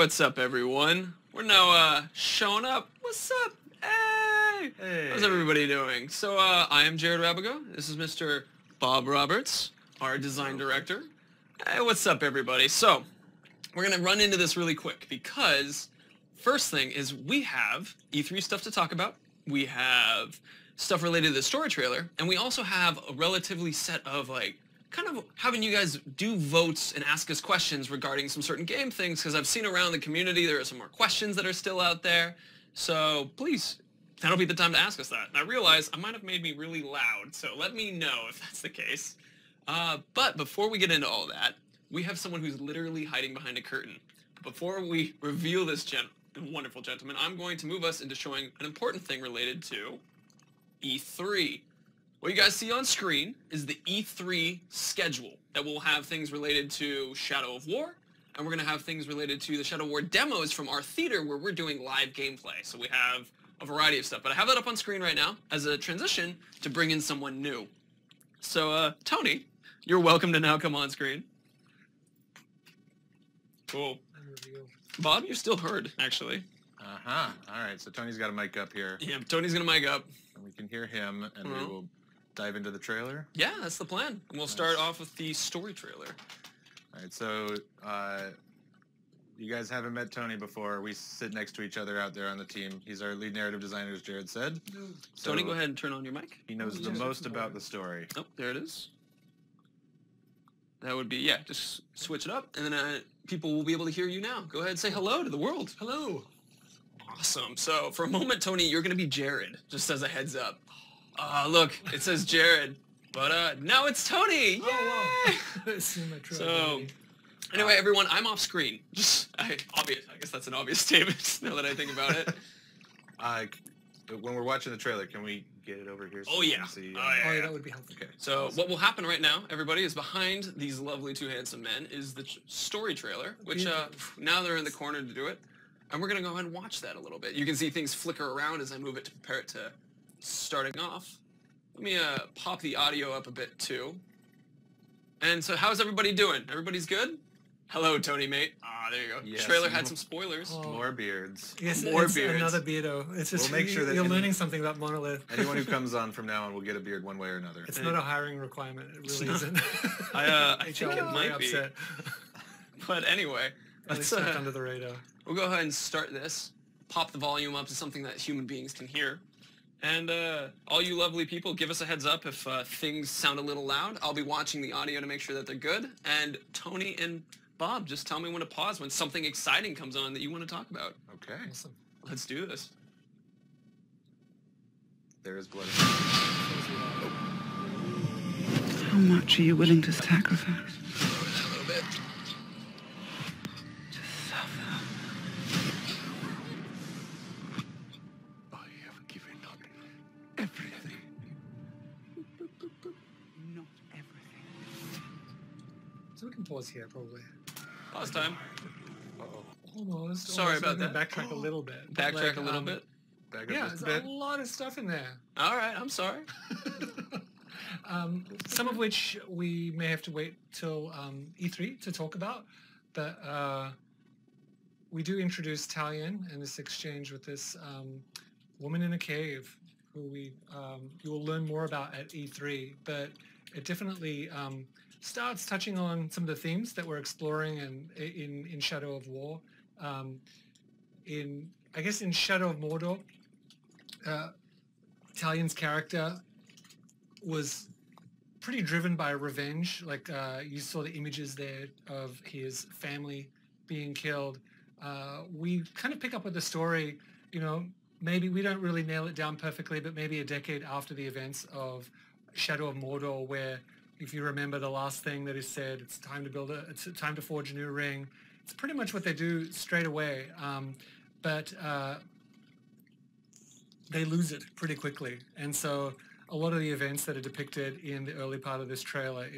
what's up, everyone? We're now showing up. What's up? Hey! Hey! How's everybody doing? So I am Jared Rabigo. This is Mr. Bob Roberts, our design director. Hey, what's up, everybody? So we're gonna run into this really quick because first thing is we have E3 stuff to talk about. We have stuff related to the story trailer, and we also have a relatively set of kind of having you guys do votes and ask us questions regarding some certain game things, because I've seen around the community there are some more questions that are still out there. So please, that'll be the time to ask us that. And I realize I might have made me really loud, so let me know if that's the case. But before we get into all that, we have someone who's literally hiding behind a curtain. Before we reveal this wonderful gentleman, I'm going to move us into showing an important thing related to E3. What you guys see on screen is the E3 schedule that will have things related to Shadow of War, and we're going to have things related to the Shadow of War demos from our theater where we're doing live gameplay. So we have a variety of stuff, but I have that up on screen right now as a transition to bring in someone new. So, Tony, you're welcome to now come on screen. Cool. Bob, you're still heard, actually. Uh-huh. All right, so Tony's got a mic up here. Yeah, Tony's going to mic up. And we can hear him, and we will dive into the trailer. Yeah, that's the plan. And we'll start off with the story trailer. All right, so you guys haven't met Tony before. We sit next to each other out there on the team. He's our lead narrative designer, as Jared said. So Tony, go ahead and turn on your mic. He knows the most about the story. Oh, there it is. That would be, yeah, just switch it up, and then people will be able to hear you now. Go ahead and say hello to the world. Hello. Awesome. So for a moment, Tony, you're going to be Jared, just as a heads up. Look, it says Jared, but now it's Tony. Yay! Oh, wow. So, anyway, everyone, I'm off screen. Obvious. I guess that's an obvious statement now that I think about it. When we're watching the trailer, can we get it over here? So Oh, yeah. we can see, Oh, yeah. That would be helpful. Okay. So what will happen right now, everybody, is behind these lovely two handsome men is the story trailer, which now they're in the corner to do it. And we're going to go ahead and watch that a little bit. You can see things flicker around as I move it to prepare it to starting off. Let me pop the audio up a bit too. And so how's everybody doing? Everybody's good? Hello, Tony, mate. There you go. Yes. Trailer had some spoilers. Oh. More beards. Yes, More it's beards. another beardo. It's just We'll make sure that you're learning something about Monolith. Anyone who comes on from now on will get a beard one way or another. It's not a hiring requirement. It really isn't. I think HR it will be might be. upset. But anyway, At least not under the radar. we'll go ahead and start this. Pop the volume up to something that human beings can hear. And all you lovely people, give us a heads up if things sound a little loud. I'll be watching the audio to make sure that they're good. And Tony and Bob, just tell me when to pause when something exciting comes on that you want to talk about. Okay. Awesome. Let's do this. There is blood. How much are you willing to sacrifice? A little bit. To suffer. I have given up everything. Not everything. So we can pause here, probably. Pause time. Uh-oh. Almost. Sorry almost. about I'm gonna that. Backtrack a little bit. Backtrack a little bit. Back up Yeah, just there's a bit. a lot of stuff in there. All right, I'm sorry. Some of which we may have to wait till E3 to talk about, but we do introduce Talion and this exchange with this woman in a cave who you will learn more about at E3, but it definitely starts touching on some of the themes that we're exploring in Shadow of War. I guess in Shadow of Mordor, Talion's character was pretty driven by revenge. Like you saw the images there of his family being killed. We kind of pick up with the story, maybe we don't really nail it down perfectly, but maybe a decade after the events of Shadow of Mordor, where if you remember the last thing that is said, it's time to forge a new ring. It's pretty much what they do straight away. But they lose it pretty quickly. And so a lot of the events that are depicted in the early part of this trailer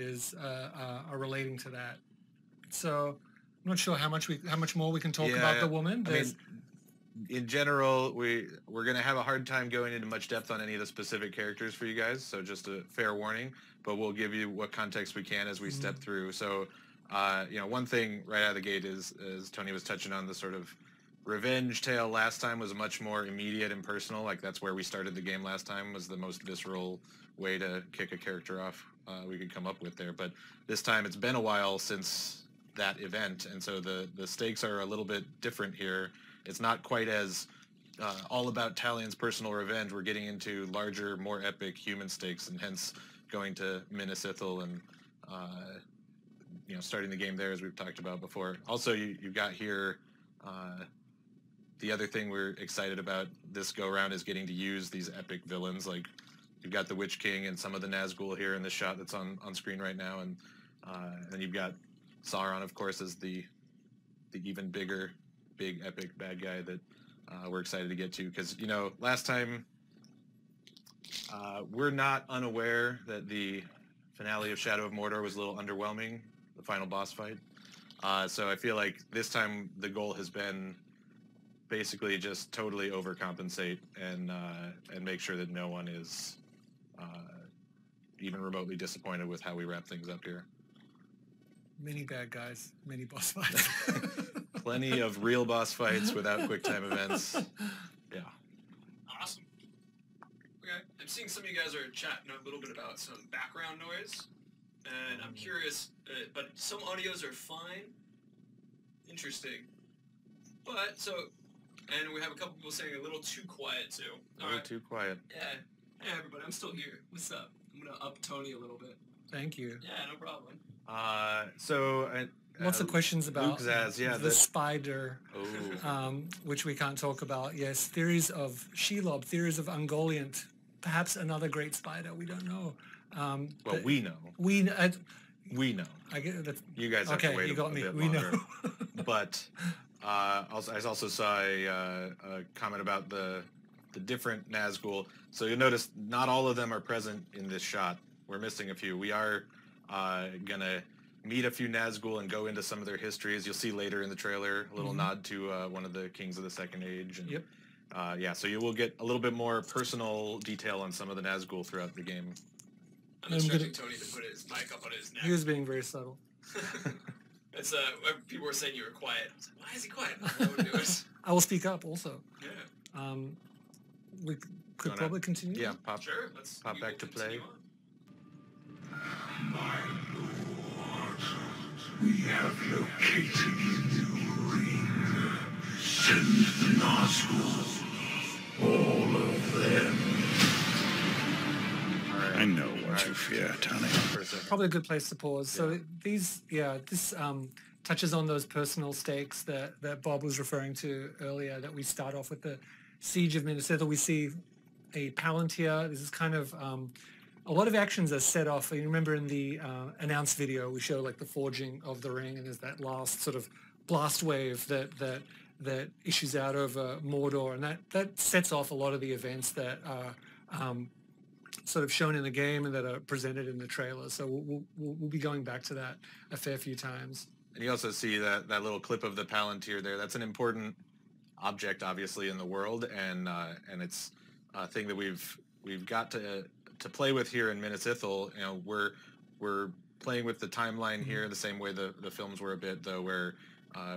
are relating to that. So I'm not sure how much more we can talk about the woman. In general, we're going to have a hard time going into much depth on any of the specific characters for you guys, so just a fair warning, but we'll give you what context we can as we step through. So one thing right out of the gate is, as Tony was touching on, the sort of revenge tale last time was much more immediate and personal. Like that's where we started the game last time, was the most visceral way to kick a character off we could come up with there. But this time it's been a while since that event, and so the stakes are a little bit different here. It's not quite as all about Talion's personal revenge. We're getting into larger, more epic human stakes, and hence going to Minas Ithil and starting the game there, as we've talked about before. Also, you've got here the other thing we're excited about this go around is getting to use these epic villains. Like you've got the Witch King and some of the Nazgul here in this shot that's on screen right now, and then you've got Sauron, of course, as the even bigger, big epic bad guy that we're excited to get to, because last time we're not unaware that the finale of Shadow of Mordor was a little underwhelming, the final boss fight. So I feel like this time the goal has been basically just totally overcompensate and make sure that no one is even remotely disappointed with how we wrap things up here. Many bad guys, many boss fights. Plenty of real boss fights without quick time events. Yeah. Awesome. Okay, I'm seeing some of you guys are chatting a little bit about some background noise, and I'm curious, but some audios are fine. Interesting. But, and we have a couple people saying a little too quiet, too. A little too quiet. Yeah. Hey, everybody, I'm still here. What's up? I'm going to up Tony a little bit. Thank you. Yeah, no problem. Lots of questions about the spider, which we can't talk about. Yes, theories of Shelob, theories of Ungoliant, perhaps another great spider. We don't know. Well, we know. We know. I get that. You guys have to wait you got a me. bit We longer. know. But I also saw a comment about the different Nazgul. So you'll notice not all of them are present in this shot. We're missing a few. We are gonna meet a few Nazgul and go into some of their histories. You'll see later in the trailer a little nod to one of the kings of the Second Age. And, yep. So you will get a little bit more personal detail on some of the Nazgul throughout the game. I'm expecting Tony to put his mic up on his neck. He was being very subtle. It's people were saying you were quiet. I was like, why is he quiet? I don't know what to do. I will speak up also. Yeah. We could probably continue. Yeah, pop. Sure. Let's pop back to play. My lord, we have located the new ring. Send the Nazgul, all of them. I know what you fear, Talion. Probably a good place to pause. So this touches on those personal stakes that Bob was referring to earlier, that we start off with the Siege of Minas Ithil. We see a Palantir. This is kind of a lot of actions are set off. You remember in the announced video, we show like the forging of the ring, and there's that last sort of blast wave that issues out over Mordor, and that sets off a lot of the events that are sort of shown in the game and that are presented in the trailer. So we'll be going back to that a fair few times. And you also see that little clip of the Palantir there. That's an important object, obviously, in the world, and it's a thing that we've got to play with here in Minas Ithil. We're playing with the timeline here the same way the films were a bit, though, where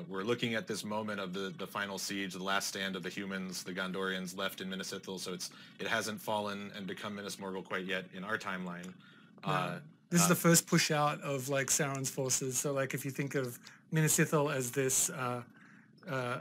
we're looking at this moment of the final siege, the last stand of the humans, the Gondorians left in Minas Ithil. So it hasn't fallen and become Minas Morgul quite yet in our timeline. This is the first push out of like Sauron's forces. So like if you think of Minas Ithil as this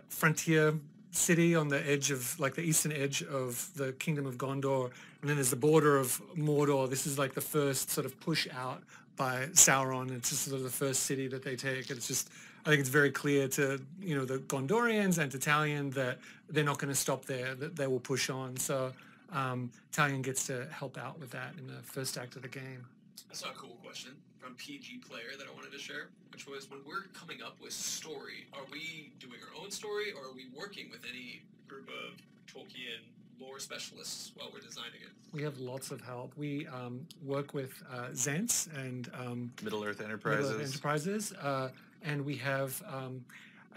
frontier city on the edge of like the eastern edge of the Kingdom of Gondor, and then there's the border of Mordor. This is like the first sort of push out by Sauron. It's just sort of the first city that they take. It's just, I think it's very clear to the Gondorians and to Talion that they're not going to stop there, that they will push on. So Talion gets to help out with that in the first act of the game. I saw a cool question from PG Player that I wanted to share, which was, when we're coming up with story, are we doing our own story, or are we working with any group of Tolkien lore specialists while we're designing it? We have lots of help. We work with Zents and Middle-earth Enterprises. And we have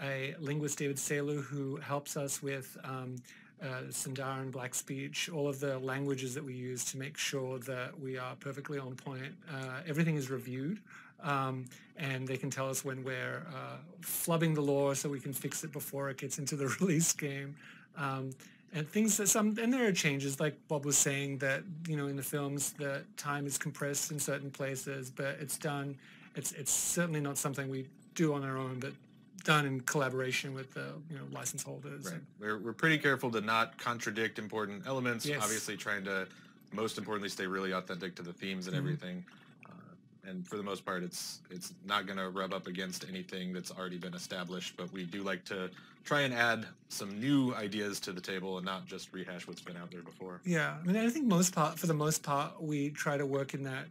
a linguist, David Selu, who helps us with Sindarin, Black Speech, all of the languages that we use to make sure that we are perfectly on point. Everything is reviewed and they can tell us when we're flubbing the lore so we can fix it before it gets into the release game. And things that and there are changes, like Bob was saying, that, you know, in the films the time is compressed in certain places, but it's done. It's certainly not something we do on our own, but done in collaboration with the, you know, license holders. Right. We're pretty careful to not contradict important elements. Yes. Obviously, trying to, most importantly, stay really authentic to the themes and everything. And for the most part, it's not going to rub up against anything that's already been established. But we do like to try and add some new ideas to the table and not just rehash what's been out there before. Yeah, I mean, I think for the most part, we try to work in that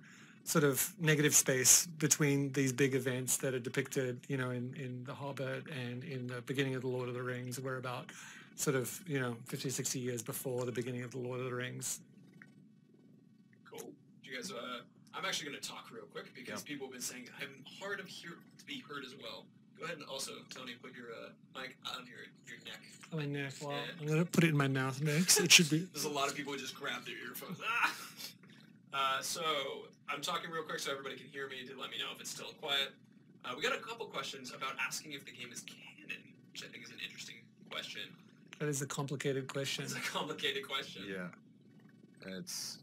sort of negative space between these big events that are depicted, you know, in The Hobbit and in the beginning of The Lord of the Rings. We're about sort of, you know, 50, 60 years before the beginning of The Lord of the Rings. Cool. Do you guys, I'm actually going to talk real quick because people have been saying I'm hard of to be heard as well. Go ahead and also, Tony, put your mic on your neck. On my neck. Well, Yeah. I'm going to put it in my mouth next. It should be. There's a lot of people who just grab their earphones. So I'm talking real quick so everybody can hear me to let me know if it's still quiet. We got a couple questions about asking if the game is canon, which I think is an interesting question. That is a complicated question. It's a complicated question. Yeah. It's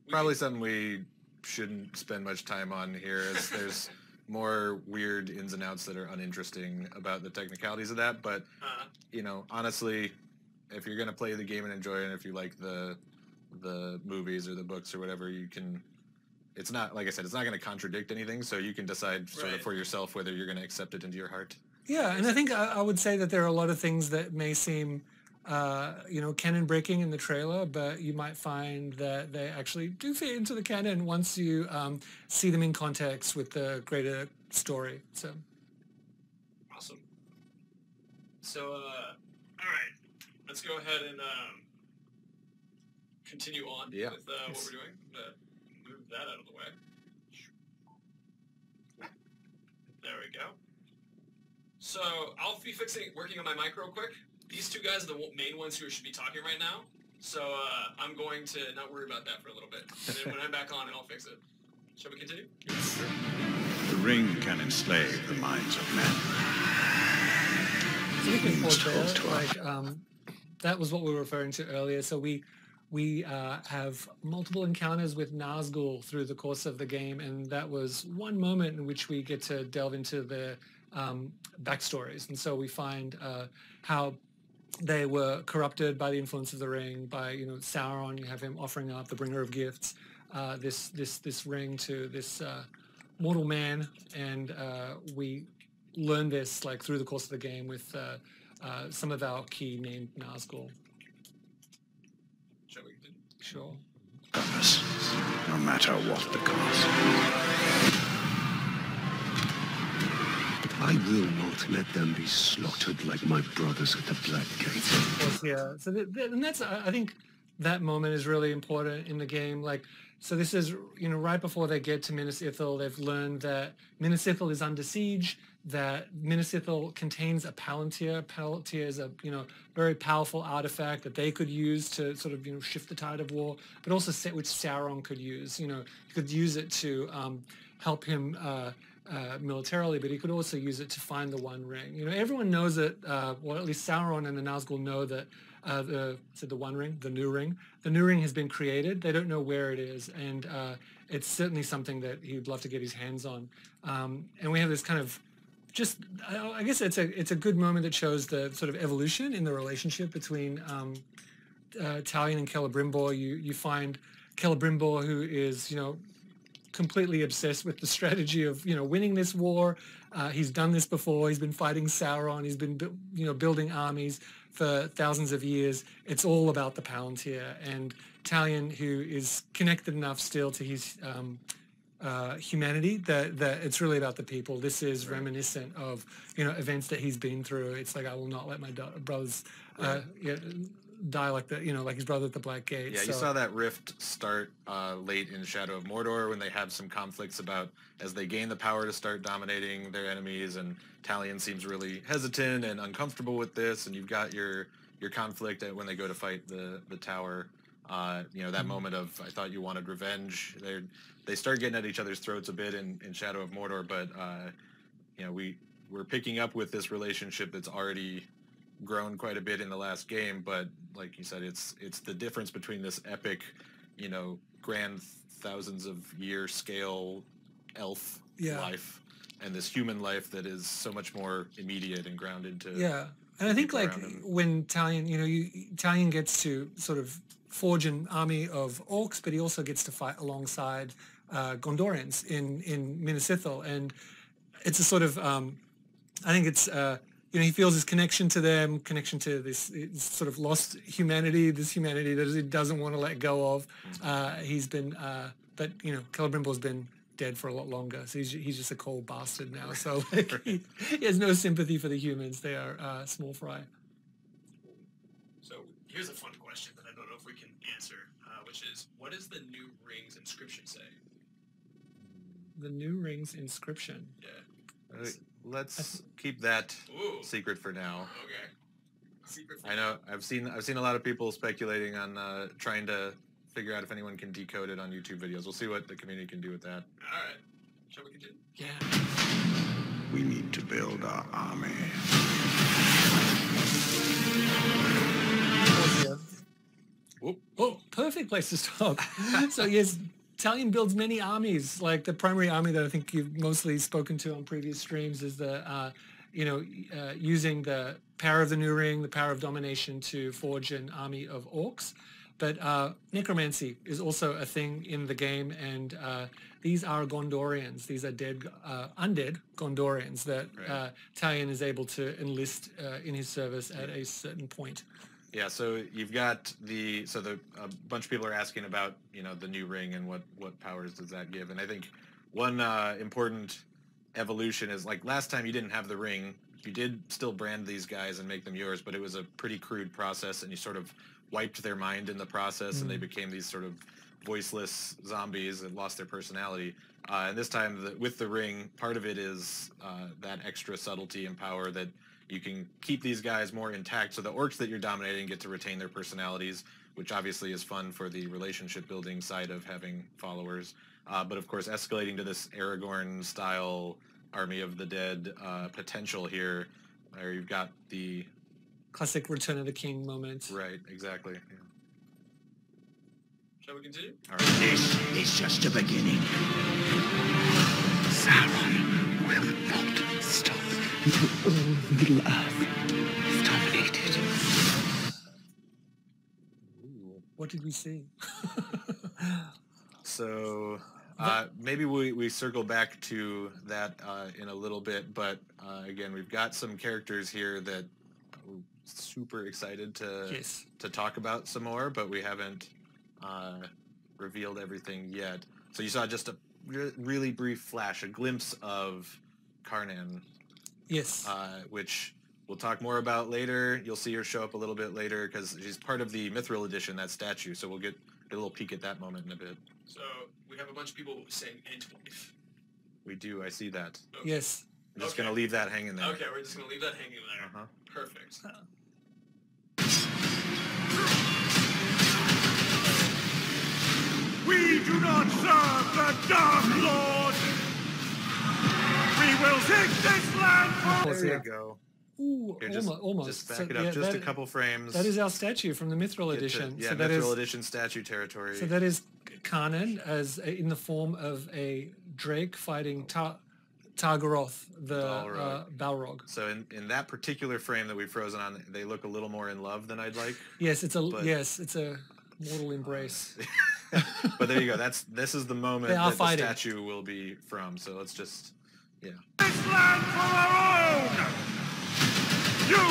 probably something we shouldn't spend much time on here, as there's more weird ins and outs that are uninteresting about the technicalities of that. But, you know, honestly, if you're going to play the game and enjoy it, and if you like the movies or the books or whatever, you can, it's not, like I said, it's not going to contradict anything, so you can decide sort of for yourself whether you're going to accept it into your heart. Yeah, and I think I would say that there are a lot of things that may seem, you know, canon breaking in the trailer, but you might find that they actually do fit into the canon once you see them in context with the greater story. So, awesome. So, all right, let's go ahead and continue on with what we're doing. Move that out of the way. There we go. So I'll be working on my mic real quick. These two guys are the main ones who should be talking right now. So I'm going to not worry about that for a little bit. And then when I'm back on, I'll fix it. Shall we continue? The ring can enslave the minds of men. So we can pause there. Like, that was what we were referring to earlier. So we have multiple encounters with Nazgul through the course of the game, and that was one moment in which we get to delve into the backstories. And so we find how they were corrupted by the influence of the ring, by, you know, Sauron. You have him offering up, the bringer of gifts, this ring to this mortal man, and we learn this like through the course of the game with some of our key named Nazgul. Shall we continue? Sure. Purpose, no matter what the cost. I will not let them be slaughtered like my brothers at the Black Gate. Of course, yeah. So and that's, I think that moment is really important in the game. Like, so this is, you know, right before they get to Minas Ithil, they've learned that Minas Ithil is under siege, that Minas Ithil contains a Palantir. Palantir is a, you know, very powerful artifact that they could use to sort of, you know, shift the tide of war, but also which Sauron could use. You know, he could use it to help him militarily, but he could also use it to find the One Ring. You know, everyone knows that, well, at least Sauron and the Nazgul know that the One Ring, the New Ring. The New Ring has been created. They don't know where it is, and it's certainly something that he'd love to get his hands on. And we have this kind of, just, I guess it's a good moment that shows the sort of evolution in the relationship between Talion and Celebrimbor. You find Celebrimbor, who is, you know, completely obsessed with the strategy of, you know, winning this war. He's done this before. He's been fighting Sauron. He's been, you know, building armies for thousands of years. It's all about the Palantir. And Talion, who is connected enough still to his humanity that it's really about the people. This is reminiscent of, you know, events that he's been through. It's like, I will not let my brothers die like the, you know, like his brother at the Black Gate. Yeah, you saw that rift start late in Shadow of Mordor when they have some conflicts about as they gain the power to start dominating their enemies, and Talion seems really hesitant and uncomfortable with this, and you've got your conflict when they go to fight the tower. You know, that moment of I thought you wanted revenge. They start getting at each other's throats a bit in Shadow of Mordor, but you know, we're picking up with this relationship that's already grown quite a bit in the last game. But like you said, it's the difference between this epic, you know, grand thousands of year scale elf life and this human life that is so much more immediate and grounded to and I think like when Talion, you know, Talion gets to sort of forge an army of orcs, but he also gets to fight alongside Gondorians in Minas Ithil, and it's a sort of I think it's you know, he feels his connection to them, connection to this sort of lost humanity, this humanity that he doesn't want to let go of. He's been, but you know, Celebrimbor's been dead for a lot longer, so he's just a cold bastard now. So like, he has no sympathy for the humans. They are small fry. So here's a fun question that I don't know if we can answer, which is, what does the New Rings inscription say? The New Rings inscription. Yeah. Let's keep that secret for now. Okay. Secret. I know I've seen a lot of people speculating on trying to figure out if anyone can decode it on YouTube videos. We'll see what the community can do with that. All right. Shall we continue? Yeah. We need to build our army. Oh, perfect place to stop. So yes, Talion builds many armies. Like the primary army that I think you've mostly spoken to on previous streams is the, you know, using the power of the New Ring, the power of domination to forge an army of orcs. But necromancy is also a thing in the game, and these are Gondorians. These are dead, undead Gondorians that Talion is able to enlist in his service at a certain point. Yeah, so you've got a bunch of people are asking about, you know, the New Ring and what powers does that give, and I think one important evolution is, like, last time you didn't have the ring, you did still brand these guys and make them yours, but it was a pretty crude process, and you sort of wiped their mind in the process, and they became these sort of voiceless zombies that lost their personality. And this time, with the ring, part of it is that extra subtlety and power that you can keep these guys more intact, so the orcs that you're dominating get to retain their personalities, which obviously is fun for the relationship building side of having followers. But of course, escalating to this Aragorn-style Army of the Dead potential here, where you've got the classic Return of the King moment. Right, exactly. Yeah. Shall we continue? All right. This is just a beginning. Sauron will not stop until all Middle-earth is dominated. What did we see? So maybe we circle back to that in a little bit, but again, we've got some characters here that we're super excited to talk about some more, but we haven't revealed everything yet. So you saw just a really brief flash, a glimpse of Karnan. Yes. Which we'll talk more about later. You'll see her show up a little bit later because she's part of the Mithril edition, that statue. So we'll get a little peek at that moment in a bit. So we have a bunch of people saying Entwife. We do. I see that. Okay. Yes. I'm just going to leave that hanging there. Okay, we're just going to leave that hanging there. Uh-huh. Perfect. We do not serve the Dark Lord! We will take this land for... There you go. Ooh, Here, almost. Just back it up just a couple frames. That is our statue from the Mithril edition. Yeah, so that Mithril edition statue territory. So that is Karnan in the form of a drake fighting Targaroth, the Balrog. So in that particular frame that we've frozen on, they look a little more in love than I'd like. Yes, it's a mortal embrace. But there you go. This is the moment that the statue will be from. So let's just This land for our own! You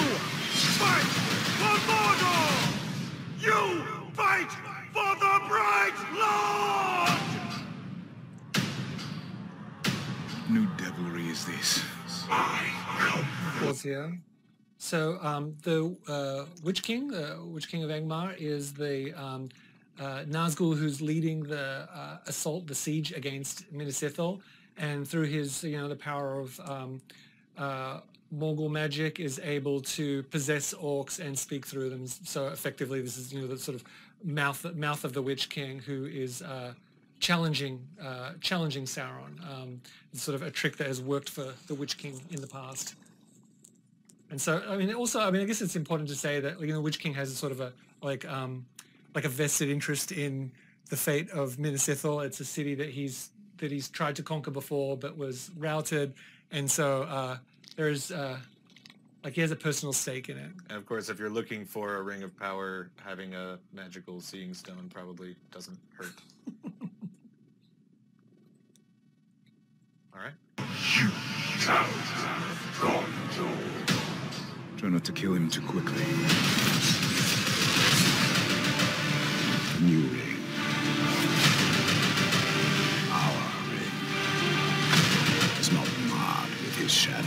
fight for Mordor! You fight for the Bright Lord! New devilry is this? Of course, yeah. So the Witch King of Angmar, is the Nazgul who's leading the assault, the siege against Minas Ithil, and through his, the power of Morgul magic, is able to possess orcs and speak through them. So effectively, this is the sort of mouth of the Witch King, who is challenging Sauron. It's sort of a trick that has worked for the Witch King in the past. And so, I mean, also, I guess it's important to say that, you know, Witch King has a sort of a like a vested interest in the fate of Minas Ithil. It's a city that he's tried to conquer before, but was routed, and so there's like he has a personal stake in it. And of course, if you're looking for a ring of power, having a magical seeing stone probably doesn't hurt. All right. Try not to kill him too quickly. New ring. Our ring. Is not marred with his shadow.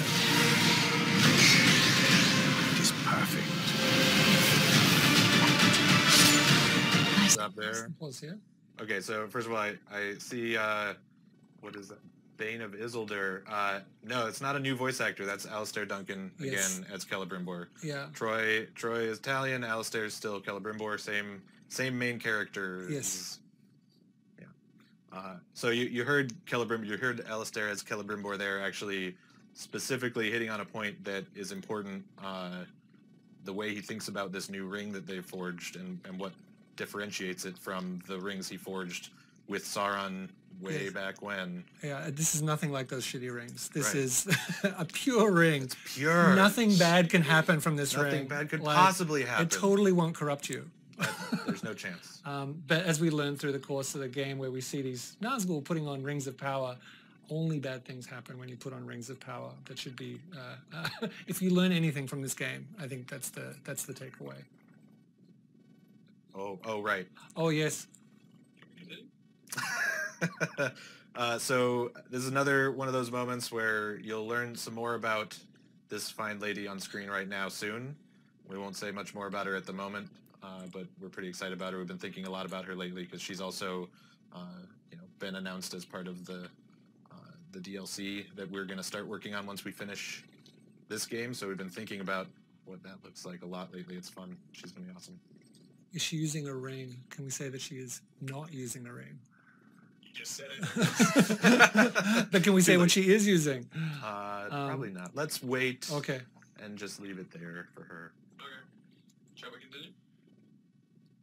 It is perfect. Stop there. Pause here. Okay, so first of all, I see, what is that? Bane of Isildur. No, it's not a new voice actor. That's Alistair Duncan again as Celebrimbor. Yeah. Troy is Talion. Alistair is still Celebrimbor. Same main character. Yes. Yeah. So you heard Celebrimbor. You heard Alistair as Celebrimbor there, actually specifically hitting on a point that is important. The way he thinks about this new ring that they forged and what differentiates it from the rings he forged with Sauron way back when. Yeah, this is nothing like those shitty rings. This Right. is a pure ring. It's pure. Nothing bad can happen from this ring. Nothing bad could possibly happen. It totally won't corrupt you. There's no chance. But as we learn through the course of the game, where we see these Nazgul putting on rings of power, only bad things happen when you put on rings of power. That should be. If you learn anything from this game, I think that's the takeaway. Oh, right. Oh yes. So this is another one of those moments where you'll learn some more about this fine lady on screen right now soon. We won't say much more about her at the moment, but we're pretty excited about her. We've been thinking a lot about her lately because she's also, been announced as part of the DLC that we're going to start working on once we finish this game. So we've been thinking about what that looks like a lot lately. It's fun. She's going to be awesome. Is she using a ring? Can we say that she is not using a ring? Just said it. But can we say what she is using? Probably not. Let's wait. Okay. And just leave it there for her. Okay. Shall we continue?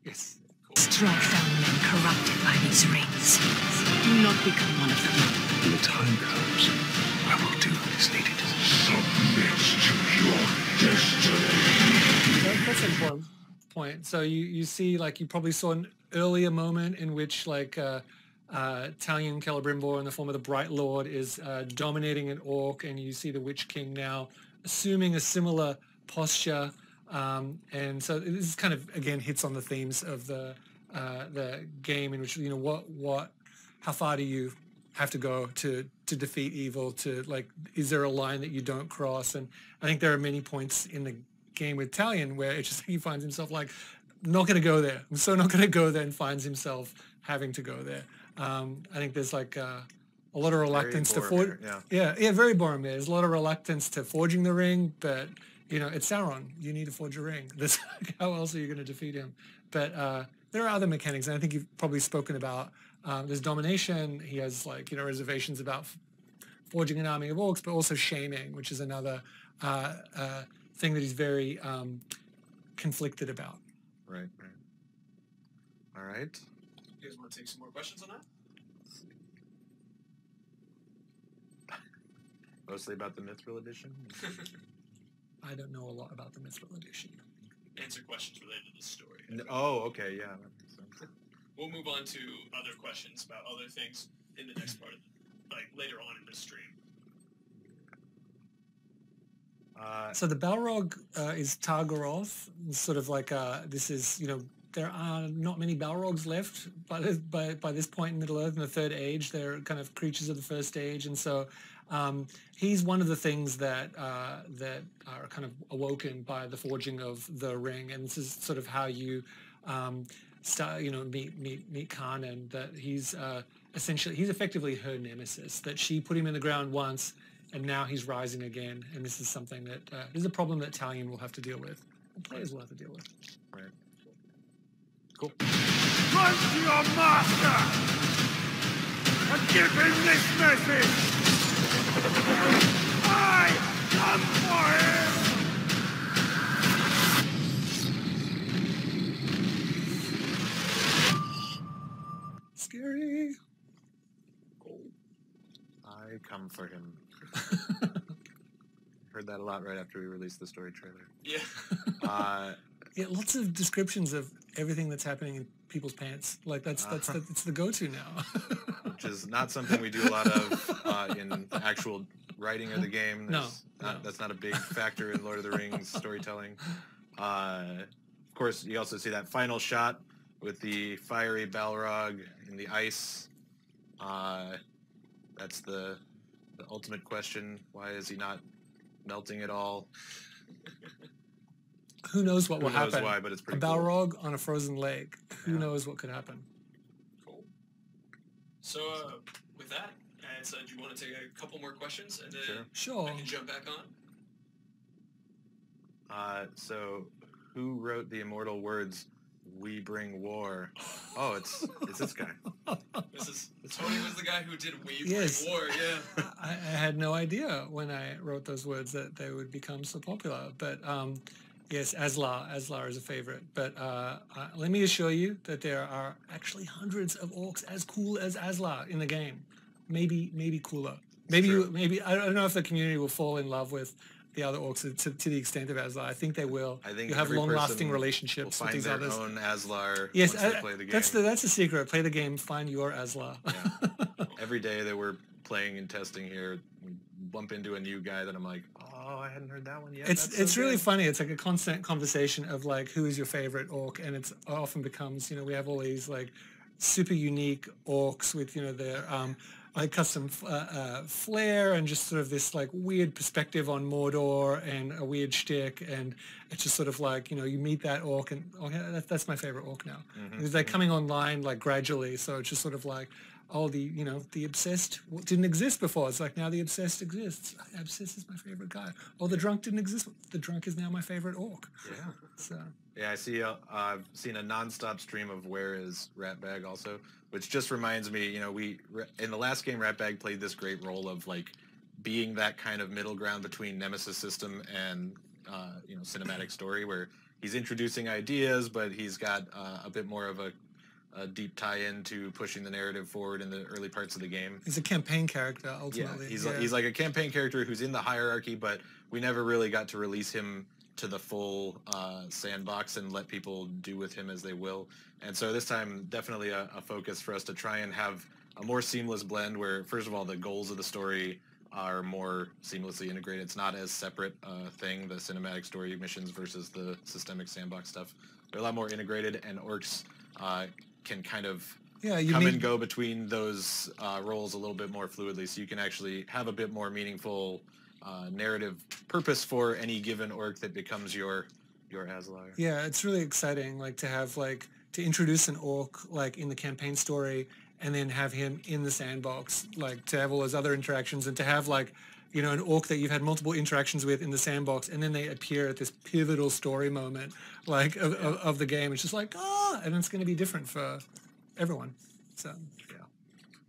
Yes. Strong men corrupted by these rings. Do not become one of them. When the time comes, I will do what is needed. Submit to your destiny. That's an important point. So you see, like, you probably saw an earlier moment in which, like, Talion and Celebrimbor in the form of the Bright Lord is dominating an orc, and you see the Witch King now assuming a similar posture. And so this is kind of, again, hits on the themes of the game, in which, you know, how far do you have to go to defeat evil? To, like, is there a line that you don't cross? And I think there are many points in the game with Talion where it's just, he finds himself like, not going to go there. I'm so not going to go there, and finds himself having to go there. I think there's like a lot of reluctance to forge. Yeah, very Boromir. There's a lot of reluctance to forging the ring, but you know, it's Sauron. You need to forge a ring. This, how else are you going to defeat him? But there are other mechanics, and I think you've probably spoken about. There's domination. He has, like, you know, reservations about forging an army of orcs, but also shaming, which is another thing that he's very conflicted about. Right. All right. You guys want to take some more questions on that? Mostly about the Mithril edition? I don't know a lot about the Mithril edition. Answer questions related to the story. Oh, okay, yeah. That makes sense. We'll move on to other questions about other things in the next part of like later on in this stream. So the Balrog is Targaroth. Sort of like this is, you know, there are not many Balrogs left by this point in Middle Earth in the Third Age. They're kind of creatures of the First Age, and so he's one of the things that that are kind of awoken by the forging of the ring. And this is sort of how you start, you know, meet Khan, and that he's effectively her nemesis. That she put him in the ground once, and now he's rising again. And this is something that this is a problem that Talion will have to deal with, and players will have to deal with. Right. Cool. Run to your master and give him this message. I come for him. Scary. I come for him. Heard that a lot right after we released the story trailer. Yeah. Yeah, lots of descriptions of everything that's happening in people's pants. Like it's the go-to now. Which is not something we do a lot of in the actual writing of the game. That's not a big factor in Lord of the Rings storytelling. Of course, you also see that final shot with the fiery Balrog in the ice. That's the ultimate question. Why is he not melting at all? Who knows what will happen? Who knows why, but it's pretty A Balrog on a frozen lake. Who knows what could happen? Cool. So, with that, do you want to take a couple more questions and then Sure. I can jump back on? So, who wrote the immortal words, "We bring war"? Oh, it's this guy. Tony was the guy who did "We Yes. Bring War." Yeah. I had no idea when I wrote those words that they would become so popular. But yes, Aslar is a favorite. But let me assure you that there are actually hundreds of orcs as cool as Aslar in the game. Maybe cooler. Maybe I don't know if the community will fall in love with the other orcs to the extent of Aslar. I think they will. I think you have every long-lasting person relationships will with find these their others. own Aslar Yes, once they play the game. that's the secret. Play the game, find your Aslar. Yeah. Every day that we're playing and testing here, we bump into a new guy that I'm like, oh, I hadn't heard that one yet. It's really funny. It's like a constant conversation of like, who is your favorite orc, and it often becomes, we have all these like super unique orcs with their like custom flair and just sort of this like weird perspective on Mordor and a weird shtick, and it's just sort of like you meet that orc and that's my favorite orc now. Because they're coming online like gradually, so it's just sort of like, oh, the obsessed didn't exist before. It's like now the obsessed exists. Obsessed is my favorite guy. Oh, the drunk didn't exist. The drunk is now my favorite orc. Yeah. So. Yeah, I see. I've seen a nonstop stream of Where Is Ratbag also, which just reminds me. We in the last game, Ratbag played this great role of like being that kind of middle ground between Nemesis System and cinematic story, where he's introducing ideas, but he's got a bit more of a deep tie-in to pushing the narrative forward in the early parts of the game. He's a campaign character, ultimately. Yeah, he's like a campaign character who's in the hierarchy, but we never really got to release him to the full sandbox and let people do with him as they will. And so this time, definitely a focus for us to try and have a more seamless blend where, first of all, the goals of the story are more seamlessly integrated. It's not as separate thing, the cinematic story missions versus the systemic sandbox stuff. They're a lot more integrated, and orcs can kind of come and go between those roles a little bit more fluidly, so you can actually have a bit more meaningful narrative purpose for any given orc that becomes your Aslar. Yeah, it's really exciting, like to have to introduce an orc like in the campaign story, and then have him in the sandbox, like to have all those other interactions, and to have an orc that you've had multiple interactions with in the sandbox, and then they appear at this pivotal story moment, of the game. It's just like, and it's going to be different for everyone. So yeah,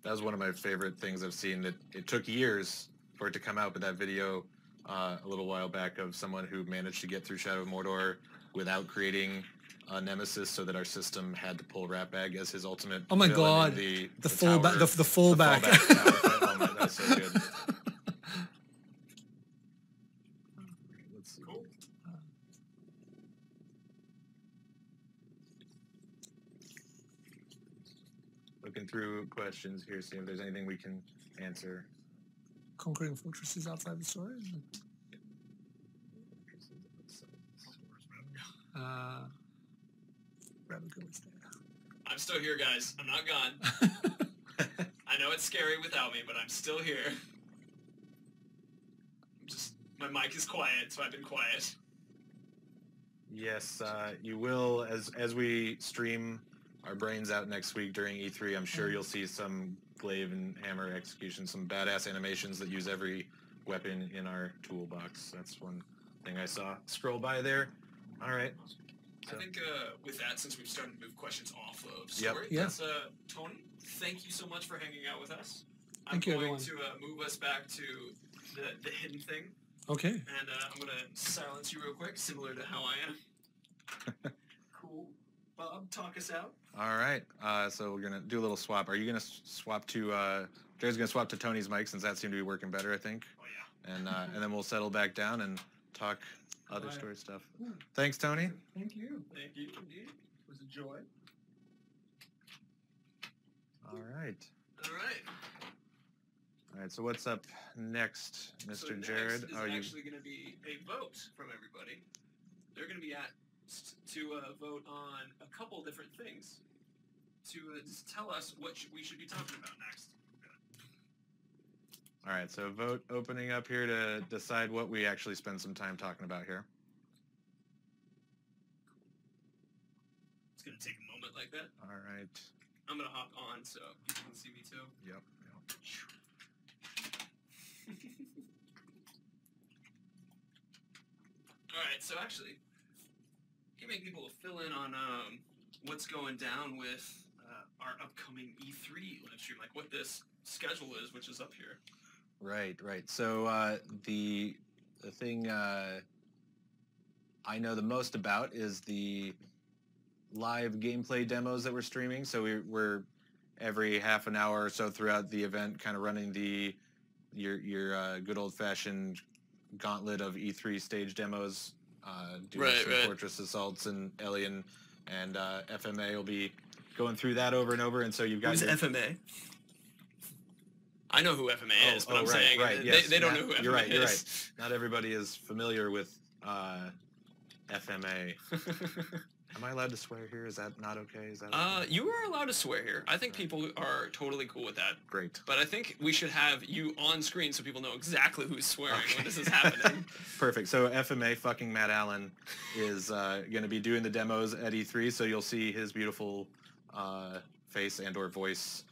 that was one of my favorite things I've seen. That it took years for it to come out, but that video a little while back of someone who managed to get through Shadow of Mordor without creating a Nemesis, so that our system had to pull Ratbag as his ultimate. Oh my god, the fallback. The fallback. Oh my, that was so good. Cool. Looking through questions here, see if there's anything we can answer. Conquering fortresses outside the story. I'm still here, guys. I'm not gone. I know it's scary without me, but I'm still here. My mic is quiet, so I've been quiet. Yes, you will, as we stream our brains out next week during E3, I'm sure you'll see some glaive and hammer execution, some badass animations that use every weapon in our toolbox. That's one thing I saw scroll by there. All right. I think with that, since we've started to move questions off of Yep. story, Yeah. that's Tony. Thank you so much for hanging out with us. Thank you, I'm going everyone. to move us back to the hidden thing, Okay. and I'm going to silence you real quick, similar to how I am. Cool. Bob, talk us out. All right. So we're gonna do a little swap. Are you gonna swap to? Jared's gonna swap to Tony's mic since that seemed to be working better, I think. Oh yeah. And then we'll settle back down and talk other Alright. story stuff. Thanks, Tony. Thank you. Thank you indeed. It was a joy. All right. All right. All right. So what's up next, Mr. So next Jared? is actually going to be a vote from everybody. They're going to be asked to vote on a couple different things to just tell us what we should be talking about next. All right. So vote opening up here to decide what we actually spend some time talking about here. It's going to take a moment like that. All right. I'm going to hop on so you can see me too. Yep. All right, so actually, can you make people fill in on what's going down with our upcoming E3 live stream, like what this schedule is, which is up here. Right. So the thing I know the most about is the live gameplay demos that we're streaming. So we're every half an hour or so throughout the event, kind of running your good old fashioned gauntlet of E3 stage demos. Doing some Fortress Assaults and Alien and FMA will be going through that over and over. And so you've got Who's FMA? I know who FMA is, but I'm saying yes. they don't know who FMA You're is. right. Not everybody is familiar with FMA. Am I allowed to swear here? Is that not okay? Is that okay? You are allowed to swear here. I think people are totally cool with that. Great. But I think we should have you on screen so people know exactly who's swearing when this is happening. Perfect. So FMA fucking Matt Allen is going to be doing the demos at E3, so you'll see his beautiful face and or voice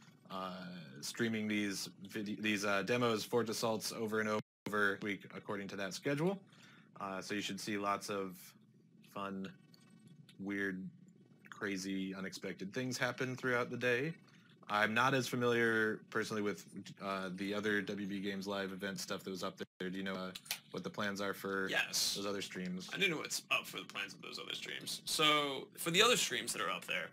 streaming these demos, Fort Assaults over and over week according to that schedule. So you should see lots of fun, weird, crazy, unexpected things happen throughout the day. I'm not as familiar personally with the other WB Games Live event stuff that was up there. Do you know what the plans are for those other streams? I do know what's up for the plans of those other streams. So for the other streams that are up there,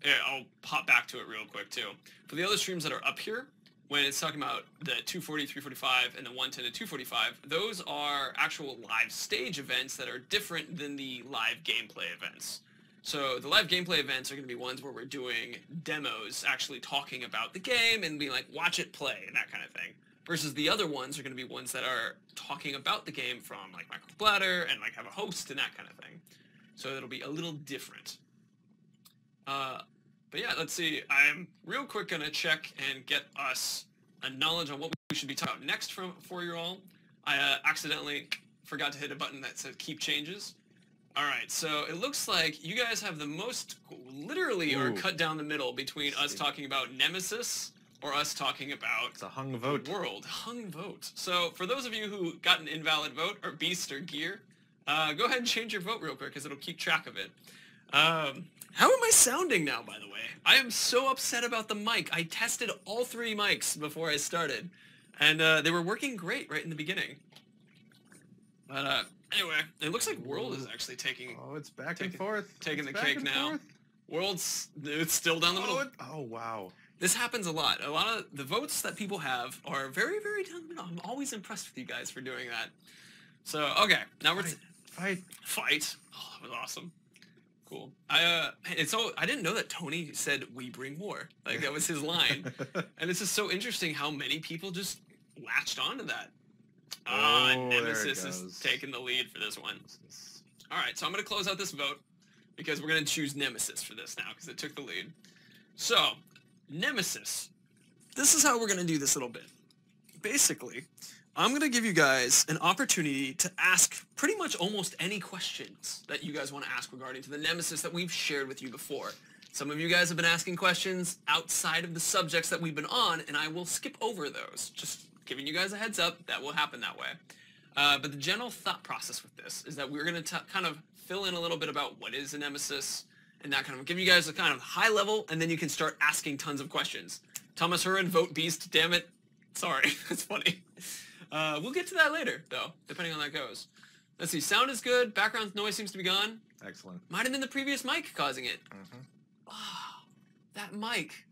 yeah, I'll pop back to it real quick too. For the other streams that are up here, when it's talking about the 240, 345, and the 110 to 245, those are actual live stage events that are different than the live gameplay events. So the live gameplay events are going to be ones where we're doing demos, actually talking about the game and being like, watch it play and that kind of thing. Versus the other ones are going to be ones that are talking about the game from like Michael Blatter and like have a host and that kind of thing. So it'll be a little different. But yeah, let's see. I'm real quick going to check and get us a knowledge on what we should be talking about next for you all. I accidentally forgot to hit a button that said keep changes. All right, so it looks like you guys have the most, literally, are cut down the middle between us talking about Nemesis or us talking about It's a hung vote. World. Hung vote. So for those of you who got an invalid vote or beast or gear, go ahead and change your vote real quick because it'll keep track of it. How am I sounding now, by the way? I am so upset about the mic. I tested all 3 mics before I started, and they were working great right in the beginning. But anyway, it looks like World is actually taking... Oh, it's back and forth. Taking It's the back cake and now. forth. World's... It's still down the middle. Oh, wow. This happens a lot. A lot of the votes that people have are very, very down the middle. I'm always impressed with you guys for doing that. So, okay. Now we're... Fight. Oh, that was awesome. Cool. I didn't know that Tony said "we bring war." Like that was his line, and it's just so interesting how many people just latched onto that. Nemesis is taking the lead for this one. All right, so I'm gonna close out this vote because we're gonna choose Nemesis for this now because it took the lead. So, Nemesis. This is how we're gonna do this little bit. Basically, I'm going to give you guys an opportunity to ask pretty much almost any questions that you guys want to ask regarding to the Nemesis that we've shared with you before. Some of you guys have been asking questions outside of the subjects that we've been on, and I will skip over those. Just giving you guys a heads up, that will happen that way. But the general thought process with this is that we're going to kind of fill in a little bit about what is a Nemesis and that kind of give you guys a kind of high level, and then you can start asking tons of questions. Thomas Hurin, vote Beast, damn it. Sorry, that's funny. We'll get to that later, though, depending on how that goes. Let's see, sound is good, background noise seems to be gone. Excellent. Might have been the previous mic causing it. Mm-hmm. Oh, that mic.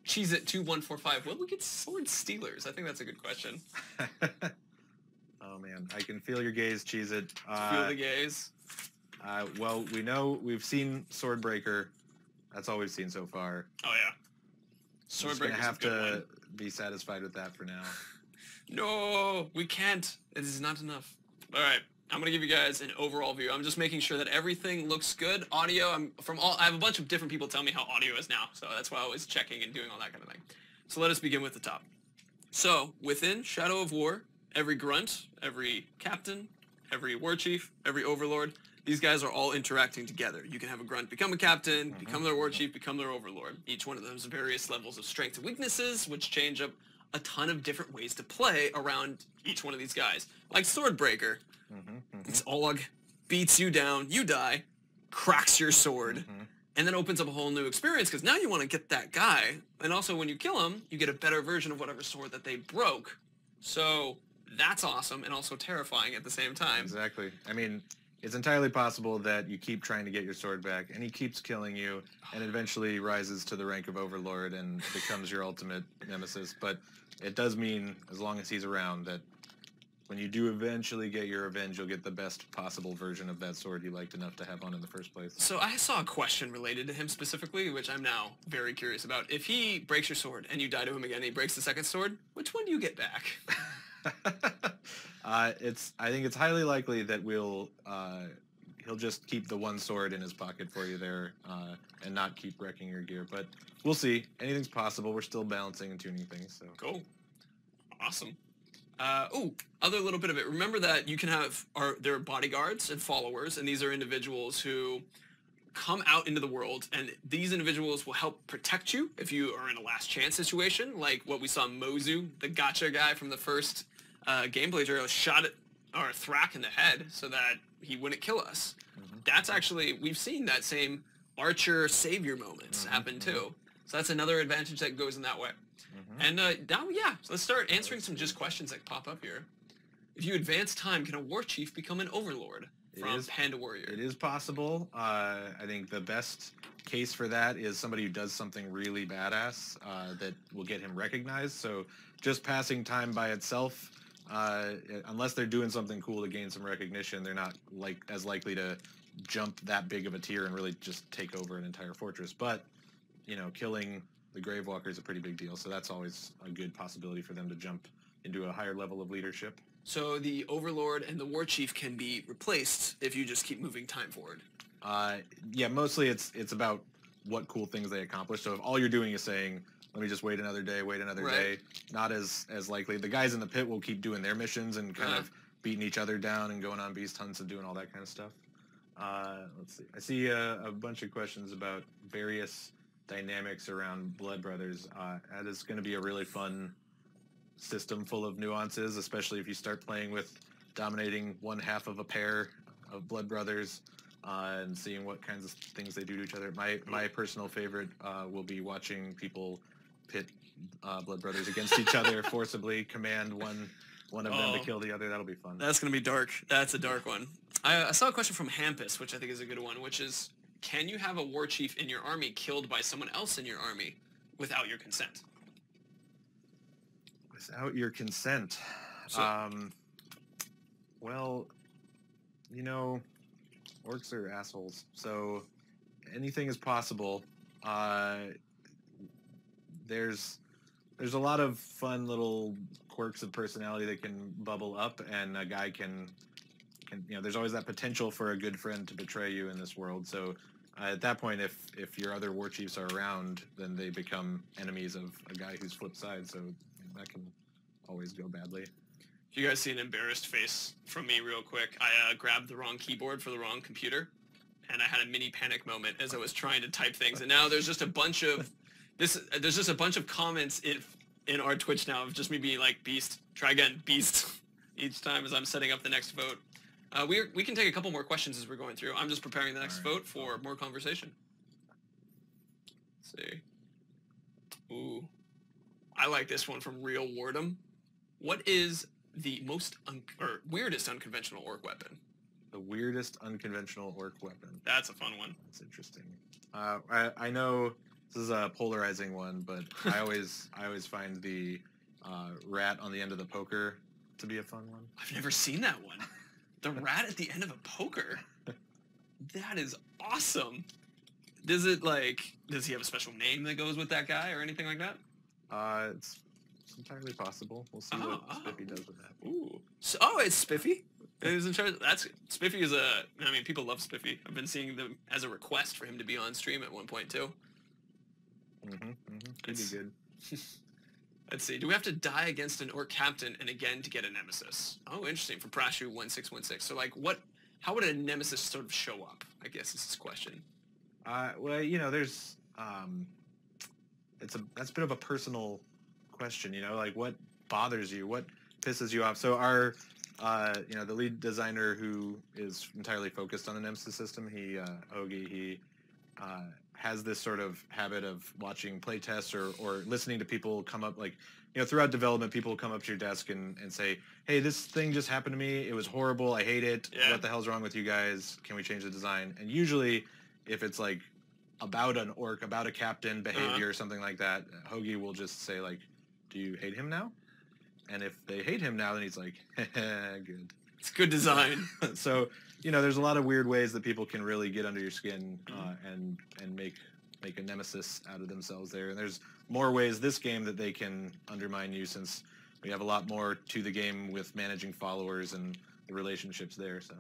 Cheese it 2145. Will we get sword stealers? I think that's a good question. Oh man, I can feel your gaze, Cheese It. Feel the gaze. Well, we've seen Swordbreaker. That's all we've seen so far. Oh yeah. Swordbreaker's have a good to be satisfied with that for now. No, we can't. It is not enough. All right, I'm gonna give you guys an overall view. I'm just making sure that everything looks good. Audio, I have a bunch of different people tell me how audio is now, so that's why I was checking and doing all that kind of thing. So let us begin with the top. So within Shadow of War, every grunt, every captain, every war chief, every overlord, these guys are all interacting together. You can have a grunt become a captain, become their war chief, become their overlord. Each one of them has various levels of strengths and weaknesses, which change up a ton of different ways to play around each one of these guys. Like Swordbreaker, Olog beats you down, you die, cracks your sword, and then opens up a whole new experience because now you want to get that guy. And also when you kill him, you get a better version of whatever sword that they broke. So that's awesome and also terrifying at the same time. Exactly. I mean, it's entirely possible that you keep trying to get your sword back, and he keeps killing you, and eventually rises to the rank of Overlord and becomes your ultimate nemesis. But it does mean, as long as he's around, that when you do eventually get your revenge, you'll get the best possible version of that sword you liked enough to have on in the first place. So I saw a question related to him specifically, which I'm now very curious about. If he breaks your sword and you die to him again and he breaks the second sword, which one do you get back? I think it's highly likely that he'll just keep the one sword in his pocket for you there, and not keep wrecking your gear. But we'll see. Anything's possible. We're still balancing and tuning things. So Cool. Awesome. Other little bit of it. Remember that you can have there are bodyguards and followers, and these are individuals who come out into the world, and these individuals will help protect you if you are in a last chance situation, like what we saw Mozu, the gotcha guy from the first gameplay trailer, shot at our Thrak in the head so that he wouldn't kill us. That's actually, we've seen that same archer savior moments happen too. So that's another advantage that goes in that way. And now, yeah, so let's start answering some just questions that pop up here. If you advance time, can a war chief become an overlord from Panda Warrior? It is possible. I think the best case for that is somebody who does something really badass that will get him recognized. So just passing time by itself, unless they're doing something cool to gain some recognition, they're not as likely to jump that big of a tier and really just take over an entire fortress. But, you know, killing the Gravewalker is a pretty big deal, so that's always a good possibility for them to jump into a higher level of leadership. So the Overlord and the War Chief can be replaced if you just keep moving time forward. Yeah, mostly it's about what cool things they accomplish. So if all you're doing is saying, let me just wait another day, not as likely. The guys in the pit will keep doing their missions and kind of beating each other down and going on beast hunts and doing all that kind of stuff. Let's see. I see a bunch of questions about various dynamics around Blood Brothers. That is going to be a really fun system full of nuances, especially if you start playing with dominating one half of a pair of Blood Brothers and seeing what kinds of things they do to each other. My personal favorite will be watching people pit Blood Brothers against each other, forcibly command one of them to kill the other. That'll be fun. That's going to be dark. That's a dark one. I saw a question from Hampus, which I think is a good one, which is, can you have a war chief in your army killed by someone else in your army without your consent? Without your consent? So, well, you know, orcs are assholes, so anything is possible. There's a lot of fun little quirks of personality that can bubble up, and a guy can you know, there's always that potential for a good friend to betray you in this world. So at that point, if your other war chiefs are around, then they become enemies of a guy who's flip side. So that can always go badly. You guys see an embarrassed face from me real quick. I grabbed the wrong keyboard for the wrong computer, and I had a mini panic moment as I was trying to type things. And now there's just a bunch of there's just a bunch of comments in our Twitch now of just me being like, Beast, try again, Beast. each time as I'm setting up the next vote. We can take a couple more questions as we're going through. I'm just preparing the next vote for more conversation. Let's see. Ooh. I like this one from Real Wardum. What is the most weirdest unconventional orc weapon? The weirdest unconventional orc weapon. That's a fun one. That's interesting. I know this is a polarizing one, but I always find the rat on the end of the poker to be a fun one. I've never seen that one. The rat at the end of a poker. That is awesome. Does he have a special name that goes with that guy or anything like that? It's entirely possible. We'll see what Spiffy does with that. Ooh. So, it's Spiffy. He's in charge. Spiffy is people love Spiffy. I've been seeing them as a request for him to be on stream at one point too. Could be good. Let's see. Do we have to die against an orc captain and again to get a nemesis? Oh, interesting. For Prashu1616. So how would a nemesis sort of show up? I guess is his question. Well, there's that's a bit of a personal question. What bothers you? What pisses you off? So our the lead designer who is entirely focused on the Nemesis system, Ogi, he has this sort of habit of watching playtests or listening to people come up, throughout development, people come up to your desk and say, hey, this thing just happened to me. It was horrible. I hate it. Yeah. What the hell's wrong with you guys? Can we change the design? And usually if it's about an orc, about a captain behavior or something like that, Hoagie will just say do you hate him now? And if they hate him now, then he's like, good. It's good design. So, there's a lot of weird ways that people can really get under your skin and make a nemesis out of themselves there. And there's more ways this game that they can undermine you, since we have a lot more to the game with managing followers and the relationships there. So,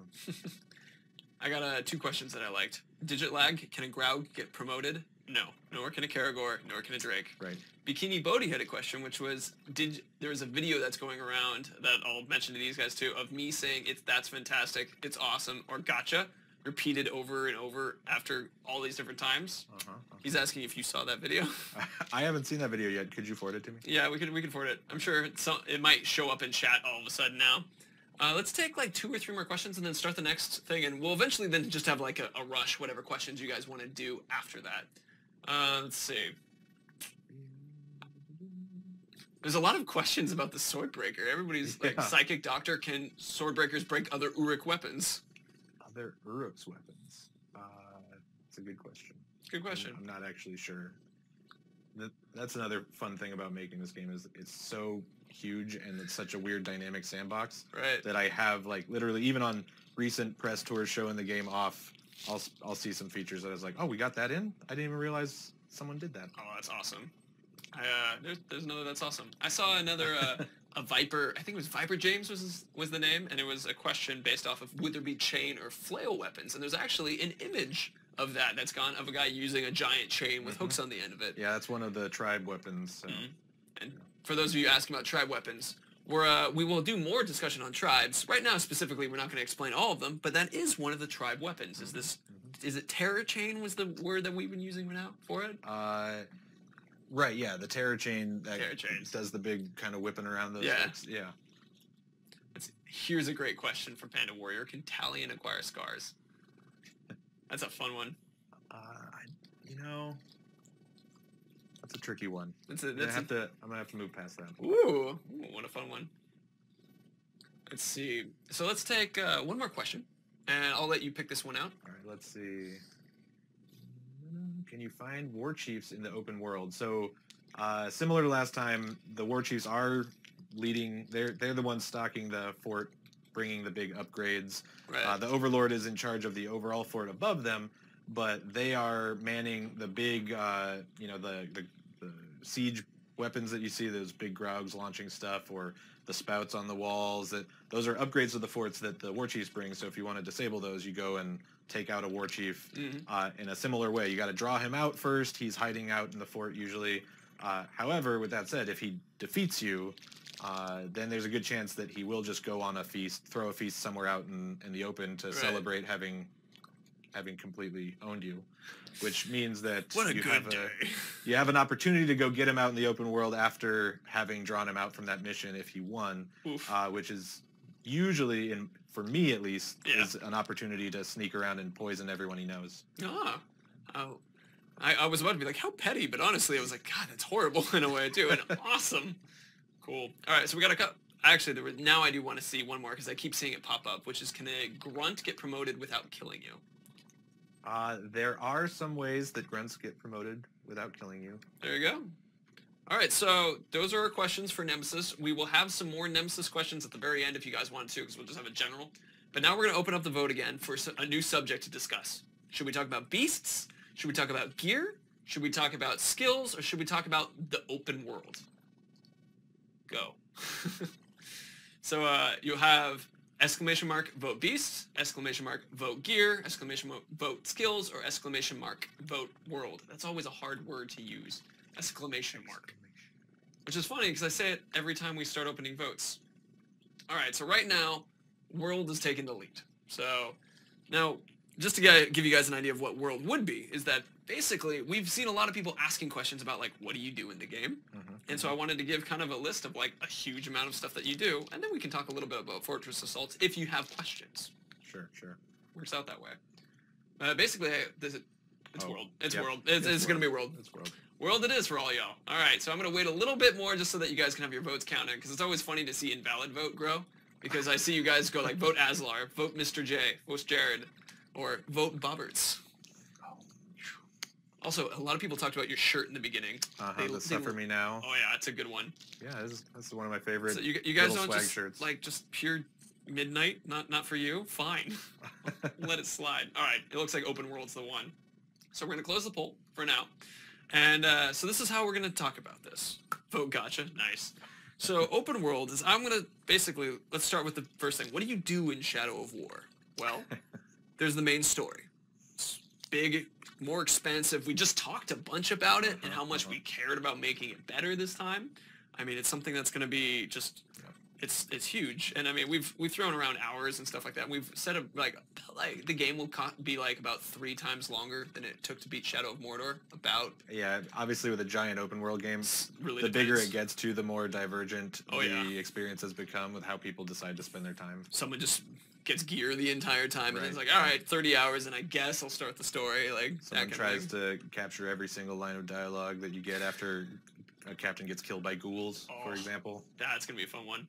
I got 2 questions that I liked. Digit lag, can a Graug get promoted? No. Nor can a Karagor, nor can a Drake. Right. Bikini Bodhi had a question, which was, there was a video that's going around that I'll mention to these guys too, of me saying that's fantastic, it's awesome, or gotcha, repeated over and over after all these different times. He's asking if you saw that video. I haven't seen that video yet. Could you forward it to me? Yeah, we can forward it. I'm sure it might show up in chat all of a sudden now. Let's take 2 or 3 more questions and then start the next thing, and we'll eventually then just have a rush, whatever questions you guys want to do after that. Let's see. There's a lot of questions about the Swordbreaker. Everybody's Psychic Doctor, can Swordbreakers break other Uruk weapons? Other Uruk's weapons? It's a good question. Good question. I'm not actually sure. That's another fun thing about making this game, is it's so huge and it's such a weird dynamic sandbox. Right. That I have literally, even on recent press tours showing the game off, I'll see some features that I was like, oh, we got that in? I didn't even realize someone did that. Oh, that's awesome. There's another that's awesome. I saw another a Viper. I think it was Viper James was the name, and it was a question based off of would there be chain or flail weapons, and there's actually an image of that's gone of a guy using a giant chain with hooks on the end of it. Yeah, that's one of the tribe weapons. So. And for those of you asking about tribe weapons, we will do more discussion on tribes. Right now, specifically, we're not going to explain all of them, but that is one of the tribe weapons. Is it terror chain was the word that we've been using now for it? Right, yeah, the terror chain that chains. Does the big kind of whipping around those hooks. Yeah. Here's a great question for Panda Warrior. Can Talion acquire scars? That's a fun one. That's a tricky one. I'm gonna have to move past that. Ooh, what a fun one. Let's see. So let's take one more question, and I'll let you pick this one out. All right, let's see. Can you find war chiefs in the open world? So, similar to last time, the war chiefs are leading. They're the ones stocking the fort, bringing the big upgrades. Right. The overlord is in charge of the overall fort above them, but they are manning the big, the siege weapons that you see, those big Graugs launching stuff, or the spouts on the walls. Those are upgrades to the forts that the war chiefs bring. So if you want to disable those, you go and take out a war chief in a similar way. You got to draw him out first. He's hiding out in the fort usually. However, with that said, if he defeats you, then there's a good chance that he will just go on a feast, throw a feast somewhere out in the open to celebrate having completely owned you, which means that you have an opportunity to go get him out in the open world after having drawn him out from that mission if he won, which is usually, for me at least, Yeah. is an opportunity to sneak around and poison everyone he knows. Ah. Oh. I was about to be like, how petty, but honestly, I was like, God, that's horrible in a way, too, and awesome. Cool. All right, so we got a couple. Actually, now I do want to see one more, because I keep seeing it pop up, which is, can a grunt get promoted without killing you? There are some ways that grunts get promoted without killing you. There you go. All right, so those are our questions for Nemesis. We will have some more Nemesis questions at the very end if you guys want to, because we'll just have a general. But now we're going to open up the vote again for a new subject to discuss. Should we talk about beasts? Should we talk about gear? Should we talk about skills? Or should we talk about the open world? Go. So you'll have exclamation mark vote beasts, exclamation mark vote gear, exclamation mark vote skills, or exclamation mark vote world. That's always a hard word to use. Exclamation mark. Which is funny because I say it every time we start opening votes. All right, so right now, world is taking the lead. So now, just to give you guys an idea of what world would be, is that basically we've seen a lot of people asking questions about like, what do you do in the game? And so I wanted to give kind of a list of like a huge amount of stuff that you do, and then we can talk a little bit about Fortress Assaults if you have questions. Sure. Works out that way. Basically, it's world. It's yep. world. It's going to be world. It's world. World it is for all y'all. All right, so I'm going to wait a little bit more just so that you guys can have your votes counted, because it's always funny to see invalid vote grow, because I see you guys go like, vote Aslar, vote Mr. J, vote Jared, or vote Bobberts. Also, a lot of people talked about your shirt in the beginning. The Suffer Me Now. Oh yeah, it's a good one. Yeah, that's one of my favorite. So you guys little don't swag just shirts. like just pure midnight, not for you. Fine, let it slide. All right, it looks like open world's the one. So we're gonna close the poll for now, and so this is how we're gonna talk about this. Vote gotcha, nice. So open world is basically let's start with the first thing. What do you do in Shadow of War? Well, there's the main story. It's big. More expensive. We just talked a bunch about it and how much we cared about making it better this time. I mean, it's something that's going to be just, it's huge. And I mean, we've thrown around hours and stuff like that. We've said like the game will be like about 3 times longer than it took to beat Shadow of Mordor. About. Yeah, obviously with a giant open world game, really the bigger it gets to, the more divergent the experience has become with how people decide to spend their time. Someone just gets gear the entire time, and it's like, all right, 30 hours, and I guess I'll start the story. Like, someone tries to capture every single line of dialogue that you get after a captain gets killed by ghouls, for example. That's gonna be a fun one.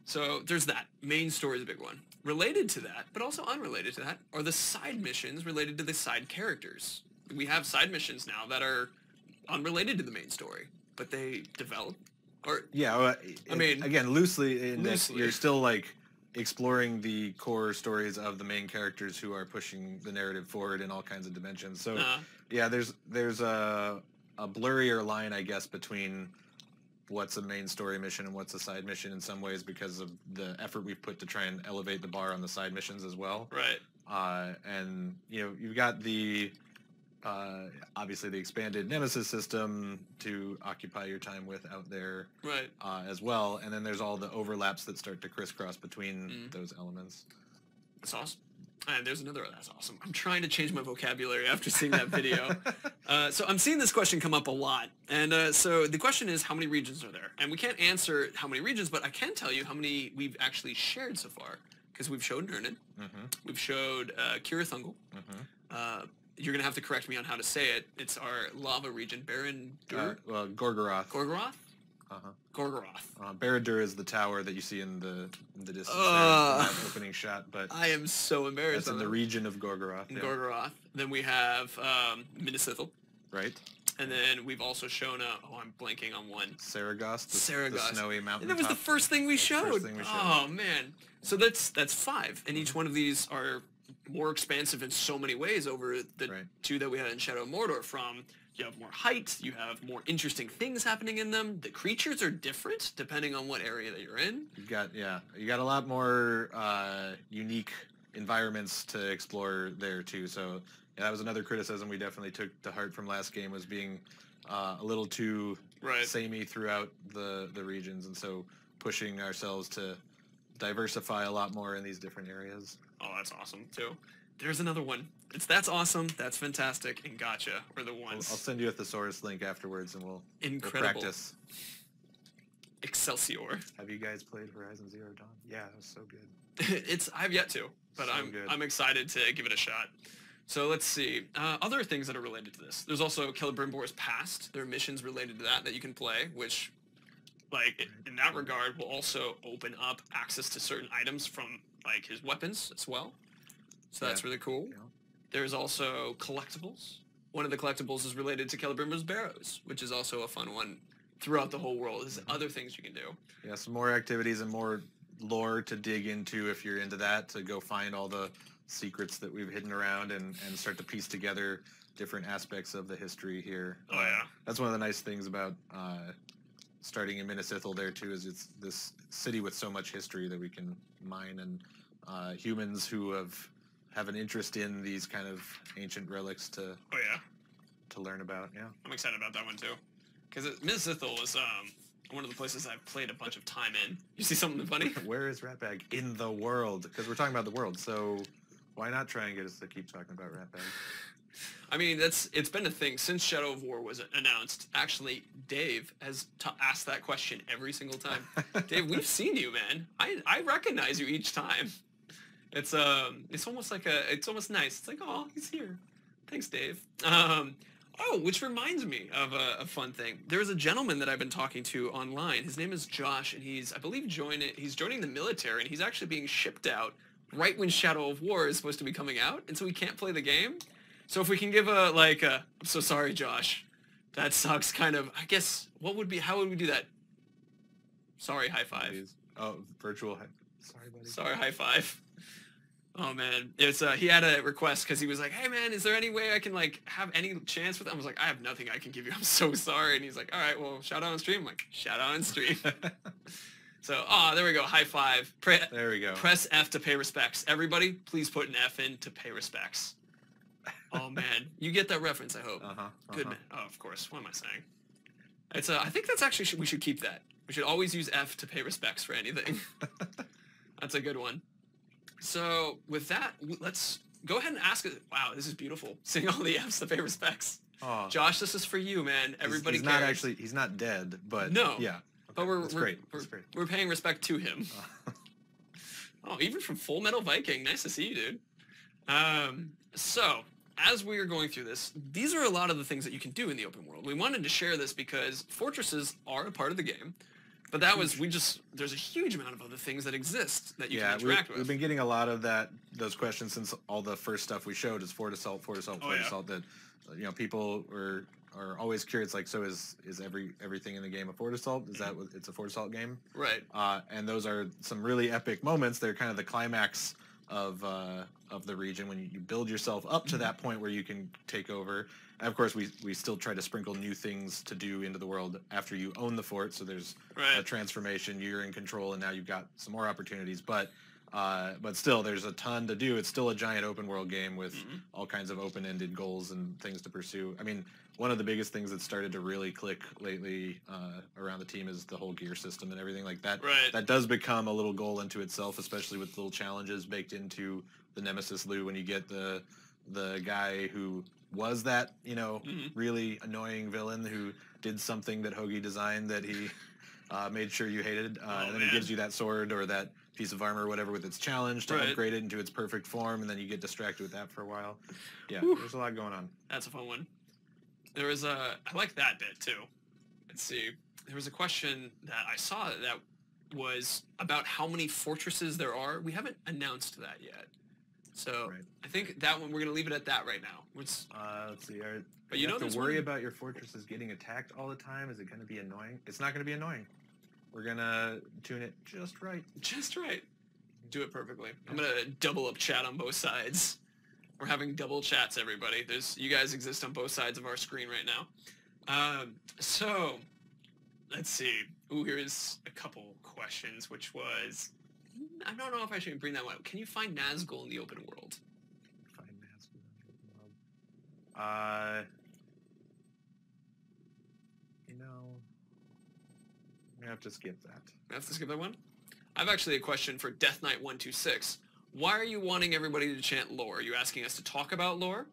So there's that. Main story is a big one. Related to that, but also unrelated to that, are the side missions related to the side characters. We have side missions now that are unrelated to the main story, but they develop. Or yeah, well, I mean, again, loosely, that you're still like exploring the core stories of the main characters who are pushing the narrative forward in all kinds of dimensions. So yeah, there's a blurrier line, I guess, between what's a main story mission and what's a side mission in some ways because of the effort we've put to try and elevate the bar on the side missions as well. Right. And you know, you've got the obviously the expanded Nemesis system to occupy your time with out there, right? As well, and then there's all the overlaps that start to crisscross between those elements. That's awesome. And there's another. That's awesome. I'm trying to change my vocabulary after seeing that video. So I'm seeing this question come up a lot, and so the question is, how many regions are there? And we can't answer how many regions, but I can tell you how many we've actually shared so far, because we've showed Nirnid, we've showed Kirithungel. You're going to have to correct me on how to say it. It's our lava region, Barad-dûr? Well, Gorgoroth. Gorgoroth? Gorgoroth. Barad-dûr is the tower that you see in the distance there, that opening shot. But I am so embarrassed. That's in the region of Gorgoroth. In Gorgoroth. Then we have Minisithil. Right. And then we've also shown I'm blanking on one. Seregost, the snowy mountain. And that was the first thing we showed. Oh, man. So that's 5. And each one of these are more expansive in so many ways over the 2 that we had in Shadow of Mordor. From you have more height, you have more interesting things happening in them. The creatures are different depending on what area that you're in. You got a lot more unique environments to explore there too. So yeah, that was another criticism we definitely took to heart from last game, was being a little too samey throughout the regions, and so pushing ourselves to diversify a lot more in these different areas. Oh, that's awesome too. There's another one. That's awesome. That's fantastic. And gotcha are the ones. I'll send you a thesaurus link afterwards, and we'll Incredible. practice. Excelsior. Have you guys played Horizon Zero Dawn? Yeah, it was so good. I've yet to, but So I'm excited to give it a shot. So let's see. Other things that are related to this. There's also Celebrimbor's past. There are missions related to that you can play, which, like, in that regard, will also open up access to certain items from, like, his weapons as well. So that's really cool. Yeah. There's also collectibles. One of the collectibles is related to Celebrimbor's barrows, which is also a fun one throughout the whole world. There's other things you can do. Yeah, some more activities and more lore to dig into if you're into that, to go find all the secrets that we've hidden around and start to piece together different aspects of the history here. Oh, yeah. That's one of the nice things about starting in Minas Ithil there, too, is it's this city with so much history that we can mine, and humans who have an interest in these kind of ancient relics to learn about. Yeah, I'm excited about that one, too. Because Minas Ithil is one of the places I've played a bunch of time in. You see something funny? Where is Ratbag in the world? Because we're talking about the world, so why not try and get us to keep talking about Ratbag? I mean, it's been a thing since Shadow of War was announced. Actually, Dave has asked that question every single time. Dave, we've seen you, man. I recognize you each time. It's almost like it's almost nice. It's like, oh, he's here. Thanks, Dave. Oh, which reminds me of a fun thing. There's a gentleman that I've been talking to online. His name is Josh, and he's, I believe, he's joining the military, and he's actually being shipped out right when Shadow of War is supposed to be coming out, and so he can't play the game. So if we can give I'm so sorry, Josh. That sucks, kind of. I guess, how would we do that? Sorry, high five. Please. Oh, virtual high. Sorry, buddy. Sorry, high five. Oh man, it's he had a request because he was like, "Hey man, is there any way I can like have any chance with?" I was like, "I have nothing I can give you. I'm so sorry." And he's like, "All right, well, shout out on stream." I'm like, "Shout out on stream." So, there we go. High five. There we go. Press F to pay respects. Everybody, please put an F in to pay respects. Oh man, you get that reference, I hope. Good man. Oh, of course. What am I saying? It's I think that's actually we should keep that. We should always use F to pay respects for anything. That's a good one. So with that, let's go ahead and ask it. Wow, this is beautiful. Seeing all the Fs to pay respects. Oh. Josh, this is for you, man. Everybody he's cares. he's not dead, but no. Yeah. Okay. But we're great. We're paying respect to him. Oh, even from Full Metal Viking. Nice to see you, dude. So as we are going through this, these are a lot of the things that you can do in the open world. We wanted to share this because fortresses are a part of the game. But that was, there's a huge amount of other things that exist that you can interact with. We've been getting a lot of those questions since all the first stuff we showed is Fort Assault, that, people are always curious, like, so is everything in the game a Fort Assault? Is that what, it's a Fort Assault game? Right. And those are some really epic moments. They're kind of the climax of the region when you build yourself up to that point where you can take over. And of course, we still try to sprinkle new things to do into the world after you own the fort. So there's a transformation. You're in control, and now you've got some more opportunities. But still, there's a ton to do. It's still a giant open world game with all kinds of open-ended goals and things to pursue. I mean, one of the biggest things that started to really click lately around the team is the whole gear system and everything like that. Right. That does become a little goal into itself, especially with little challenges baked into the Nemesis loot when you get the guy who was that, really annoying villain who did something that Hoagie designed that he made sure you hated. And then he gives you that sword or that piece of armor or whatever with its challenge to upgrade it into its perfect form, and then you get distracted with that for a while. Yeah, there's a lot going on. That's a fun one. There was I like that bit too. Let's see. There was a question that I saw that was about how many fortresses there are. We haven't announced that yet. So I think that one, we're going to leave it at that right now. Let's see. But you have to worry about your fortresses getting attacked all the time. Is it going to be annoying? It's not going to be annoying. We're going to tune it just right. Just right. Do it perfectly. I'm going to double up chat on both sides. We're having double chats, everybody. You guys exist on both sides of our screen right now. So let's see. Ooh, here's a couple questions, which was, I don't know if I should bring that one up. Can you find Nazgul in the open world? Find Nazgul in the open world. I'm gonna have to skip that. I have to skip that one? I have actually a question for Death Knight 126. Why are you wanting everybody to chant lore? Are you asking us to talk about lore?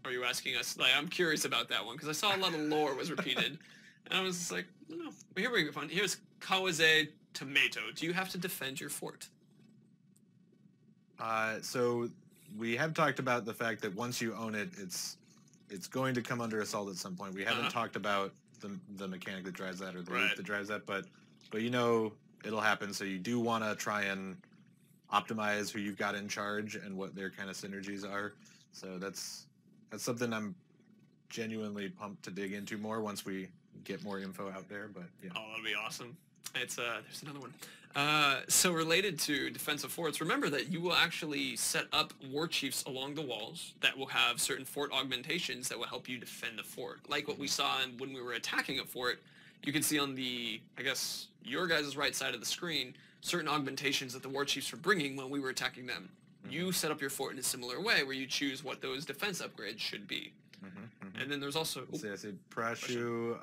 Or are you asking us, I'm curious about that one, because I saw a lot of lore was repeated. And I was just like, no. But here we go. Here's Kawaze Tomato. Do you have to defend your fort? So we have talked about the fact that once you own it, it's going to come under assault at some point. We haven't talked about the mechanic that drives that or the loop that drives that, but you know it'll happen. So you do want to try and optimize who you've got in charge and what their kind of synergies are. So that's something I'm genuinely pumped to dig into more once we get more info out there. But yeah. Oh, that'll be awesome. It's there's another one. So related to defensive forts, remember that you will actually set up war chiefs along the walls that will have certain fort augmentations that will help you defend the fort. Like what we saw when we were attacking a fort, you can see on the, I guess, your guys' right side of the screen, certain augmentations that the war chiefs were bringing when we were attacking them. You set up your fort in a similar way where you choose what those defense upgrades should be. And then there's also... I said, Prashu,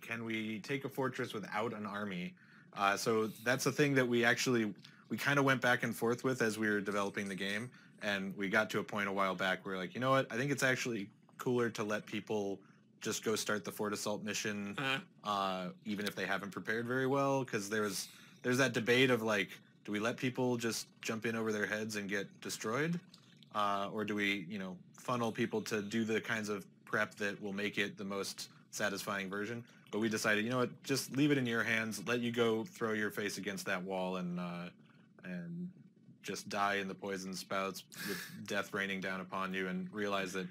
can we take a fortress without an army? So that's a thing that we kind of went back and forth with as we were developing the game. And we got to a point a while back where we're like, you know what? I think it's actually cooler to let people just go start the fort assault mission, even if they haven't prepared very well. Because there's that debate of like, do we let people just jump in over their heads and get destroyed? Or do we, funnel people to do the kinds of prep that will make it the most satisfying version? But we decided, you know what, just leave it in your hands, let you go throw your face against that wall and just die in the poison spouts with death raining down upon you, and realize that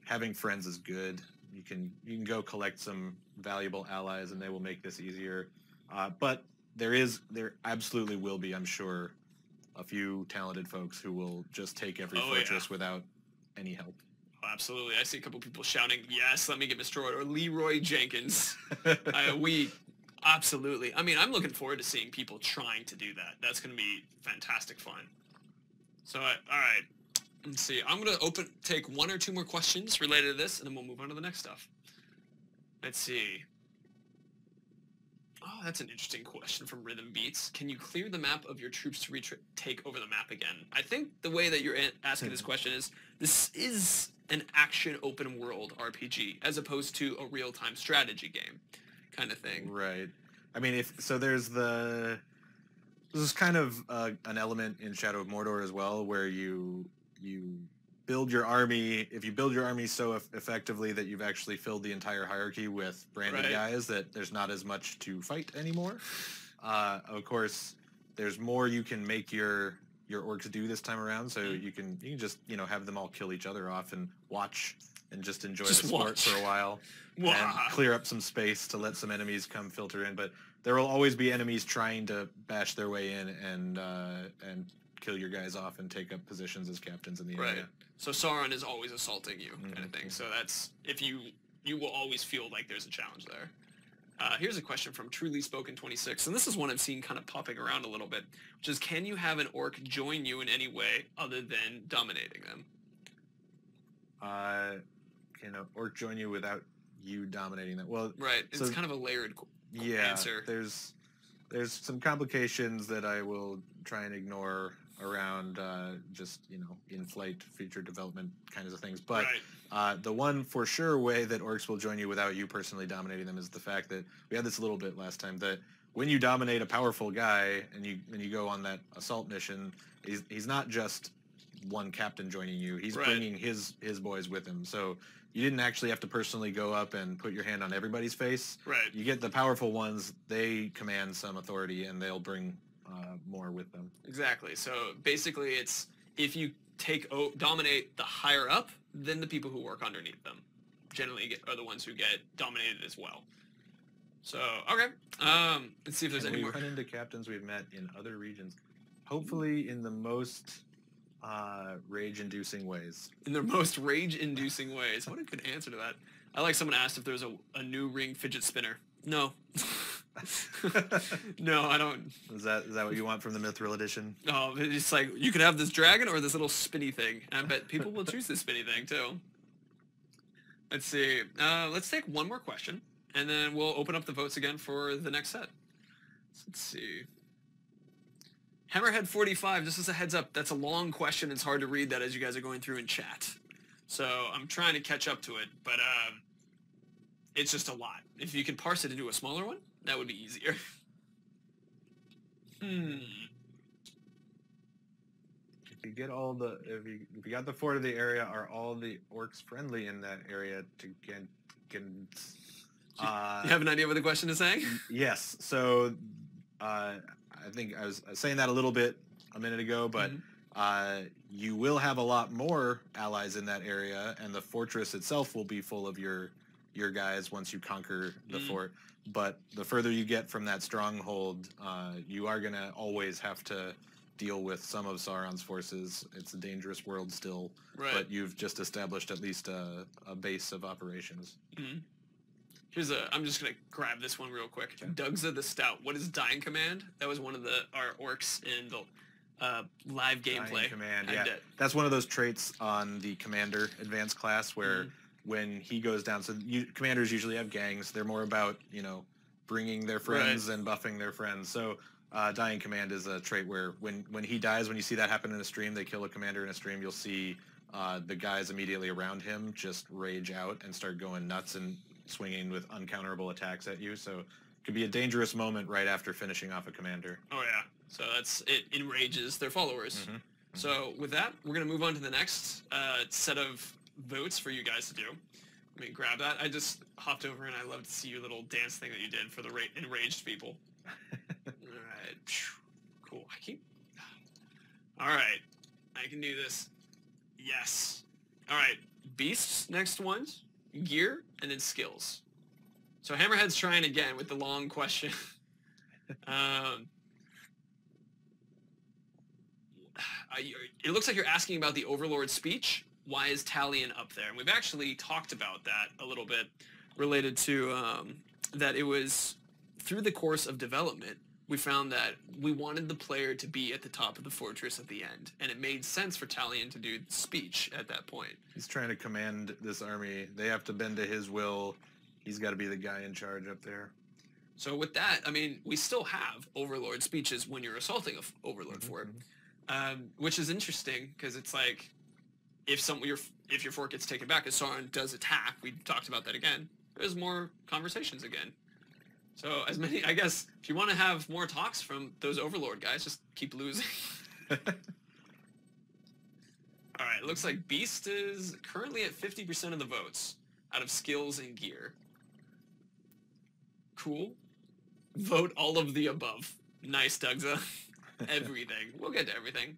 having friends is good. You can go collect some valuable allies and they will make this easier. But there absolutely will be, I'm sure, a few talented folks who will just take every fortress without any help. Oh, absolutely. I see a couple people shouting, yes, let me get destroyed, or Leroy Jenkins. We absolutely. I mean, I'm looking forward to seeing people trying to do that. That's going to be fantastic fun. So, all right. Let's see. I'm going to take one or two more questions related to this, and then we'll move on to the next stuff. Let's see. Oh, that's an interesting question from Rhythm Beats. Can you clear the map of your troops to take over the map again? I think the way that you're asking this question is, this is an action open world RPG as opposed to a real-time strategy game kind of thing. Right. I mean, there's kind of an element in Shadow of Mordor as well, where you build your army. If you build your army so effectively that you've actually filled the entire hierarchy with branded guys, that there's not as much to fight anymore. Of course, there's more you can make your orcs do this time around, so you can just have them all kill each other off and watch and just enjoy the sport for a while and clear up some space to let some enemies come filter in. But there will always be enemies trying to bash their way in and kill your guys off and take up positions as captains in the area. So Sauron is always assaulting you, kind of thing. So that's, if you will always feel like there's a challenge there. Here's a question from Truly Spoken 26, and this is one I've seen kind of popping around a little bit, which is, can you have an orc join you in any way other than dominating them? Can an orc join you without you dominating them? Well, it's kind of a layered answer. There's some complications that I will try and ignore around just in-flight feature development kinds of things. But the one for sure way that orcs will join you without you personally dominating them is the fact that we had this a little bit last time, that when you dominate a powerful guy and you go on that assault mission, he's not just one captain joining you. He's bringing his boys with him. So you didn't actually have to personally go up and put your hand on everybody's face. You get the powerful ones, they command some authority, and they'll bring more with them. Exactly. So basically, it's if you dominate the higher up, then the people who work underneath them generally are the ones who get dominated as well. So, okay. Let's see if there's any more. We've run into captains we've met in other regions, hopefully in the most rage-inducing ways. In the most rage-inducing ways. What a good answer to that. I like someone asked if there's a new ring fidget spinner. No. No, I don't. Is that what you want from the Mithril edition? Oh, it's like, you could have this dragon or this little spinny thing. And I bet people will choose this spinny thing, too. Let's see. Let's take one more question, and then we'll open up the votes again for the next set. Let's see. Hammerhead45, just as a heads up, that's a long question. It's hard to read that as you guys are going through in chat. So I'm trying to catch up to it, but it's just a lot. If you could parse it into a smaller one, that would be easier. If you get all the, if you got the fort of the area, are all the orcs friendly in that area to get you have an idea what the question is saying? Yes. So I think I was saying that a little bit a minute ago, but you will have a lot more allies in that area, and the fortress itself will be full of your guys once you conquer the fort. But the further you get from that stronghold, you are gonna always have to deal with some of Sauron's forces. It's a dangerous world still, but you've just established at least a base of operations. Here's I'm just gonna grab this one real quick. Okay. Dugza the Stout. What is Dying Command? That was one of our orcs in the live gameplay. Dying Command, yeah. That's one of those traits on the Commander advanced class where when he goes down, so commanders usually have gangs. They're more about, you know, bringing their friends and buffing their friends. So Dying Command is a trait where when he dies, when you see that happen in a stream, they kill a commander in a stream, you'll see the guys immediately around him just rage out and start going nuts and swinging with uncounterable attacks at you. So it could be a dangerous moment right after finishing off a commander. Oh yeah. So it enrages their followers. So with that, we're going to move on to the next set of votes for you guys to do. Let me grab that. I just hopped over and I love to see your little dance thing that you did for the enraged people. Alright. Cool. Alright. I can do this. Yes. Alright. Beasts, next ones. Gear, and then skills. So Hammerhead's trying again with the long question. It looks like you're asking about the Overlord's speech. Why is Talion up there? And we've actually talked about that a little bit, related to that it was through the course of development, we found that we wanted the player to be at the top of the fortress at the end, and it made sense for Talion to do the speech at that point. He's trying to command this army. They have to bend to his will. He's got to be the guy in charge up there. So with that, I mean, we still have Overlord speeches when you're assaulting a Overlord fort, which is interesting because it's like, if your fort gets taken back, as Sauron does attack, we talked about that again, there's more conversations again. So as many, I guess, if you want to have more talks from those Overlord guys, just keep losing. Alright, it looks like Beast is currently at 50% of the votes out of skills and gear. Cool. Vote all of the above. Nice, Dugza. Everything. We'll get to everything.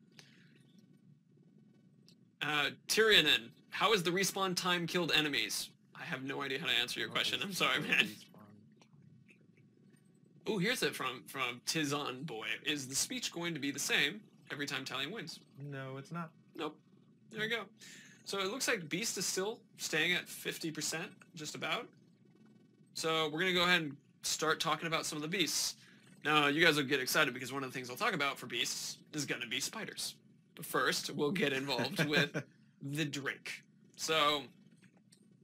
Tyrionin, how has the respawn time killed enemies? I have no idea how to answer your question. I'm sorry, man. Oh, here's it from Tizon Boy. Is the speech going to be the same every time Talion wins? No, it's not. Nope. There we go. So it looks like Beast is still staying at 50%, just about. So we're going to go ahead and start talking about some of the beasts. Now, you guys will get excited because one of the things I'll talk about for beasts is going to be spiders. But first, we'll get involved with the Drake. So,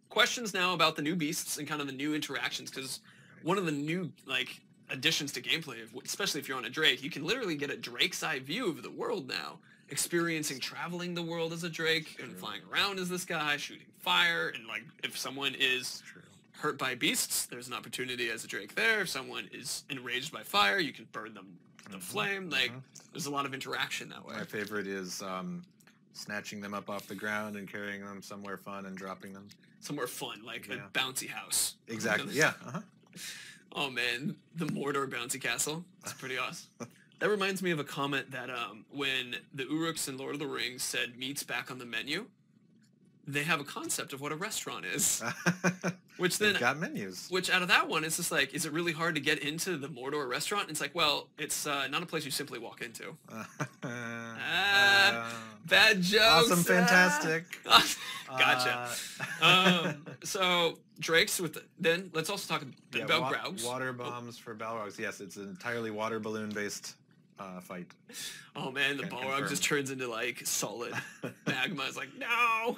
questions now about the new beasts and kind of the new interactions, because one of the new, like, additions to gameplay, especially if you're on a Drake, you can literally get a Drake's eye view of the world now, experiencing traveling the world as a Drake and flying around as this guy, shooting fire, and like if someone is hurt by beasts, there's an opportunity as a Drake there. If someone is enraged by fire, you can burn them with the flame. Like there's a lot of interaction that way. My favorite is snatching them up off the ground and carrying them somewhere fun and dropping them. Somewhere fun, like a bouncy house. Exactly, yeah. Oh man, the Mordor bouncy castle. It's pretty awesome. That reminds me of a comment that when the Uruks in Lord of the Rings said meat's back on the menu, they have a concept of what a restaurant is. Which then got menus. Which out of that one, it's just like, is it really hard to get into the Mordor restaurant? And it's like, well, it's not a place you simply walk into. Bad jokes. Awesome, fantastic. Gotcha. So Drakes with then let's also talk about Graugs. Water bombs for Balrogs. Yes, it's an entirely water balloon based fight. Oh man, the Balrog just turns into like solid magma. It's like no.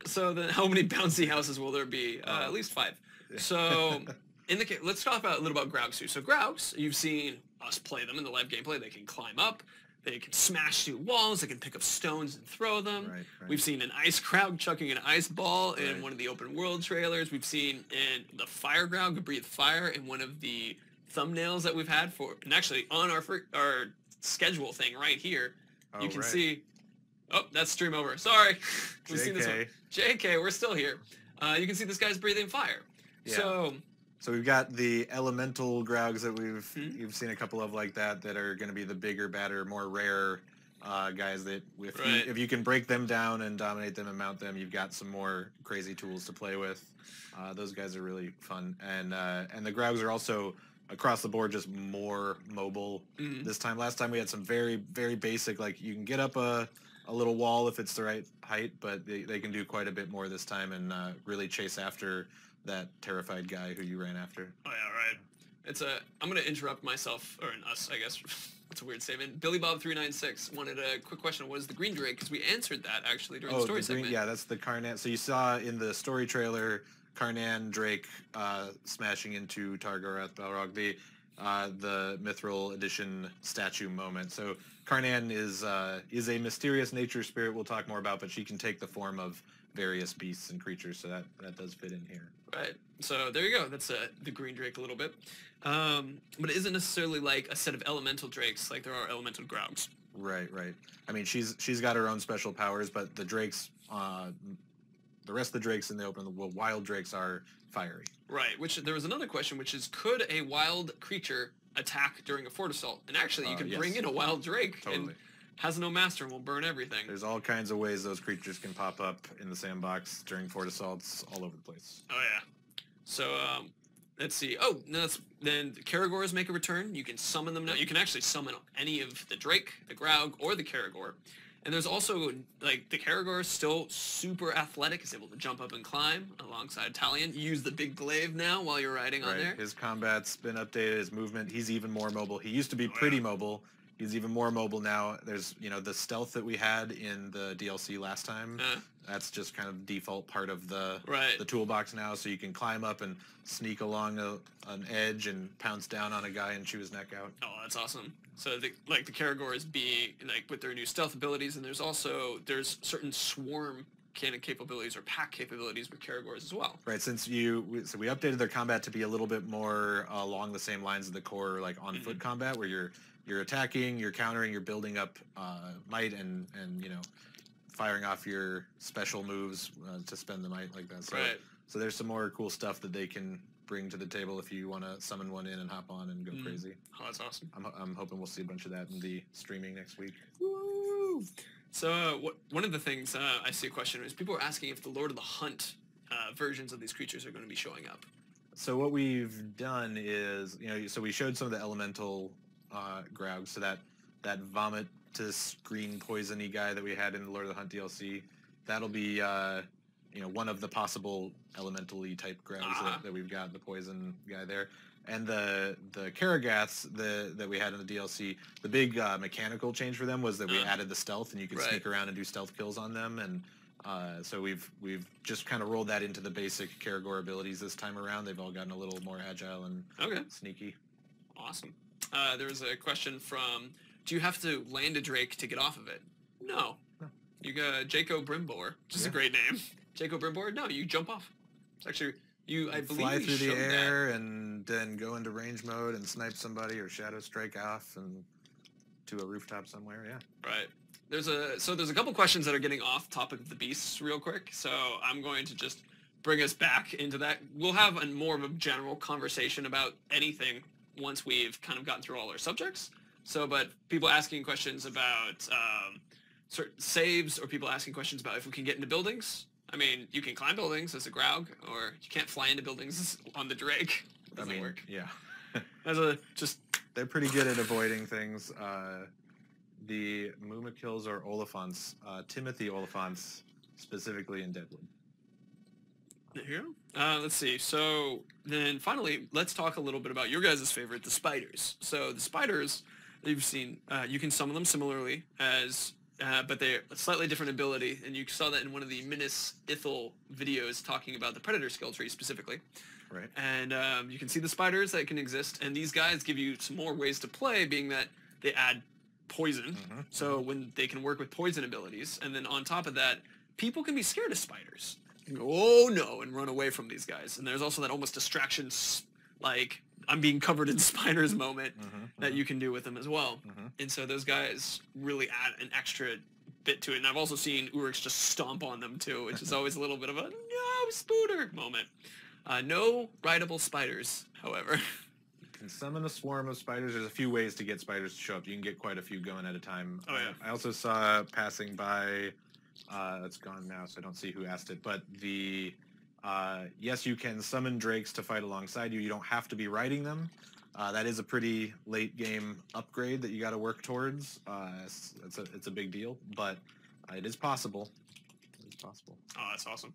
So then, how many bouncy houses will there be? At least 5. Yeah. So in the case, let's talk about a little about Graugs too. So Graugs, you've seen us play them in the live gameplay. They can climb up. They can smash through walls. They can pick up stones and throw them. Right, right. We've seen an ice crowd chucking an ice ball in Right. one of the open world trailers. We've seen in the fire ground could breathe fire in one of the thumbnails that we've had for, and actually on our schedule thing right here, you can right. see. Oh, that's stream over. Sorry. We've seen this one. JK. JK, we're still here. You can see this guy's breathing fire. Yeah. So we've got the elemental Graugs that you've seen a couple of like that are going to be the bigger, badder, more rare guys that if you can break them down and dominate them and mount them, you've got some more crazy tools to play with. Those guys are really fun, and the Graugs are also across the board just more mobile this time. Last time we had some very, very basic, like you can get up a little wall if it's the right height, but they can do quite a bit more this time and really chase after that terrified guy who you ran after. Oh yeah, right. I'm gonna interrupt myself, or us, I guess. It's a weird statement. Billy Bob 396 wanted a quick question. What is the Green Drake? Because we answered that actually during the story segment. Yeah, that's the Karnan. So you saw in the story trailer Karnan Drake smashing into Targorath Balrog, the Mithril Edition statue moment. So Karnan is a mysterious nature spirit we'll talk more about, but she can take the form of various beasts and creatures, so that does fit in here. Right. So there you go. That's the Green Drake a little bit. But it isn't necessarily like a set of elemental drakes like there are elemental Graugs. Right, right. I mean, she's got her own special powers, but the drakes, the rest of the drakes in the open, the wild drakes are fiery. Right. Which there was another question, which is, could a wild creature attack during a fort assault? And actually, you can bring in a wild drake and has no master and will burn everything. There's all kinds of ways those creatures can pop up in the sandbox during fort assaults all over the place. Oh yeah. So let's see. Oh, no, then the Caragors make a return. You can summon them now. You can actually summon any of the Drake, the Graug, or the Caragor. And there's also, like, the Caragor is still super athletic. Is able to jump up and climb alongside Talion. You use the big glaive now while you're riding on there. His combat's been updated. His movement, he's even more mobile. He used to be pretty mobile. He's even more mobile now. There's, the stealth that we had in the DLC last time. That's just kind of default part of the toolbox now. So you can climb up and sneak along an edge and pounce down on a guy and chew his neck out. Oh, that's awesome. So the Caragors being with their new stealth abilities, and there's certain swarm kind of capabilities or pack capabilities with Caragors as well. Right. Since we updated their combat to be a little bit more along the same lines of the core, like on foot combat, where you're attacking, you're countering, you're building up might and firing off your special moves to spend the might like that. So there's some more cool stuff that they can bring to the table if you want to summon one in and hop on and go crazy. Oh, that's awesome. I'm hoping we'll see a bunch of that in the streaming next week. Woo! So one of the things I see a question is people are asking if the Lord of the Hunt versions of these creatures are going to be showing up. So what we've done is, so we showed some of the elemental Graug, so that vomit to screen poisony guy that we had in the Lord of the Hunt DLC, that'll be one of the possible elementally type Graugs that we've got, the poison guy there. And the Karagaths that we had in the DLC, the big mechanical change for them was that we added the stealth, and you could sneak around and do stealth kills on them. And so we've just kind of rolled that into the basic Caragor abilities this time around. They've all gotten a little more agile and sneaky. Awesome. There was a question from, do you have to land a Drake to get off of it? No. You got Seregost, which is a great name. Seregost, no, you jump off. It's actually, I believe fly through the air that. And then go into range mode and snipe somebody or shadow strike off and to a rooftop somewhere, Right. There's a couple questions that are getting off topic of the beasts real quick, so I'm going to just bring us back into that. We'll have more of a general conversation about anything once we've kind of gotten through all our subjects. But people asking questions about certain saves, or people asking questions about if we can get into buildings. I mean, you can climb buildings as a Graug, or you can't fly into buildings on the Drake. It doesn't work. Yeah. They're pretty good at avoiding things. The Mumakils or Oliphants, Timothy Oliphants, specifically in Deadwood. There you go. Let's see. So then finally, let's talk a little bit about your guys' favorite, the spiders. So the spiders that you've seen, you can summon them similarly as, but they're a slightly different ability. And you saw that in one of the Minas Ithil videos talking about the Predator skill tree specifically. Right. And you can see the spiders that can exist. And these guys give you some more ways to play, being that they add poison, so when they can work with poison abilities, and then on top of that, people can be scared of spiders and go, oh no, and run away from these guys. And there's also that almost distraction, like I'm being covered in spiders moment that you can do with them as well. And so those guys really add an extra bit to it. And I've also seen Urix just stomp on them too, which is always a little bit of a no spooter moment. No rideable spiders, however. You can summon a swarm of spiders. There's a few ways to get spiders to show up. You can get quite a few going at a time. Oh yeah. I also saw passing by, it's gone now, so I don't see who asked it, but the, yes, you can summon drakes to fight alongside you. You don't have to be riding them. That is a pretty late game upgrade that you got to work towards. It's a big deal, but it is possible. It is possible. Oh, that's awesome.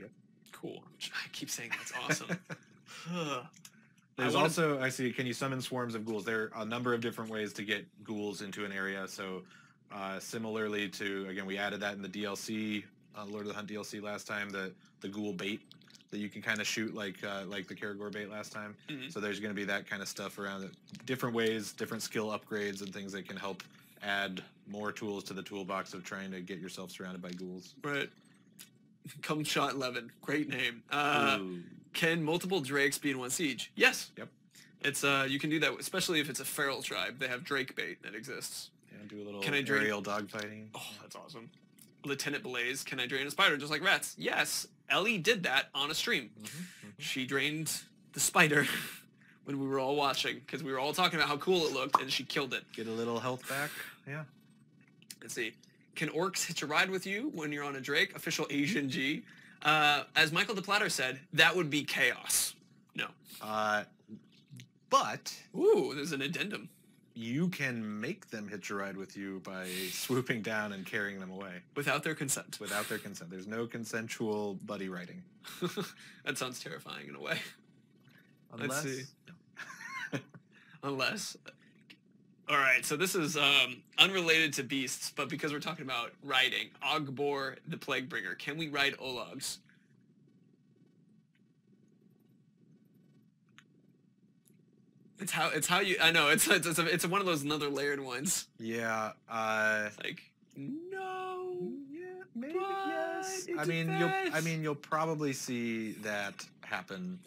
Yep. Cool. I keep saying that's awesome. There's also, I see, can you summon swarms of ghouls? There are a number of different ways to get ghouls into an area. So similarly to, again, we added that in the DLC, Lord of the Hunt DLC last time, the ghoul bait that you can kind of shoot like the Caragor bait last time. So there's going to be that kind of stuff around it. Different ways, different skill upgrades and things that can help add more tools to the toolbox of trying to get yourself surrounded by ghouls. Right. Come Shot 11. Great name. Can multiple drakes be in one siege? Yes. Yep. It's you can do that, especially if it's a feral tribe. They have drake bait that exists. Yeah, do a little Can I drain aerial dogfighting. Oh, that's awesome. Lieutenant Blaze, can I drain a spider just like rats? Yes. Ellie did that on a stream. She drained the spider when we were all watching because we were all talking about how cool it looked, and she killed it. Get a little health back. Yeah. Let's see. Can orcs hitch a ride with you when you're on a drake? Official Asian G. As Michael DePlatter said, that would be chaos. No. But Ooh, there's an addendum. you can make them hitch a ride with you by swooping down and carrying them away. Without their consent. Without their consent. There's no consensual buddy riding. That sounds terrifying in a way. Unless... Let's see. Unless... Alright, so this is unrelated to beasts, but because we're talking about riding, Ogbor the Plaguebringer. Can we ride Ologs? It's how you... I know, it's one of those another layered ones. Yeah, It's like, no... yeah, maybe, but yes. it I mean, depends. you'll probably see that happen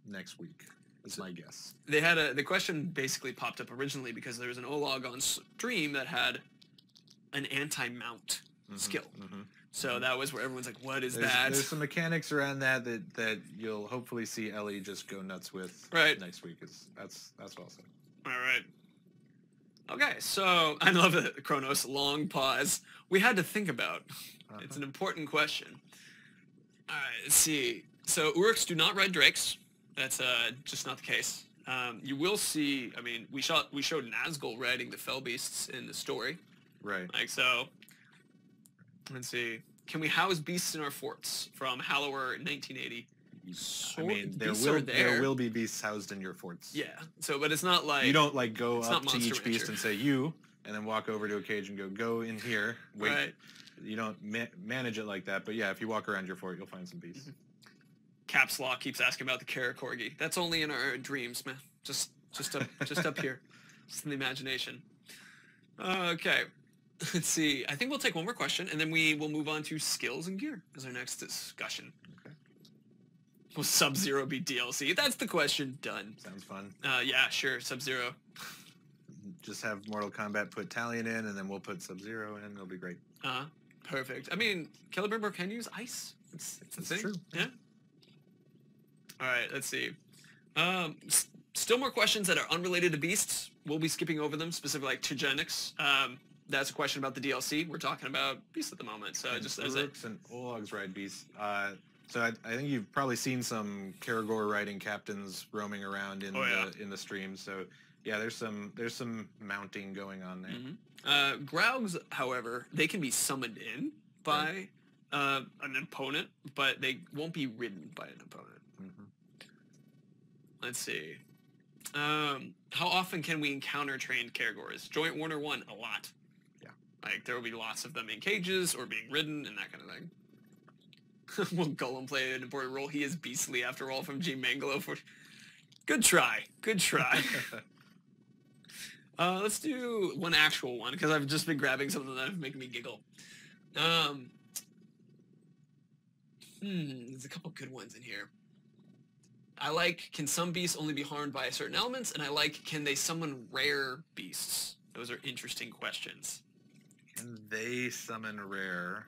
next week, is my guess. They had the question basically popped up originally because there was an Olog on stream that had an anti-mount skill. So that was where everyone's like, what is that? There's some mechanics around that you'll hopefully see Ellie just go nuts with next week. That's well said. All right. Okay, so I love it, Kronos. Long pause. We had to think about. It's an important question. All right, let's see. So Urks do not ride drakes. That's just not the case. You will see. I mean, we showed Nazgul riding the fell beasts in the story. Right. Like so. Let's see. Can we house beasts in our forts from Hallower 1980? I mean, beasts there will be beasts housed in your forts. Yeah. So, but it's not like you don't like go up to each Monster beast Rancher. and say you, and then walk over to a cage and go in here. Wait. Right. You don't manage it like that. But yeah, if you walk around your fort, you'll find some beasts. Caps Lock keeps asking about the Kara Corgi. That's only in our dreams, man. Just up here, just in the imagination. Okay. Let's see. I think we'll take one more question, and then we will move on to skills and gear as our next discussion. Okay. Will Sub-Zero be DLC? That's the question. Done. Sounds fun. Yeah, sure. Sub-Zero. Just have Mortal Kombat put Talion in, and then we'll put Sub-Zero in. It'll be great. Perfect. I mean, Celebrimbor can use ice. It's a thing. True. Yeah. All right. Let's see. Still more questions that are unrelated to beasts. We'll be skipping over them, specifically like Togenics. That's a question about the DLC. We're talking about beasts at the moment. So And just as a... Uruks and Ologs ride beasts. So I think you've probably seen some Caragor riding captains roaming around in the stream. So yeah, there's some mounting going on there. Graugs, however, they can be summoned in by an opponent, but they won't be ridden by an opponent. Let's see. How often can we encounter trained Caragors? Joint Warner 1, a lot. Yeah. Like, there will be lots of them in cages or being ridden and that kind of thing. Will Gollum play an important role? He is beastly, after all, from G. Mangalo. Good try. Good try. Let's do one actual one, because I've just been grabbing something that making me giggle. There's a couple good ones in here. I like, can some beasts only be harmed by certain elements? And I like, can they summon rare beasts? Those are interesting questions. Can they summon rare?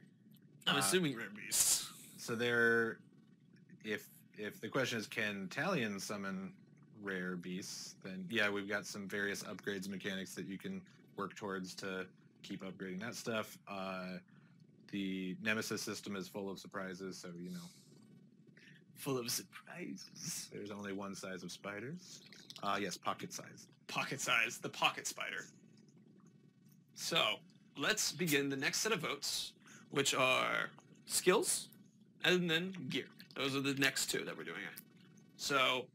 I'm assuming rare beasts. So they're, if the question is, can Talion summon rare beasts, then yeah, we've got some various upgrades mechanics that you can work towards to keep upgrading that stuff. The Nemesis system is full of surprises, so you know. Full of surprises. There's only one size of spiders. Yes, pocket size. Pocket size, the pocket spider. So, let's begin the next set of votes, which are skills and then gear. Those are the next two that we're doing. So,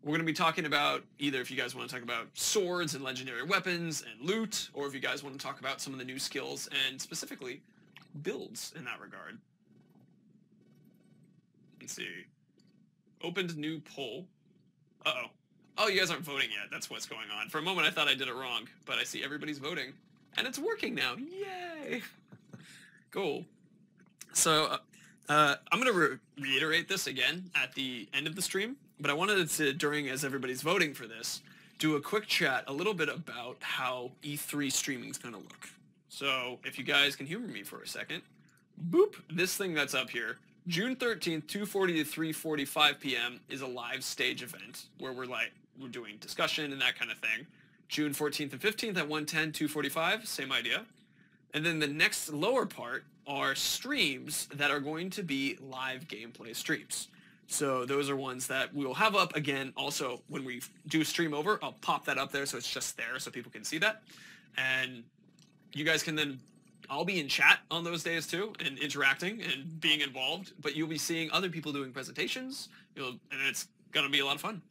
we're going to be talking about either if you guys want to talk about swords and legendary weapons and loot, or if you guys want to talk about some of the new skills and specifically builds in that regard. Let's see. Opened new poll. Uh-oh. Oh, you guys aren't voting yet. That's what's going on. For a moment, I thought I did it wrong, but I see everybody's voting. And it's working now. Yay! Cool. So, I'm going to reiterate this again at the end of the stream, but I wanted to, during as everybody's voting for this, do a quick chat a little bit about how E3 streaming is going to look. So, if you guys can humor me for a second, boop, this thing that's up here, June 13th, 2:40 to 3:45 p.m. is a live stage event where we're doing discussion and that kind of thing. June 14th and 15th at 1:10, 2:45, same idea. And then the next lower part are streams that are going to be live gameplay streams. So those are ones that we will have up again. Also, when we do stream over, I'll pop that up there so it's just there so people can see that. And you guys can then, I'll be in chat on those days too and interacting and being involved, but you'll be seeing other people doing presentations, and it's going to be a lot of fun.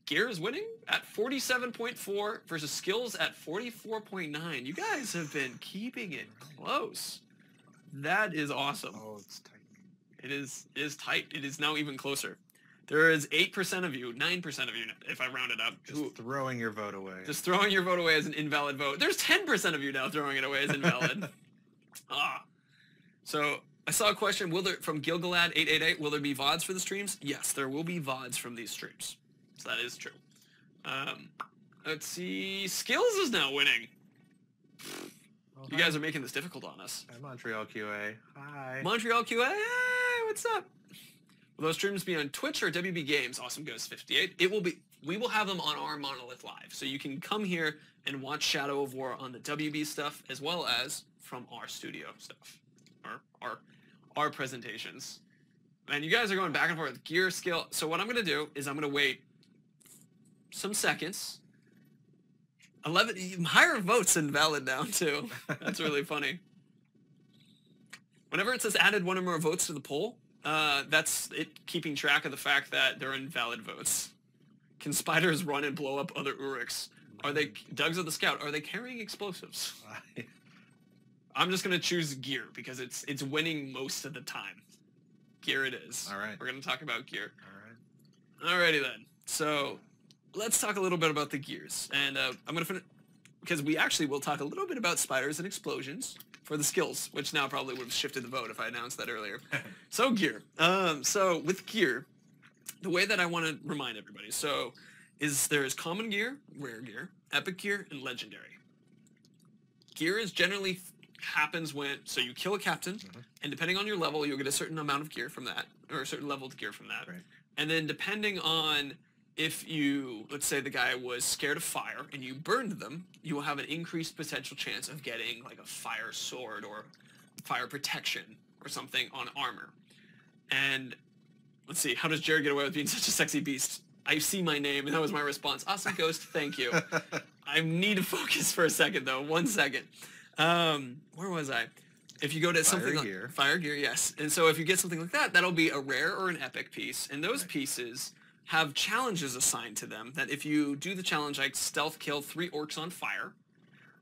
Gear is winning at 47.4 versus skills at 44.9. You guys have been keeping it close. That is awesome. Oh, it's tight. It is tight. It is now even closer. There is 8% of you, 9% of you, if I round it up. Just throwing your vote away. Just throwing your vote away as an invalid vote. There's 10% of you now throwing it away as invalid. So I saw a question, from Gilgalad888, will there be VODs for the streams? Yes, there will be VODs from these streams. So that is true. Let's see. Skills is now winning. You guys are making this difficult on us. Hi, Montreal QA. Hi. Montreal QA, hey, what's up? Will those streams be on Twitch or WB Games? Awesome Ghost 58. It will be. We will have them on our Monolith Live, so you can come here and watch Shadow of War on the WB stuff, as well as from our studio stuff, our presentations. And you guys are going back and forth. Gear, skill. So what I'm going to do is I'm going to wait some seconds. 11 higher votes than valid now too. That's really funny. Whenever it says added one or more votes to the poll, that's it keeping track of the fact that they're invalid votes. Can spiders run and blow up other Uruks? Are they Doug's of the Scout? Are they carrying explosives? I'm just gonna choose gear because it's winning most of the time. Gear it is. All right. We're gonna talk about gear. All right. Alrighty then. So let's talk a little bit about the gears, and I'm gonna finish because we actually will talk a little bit about spiders and explosions for the skills, which now probably would have shifted the vote if I announced that earlier. So gear. So with gear, the way that I want to remind everybody, is there's common gear, rare gear, epic gear, and legendary. Gear is generally happens when, so you kill a captain, and depending on your level, you'll get a certain amount of gear from that, or a certain level of gear from that. Right. And then depending on if you, let's say the guy was scared of fire and you burned them, you will have an increased potential chance of getting like a fire sword or fire protection or something on armor. And let's see, how does Jared get away with being such a sexy beast? I see my name, and that was my response. Awesome Ghost, thank you. I need to focus for a second, though. 1 second. Where was I? If you go to something like Fire Gear, yes. And so if you get something like that, that'll be a rare or an epic piece. And those pieces have challenges assigned to them that if you do the challenge, like stealth kill 3 orcs on fire,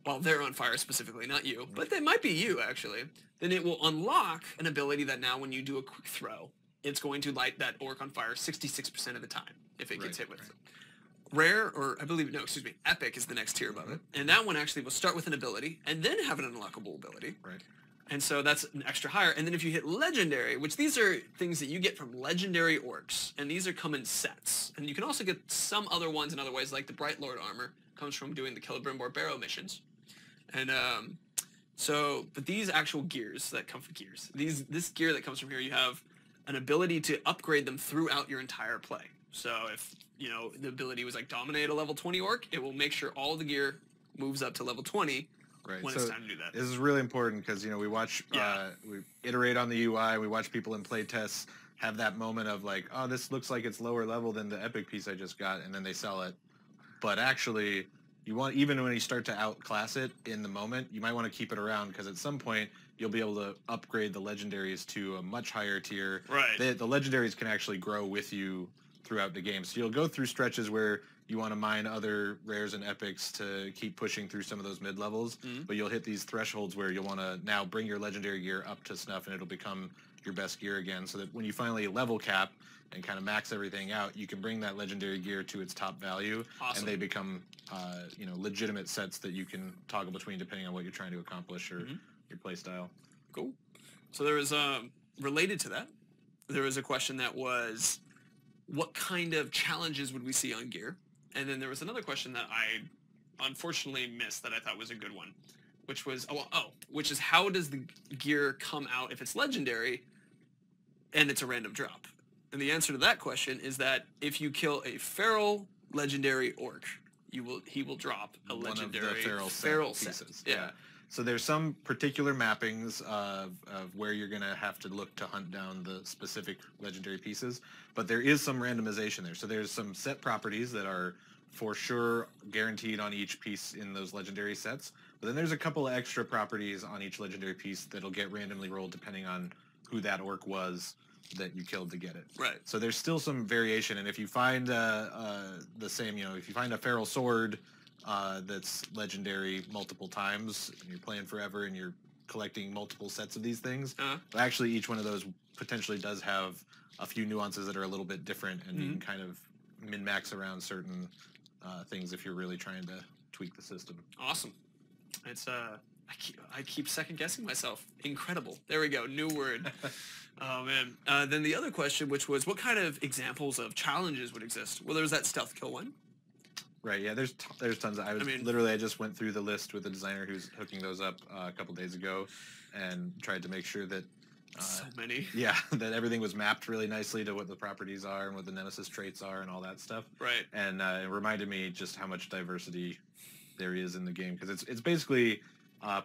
well, they're on fire specifically, not you, but they might be you, actually, then it will unlock an ability that now when you do a quick throw, it's going to light that orc on fire 66% of the time if it gets hit with it. rare, or I believe, no, excuse me, epic is the next tier above it. And that one actually will start with an ability and then have an unlockable ability. Right. And so that's an extra higher. And then if you hit legendary, which these are things that you get from legendary orcs, and these are come in sets. And you can also get some other ones in other ways, like the Bright Lord armor comes from doing the Celebrimbor Barrow missions. And but these actual gears that come from this gear that comes from here, you have an ability to upgrade them throughout your entire play. So if, you know, the ability was like dominate a level 20 orc, it will make sure all the gear moves up to level 20 when it's time to do that. This is really important because, you know, we watch, we iterate on the UI, we watch people in play tests have that moment of like, oh, this looks like it's lower level than the epic piece I just got, and then they sell it. But actually, you want, even when you start to outclass it in the moment, you might want to keep it around because at some point you'll be able to upgrade the legendaries to a much higher tier. Right. The legendaries can actually grow with you throughout the game. So you'll go through stretches where you want to mine other rares and epics to keep pushing through some of those mid levels, but you'll hit these thresholds where you'll want to now bring your legendary gear up to snuff and it'll become your best gear again, so that when you finally level cap and kind of max everything out, you can bring that legendary gear to its top value, and they become you know, legitimate sets that you can toggle between depending on what you're trying to accomplish or your play style. Cool. So there was related to that, there was a question that was, what kind of challenges would we see on gear? And then there was another question that I unfortunately missed that I thought was a good one, which was which is how does the gear come out if it's legendary and it's a random drop? And the answer to that question is that if you kill a feral legendary orc, he will drop a legendary one of the feral set set. pieces. Yeah. So there's some particular mappings of where you're going to have to look to hunt down the specific legendary pieces, but there is some randomization there. So there's some set properties that are for sure guaranteed on each piece in those legendary sets, but then there's a couple of extra properties on each legendary piece that'll get randomly rolled depending on who that orc was that you killed to get it. Right. So there's still some variation, and if you find the same, you know, if you find a feral sword that's legendary multiple times, and you're playing forever and you're collecting multiple sets of these things, but actually each one of those potentially does have a few nuances that are a little bit different, and you can kind of min-max around certain things if you're really trying to tweak the system. Awesome. It's I keep second guessing myself. Incredible. There we go. New word. Oh man. Then the other question, which was, what kind of examples of challenges would exist? Well, there was that stealth kill one. Right. Yeah. There's tons. I just went through the list with the designer who's hooking those up a couple days ago, and tried to make sure that so many. Yeah, that everything was mapped really nicely to what the properties are and what the Nemesis traits are and all that stuff. Right. And it reminded me just how much diversity there is in the game, because it's basically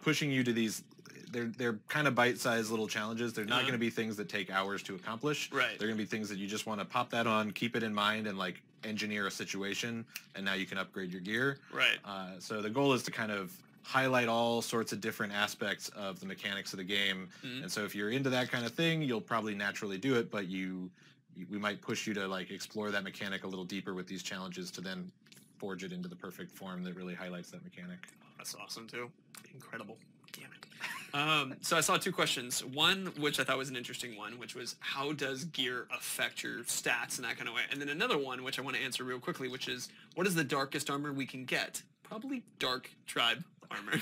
pushing you to these. They're kind of bite-sized little challenges. They're not going to be things that take hours to accomplish. Right. They're going to be things that you just want to pop that on, keep it in mind, and like engineer a situation, and now you can upgrade your gear. Right. So the goal is to kind of highlight all sorts of different aspects of the mechanics of the game. And so if you're into that kind of thing, you'll probably naturally do it, but we might push you to like explore that mechanic a little deeper with these challenges to then forge it into the perfect form that really highlights that mechanic. That's awesome too. Incredible. Damn it. So I saw two questions. One, which I thought was an interesting one, which was, how does gear affect your stats in that kind of way? And then another one, which I want to answer real quickly, which is, what is the darkest armor we can get? Probably Dark Tribe armor,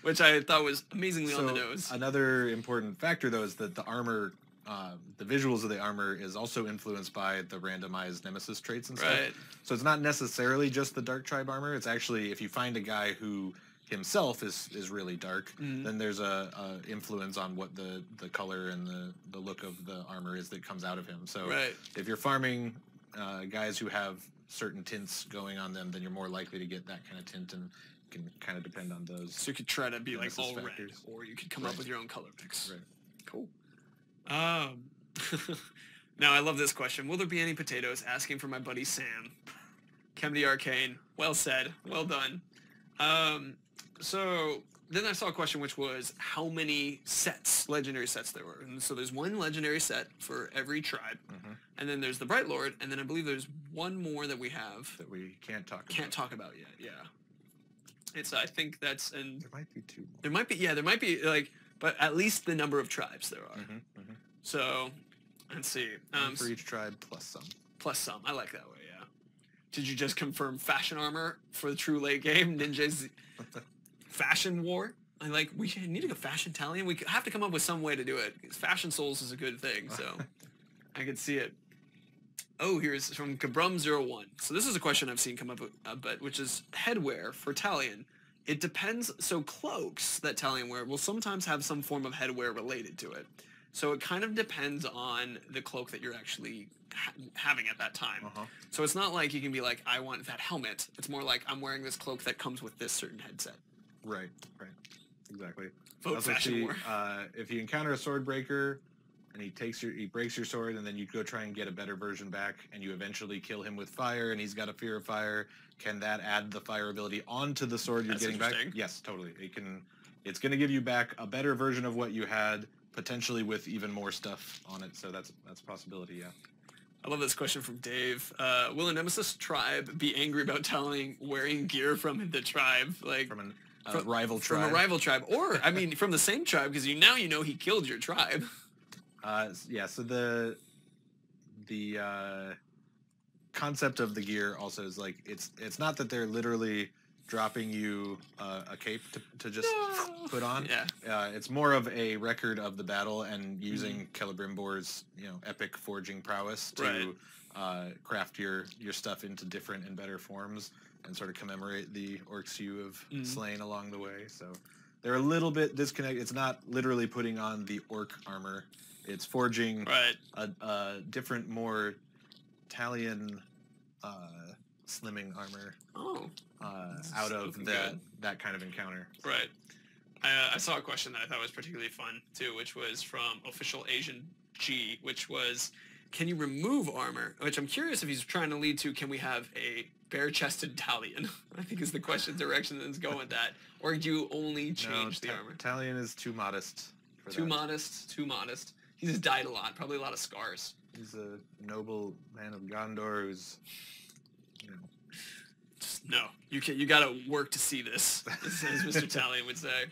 which I thought was amazingly on the nose. Another important factor, though, is that the armor, the visuals of the armor is also influenced by the randomized Nemesis traits and stuff. Right. So it's not necessarily just the Dark Tribe armor. It's actually, if you find a guy who himself is really dark, then there's a influence on what the color and the look of the armor is that comes out of him. So if you're farming guys who have certain tints going on them, then you're more likely to get that kind of tint, and can kind of depend on those. So you could try to be like all factors. red, or you could come up with your own color picks. Right. Cool. Now I love this question. Will there be any potatoes? Asking for my buddy Sam. Chem the Arcane. Well said. Well done. So then I saw a question which was how many sets, legendary sets there were. And so there's one legendary set for every tribe. And then there's the Bright Lord, and then I believe there's one more that we have that we can't talk about yet. Yeah. It's, I think that's, and there might be two more. There might be like, but at least the number of tribes there are. So let's see. For each tribe plus some. Plus some. I like that way, yeah. Did you just confirm fashion armor for the true late game? Ninja's fashion war? We need to go fashion Talion. We have to come up with some way to do it. Fashion souls is a good thing, so I could see it. Oh, here's from Kabrum01. So this is a question I've seen come up a bit, which is headwear for Talion. It depends. So cloaks that Talion wear will sometimes have some form of headwear related to it. So it kind of depends on the cloak that you're actually having at that time. So it's not like you can be like, I want that helmet. It's more like, I'm wearing this cloak that comes with this certain headset. Right. Exactly. Vote fashion war. If you encounter a sword breaker and he breaks your sword, and then you go try and get a better version back, and you eventually kill him with fire, and he's got a fear of fire, can that add the fire ability onto the sword you're getting back? Yes, totally. It's going to give you back a better version of what you had, potentially with even more stuff on it. So that's a possibility. Yeah. I love this question from Dave. Will a Nemesis tribe be angry about Talion wearing gear from the tribe, from a rival tribe? From a rival tribe, or I mean, from the same tribe, because you know he killed your tribe. Yeah. So the concept of the gear also is like it's not that they're literally dropping you a cape to just put on. Yeah. It's more of a record of the battle and using Celebrimbor's epic forging prowess to craft your stuff into different and better forms and sort of commemorate the orcs you have slain along the way. So they're a little bit disconnected. It's not literally putting on the orc armor. It's forging a different, more Talion slimming armor out of that kind of encounter. Right. I saw a question that I thought was particularly fun, too, which was from Official Asian G, which was, can you remove armor? Which I'm curious if he's trying to lead to, can we have a bare-chested Talion? I think is the question direction that's going with that. Or do you only change the armor? Talion is too modest for Too modest. He's just died a lot, probably a lot of scars. He's a noble man of Gondor who's, No, you got to work to see this, as Mr. Talion would say.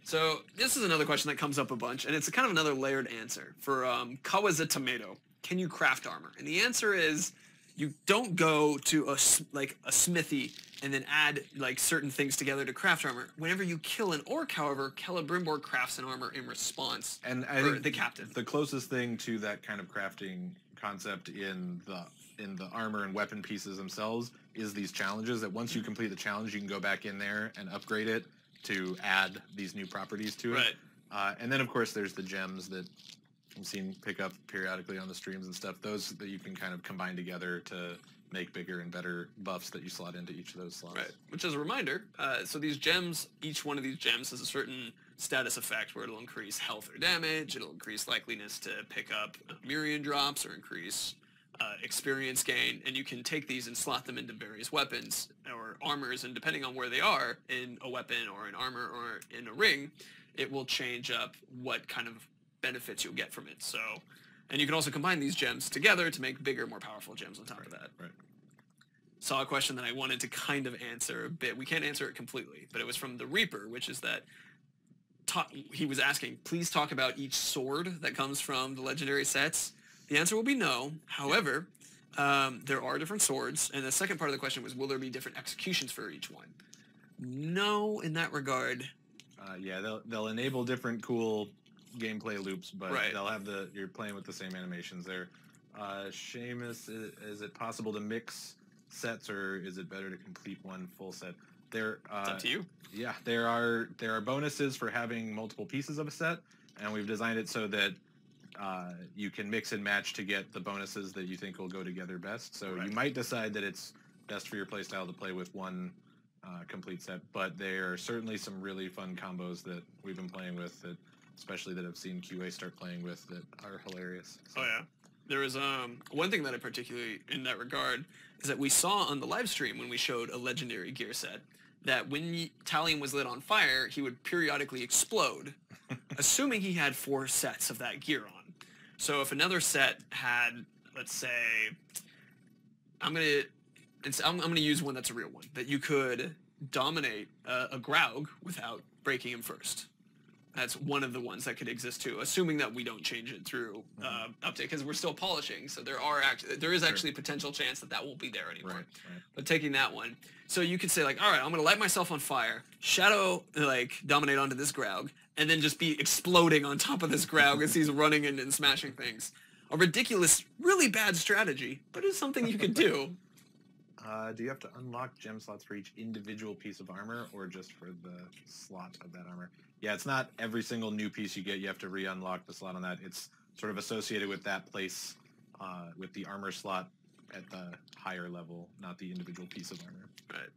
So this is another question that comes up a bunch, and it's kind of another layered answer. For Kawaza Tomato, can you craft armor? And the answer is, you don't go to a smithy and then add certain things together to craft armor. Whenever you kill an orc, however, Celebrimbor crafts an armor in response. And I think the captain. The closest thing to that kind of crafting concept in the armor and weapon pieces themselves is these challenges that once you complete the challenge, you can go back in there and upgrade it to add these new properties to it. Right. And then, of course, there's the gems that I've seen pick up periodically on the streams and stuff. Those that you can kind of combine together to make bigger and better buffs that you slot into each of those slots. Right. Which is a reminder, so these gems, each one of these gems has a certain status effect where it'll increase health or damage, it'll increase likeliness to pick up Mirian drops or increase experience gain, and you can take these and slot them into various weapons or armors, and depending on where they are in a weapon or in armor or in a ring, it will change up what kind of benefits you'll get from it. So, and you can also combine these gems together to make bigger, more powerful gems on top of that. Right. Saw a question that I wanted to kind of answer a bit. We can't answer it completely, but it was from the Reaper, which is that he was asking, please talk about each sword that comes from the legendary sets. The answer will be no. However, there are different swords. And the second part of the question was, will there be different executions for each one? No, in that regard. Yeah, they'll enable different cool gameplay loops, but they'll have you're playing with the same animations there. Seamus, is it possible to mix sets, or is it better to complete one full set? It's up to you. Yeah, there are bonuses for having multiple pieces of a set, and we've designed it so that you can mix and match to get the bonuses that you think will go together best. So you might decide that it's best for your playstyle to play with one complete set, but there are certainly some really fun combos that we've been playing with, especially that I've seen QA start playing with, that are hilarious. So. Oh yeah. There was one thing that I particularly, in that regard, is that we saw on the live stream when we showed a legendary gear set that when Talion was lit on fire, he would periodically explode, assuming he had 4 sets of that gear on. So if another set had, let's say, I'm gonna use one that's a real one, that you could dominate a Graug without breaking him first. That's one of the ones that could exist too, assuming that we don't change it through update, because we're still polishing. So there is actually a potential chance that that won't be there anymore. Right. But taking that one, so you could say like, all right, I'm gonna light myself on fire, shadow like dominate onto this Graug, and then just be exploding on top of this Graug as he's running in and smashing things. A ridiculous, really bad strategy, but it's something you could do. Do you have to unlock gem slots for each individual piece of armor, or just for the slot of that armor? Yeah, it's not every single new piece you get. You have to re-unlock the slot on that. It's sort of associated with that place, with the armor slot at the higher level, not the individual piece of armor. Right.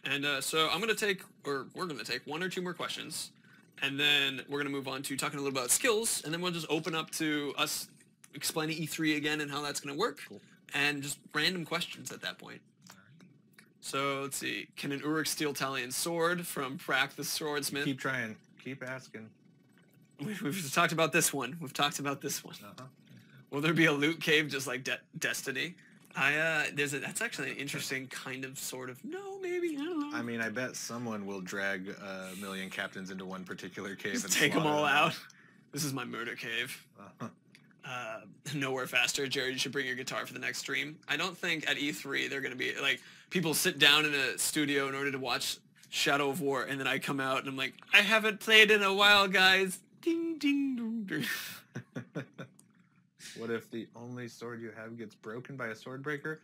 And so we're going to take one or two more questions, and then we're going to move on to talking a little about skills, and then we'll just open up to us explaining E3 again and how that's going to work, and just random questions at that point. So let's see. Can an Uruk steal Talion sword from Prak the swordsmith? Keep trying. Keep asking. We've talked about this one. Will there be a loot cave just like Destiny? That's actually an interesting kind of sort of. No, maybe, I don't know. I mean, I bet someone will drag a million captains into one particular cave just and take them all them. out. This is my murder cave. Nowhere faster. Jared, you should bring your guitar for the next stream. I don't think at E3 they're going to be like people sit down in a studio in order to watch Shadow of War, and then I come out and I'm like, I haven't played in a while, guys. Ding ding ding ding. What if the only sword you have gets broken by a sword breaker?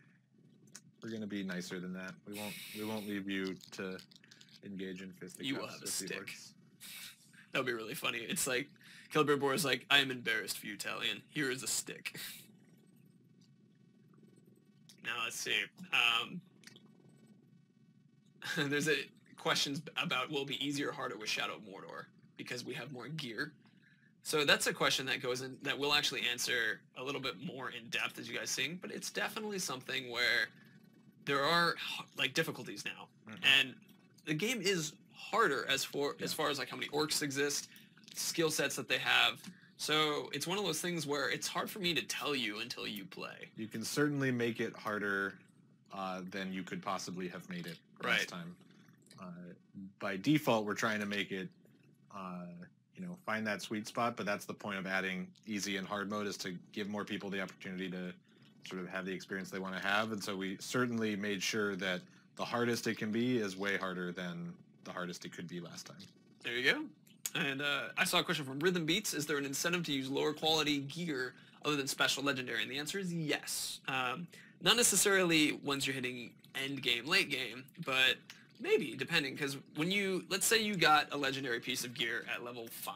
We're gonna be nicer than that. We won't leave you to engage in fisticuffs. You will have a stick. That would be really funny. It's like Celebrimbor is like, I am embarrassed for you, Talion. Here is a stick. Now let's see. There's questions about will it be easier or harder with Shadow of Mordor because we have more gear. So that's a question that goes in that we'll actually answer a little bit more in depth as you guys sing, but it's definitely something where there are like difficulties now, and the game is harder as far as like how many orcs exist, skill sets that they have. So it's one of those things where it's hard for me to tell you until you play. You can certainly make it harder than you could possibly have made it last time. By default, we're trying to make it, find that sweet spot, but that's the point of adding easy and hard mode, is to give more people the opportunity to sort of have the experience they want to have. And so we certainly made sure that the hardest it can be is way harder than the hardest it could be last time. There you go. And I saw a question from Rhythm Beats. Is there an incentive to use lower quality gear other than special legendary? And the answer is yes. Not necessarily once you're hitting end game, late game, but maybe, depending, because when let's say you got a legendary piece of gear at level 5,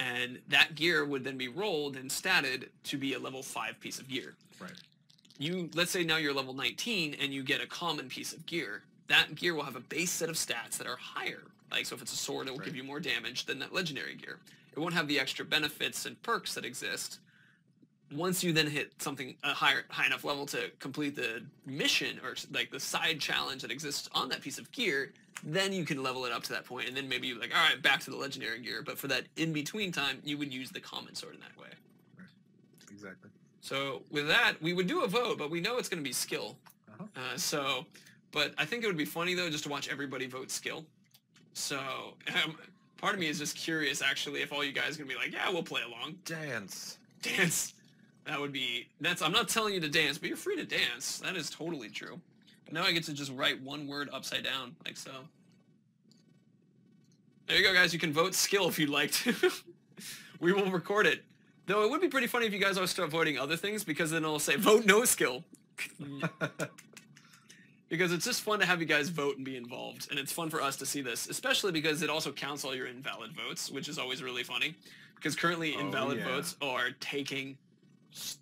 and that gear would then be rolled and statted to be a level 5 piece of gear. Right. Let's say now you're level 19 and you get a common piece of gear. That gear will have a base set of stats that are higher. Like, so if it's a sword, it will give you more damage than that legendary gear. It won't have the extra benefits and perks that exist. Once you then hit something high enough level to complete the mission or like the side challenge that exists on that piece of gear, then you can level it up to that point, and then maybe you're like, all right, back to the legendary gear. But for that in-between time, you would use the common sword in that way. Right. Exactly. So with that, we would do a vote, but we know it's going to be skill. But I think it would be funny, though, just to watch everybody vote skill. So part of me is just curious, actually, if all you guys are going to be like, yeah, we'll play along. Dance. That would be, I'm not telling you to dance, but you're free to dance. That is totally true. But now I get to just write one word upside down, like so. There you go, guys. You can vote skill if you'd like to. We will record it. Though it would be pretty funny if you guys all start voting other things, because then it'll say, vote no skill. Because it's just fun to have you guys vote and be involved, and it's fun for us to see this, especially because it also counts all your invalid votes, which is always really funny, because currently invalid votes are taking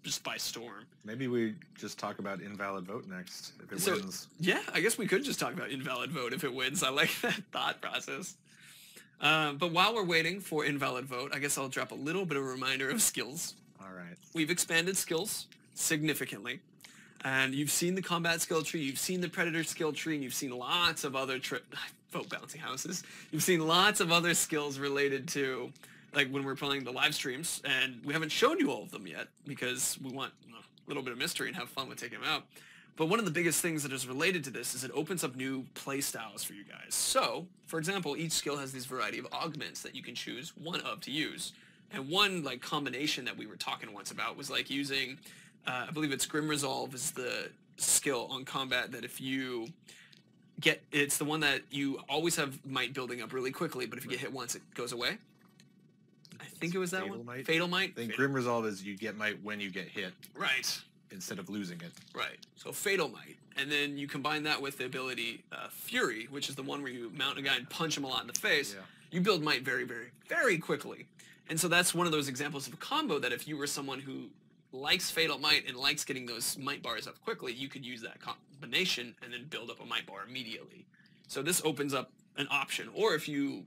just by storm. Maybe we just talk about invalid vote next if it wins. Yeah, I guess we could just talk about invalid vote if it wins. I like that thought process. But while we're waiting for invalid vote, I guess I'll drop a little bit of a reminder of skills. All right. We've expanded skills significantly. And you've seen the combat skill tree, you've seen the predator skill tree, and you've seen lots of other vote bouncy houses. You've seen lots of other skills related to, like when we're playing the live streams, and we haven't shown you all of them yet because we want a little bit of mystery and have fun with taking them out. But one of the biggest things that is related to this is it opens up new play styles for you guys. So, for example, each skill has this variety of augments that you can choose one of to use. And one like combination that we were talking once about was like using, I believe it's Grim Resolve is the skill on combat that if you get, it's the one that you always have might building up really quickly, but if you get hit once, it goes away. I think it was that one. Might? Fatal Might. I think Grim Resolve is you get might when you get hit. Right. Instead of losing it. Right. So Fatal Might. And then you combine that with the ability Fury, which is the one where you mount a guy and punch him a lot in the face. Yeah. You build Might very, very, very quickly. And so that's one of those examples of a combo that if you were someone who likes Fatal Might and likes getting those Might bars up quickly, you could use that combination and then build up a Might bar immediately. So this opens up an option. Or if you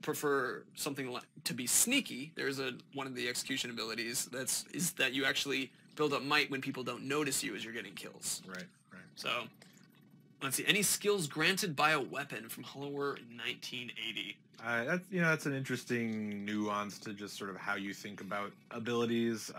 prefer something like to be sneaky, there's one of the execution abilities is that you actually build up Might when people don't notice you as you're getting kills. Right. So, let's see. Any skills granted by a weapon from Hollower in 1980? That's an interesting nuance to just sort of how you think about abilities.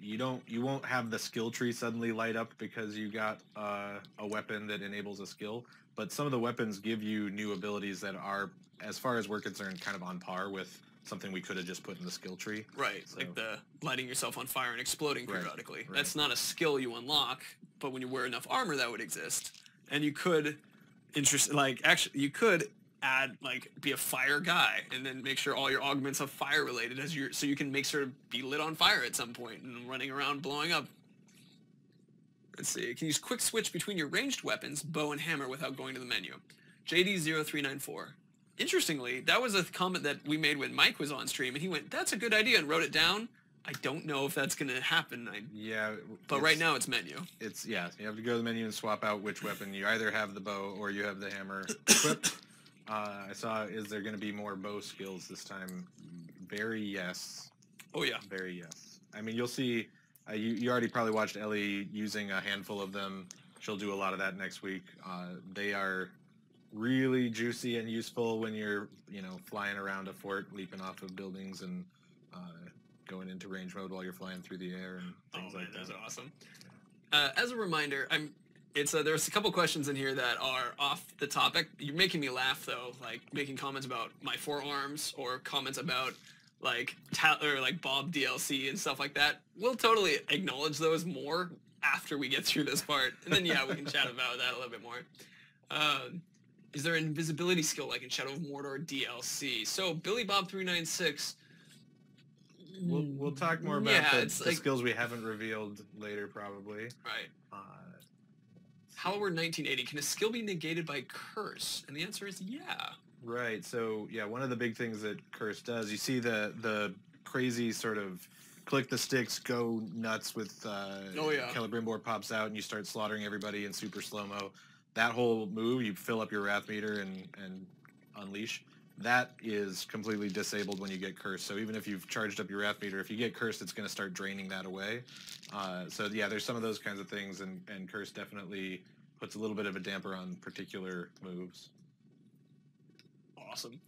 You won't have the skill tree suddenly light up because you got a weapon that enables a skill, but some of the weapons give you new abilities that are, as far as we're concerned, kind of on par with something we could have just put in the skill tree. Right, so, like the lighting yourself on fire and exploding periodically. Right. That's not a skill you unlock, but when you wear enough armor, that would exist. And you could, you could add, be a fire guy, and then make sure all your augments are fire related so you can make sure to be lit on fire at some point and running around blowing up. Let's see. You can use quick switch between your ranged weapons, bow and hammer, without going to the menu. JD0394. Interestingly, that was a comment that we made when Mike was on stream, and he went, "That's a good idea," and wrote it down. I don't know if that's going to happen. But right now it's menu. You have to go to the menu and swap out which weapon. You either have the bow or you have the hammer equipped. I saw, is there going to be more bow skills this time? Very yes. Oh, yeah. Very yes. I mean, you'll see, you already probably watched Ellie using a handful of them. She'll do a lot of that next week. They are really juicy and useful when you're, flying around a fort, leaping off of buildings and going into range mode while you're flying through the air and things like that. That's awesome. As a reminder, there's a couple questions in here that are off the topic. You're making me laugh though, like making comments about my forearms or comments about Bob DLC and stuff like that. We'll totally acknowledge those more after we get through this part, and then we can chat about that a little bit more. Is there an invisibility skill like in Shadow of Mordor DLC? So Billy Bob 396. We'll talk more about the skills we haven't revealed later, probably. Right. Hollower 1980. Can a skill be negated by curse? And the answer is yeah. Right. So one of the big things that curse does, you see the crazy sort of click the sticks, go nuts with Celebrimbor pops out and you start slaughtering everybody in super slow-mo. That whole move, you fill up your wrath meter and unleash. That is completely disabled when you get cursed. So even if you've charged up your wrath meter, if you get cursed, it's going to start draining that away. There's some of those kinds of things, and curse definitely puts a little bit of a damper on particular moves. Awesome.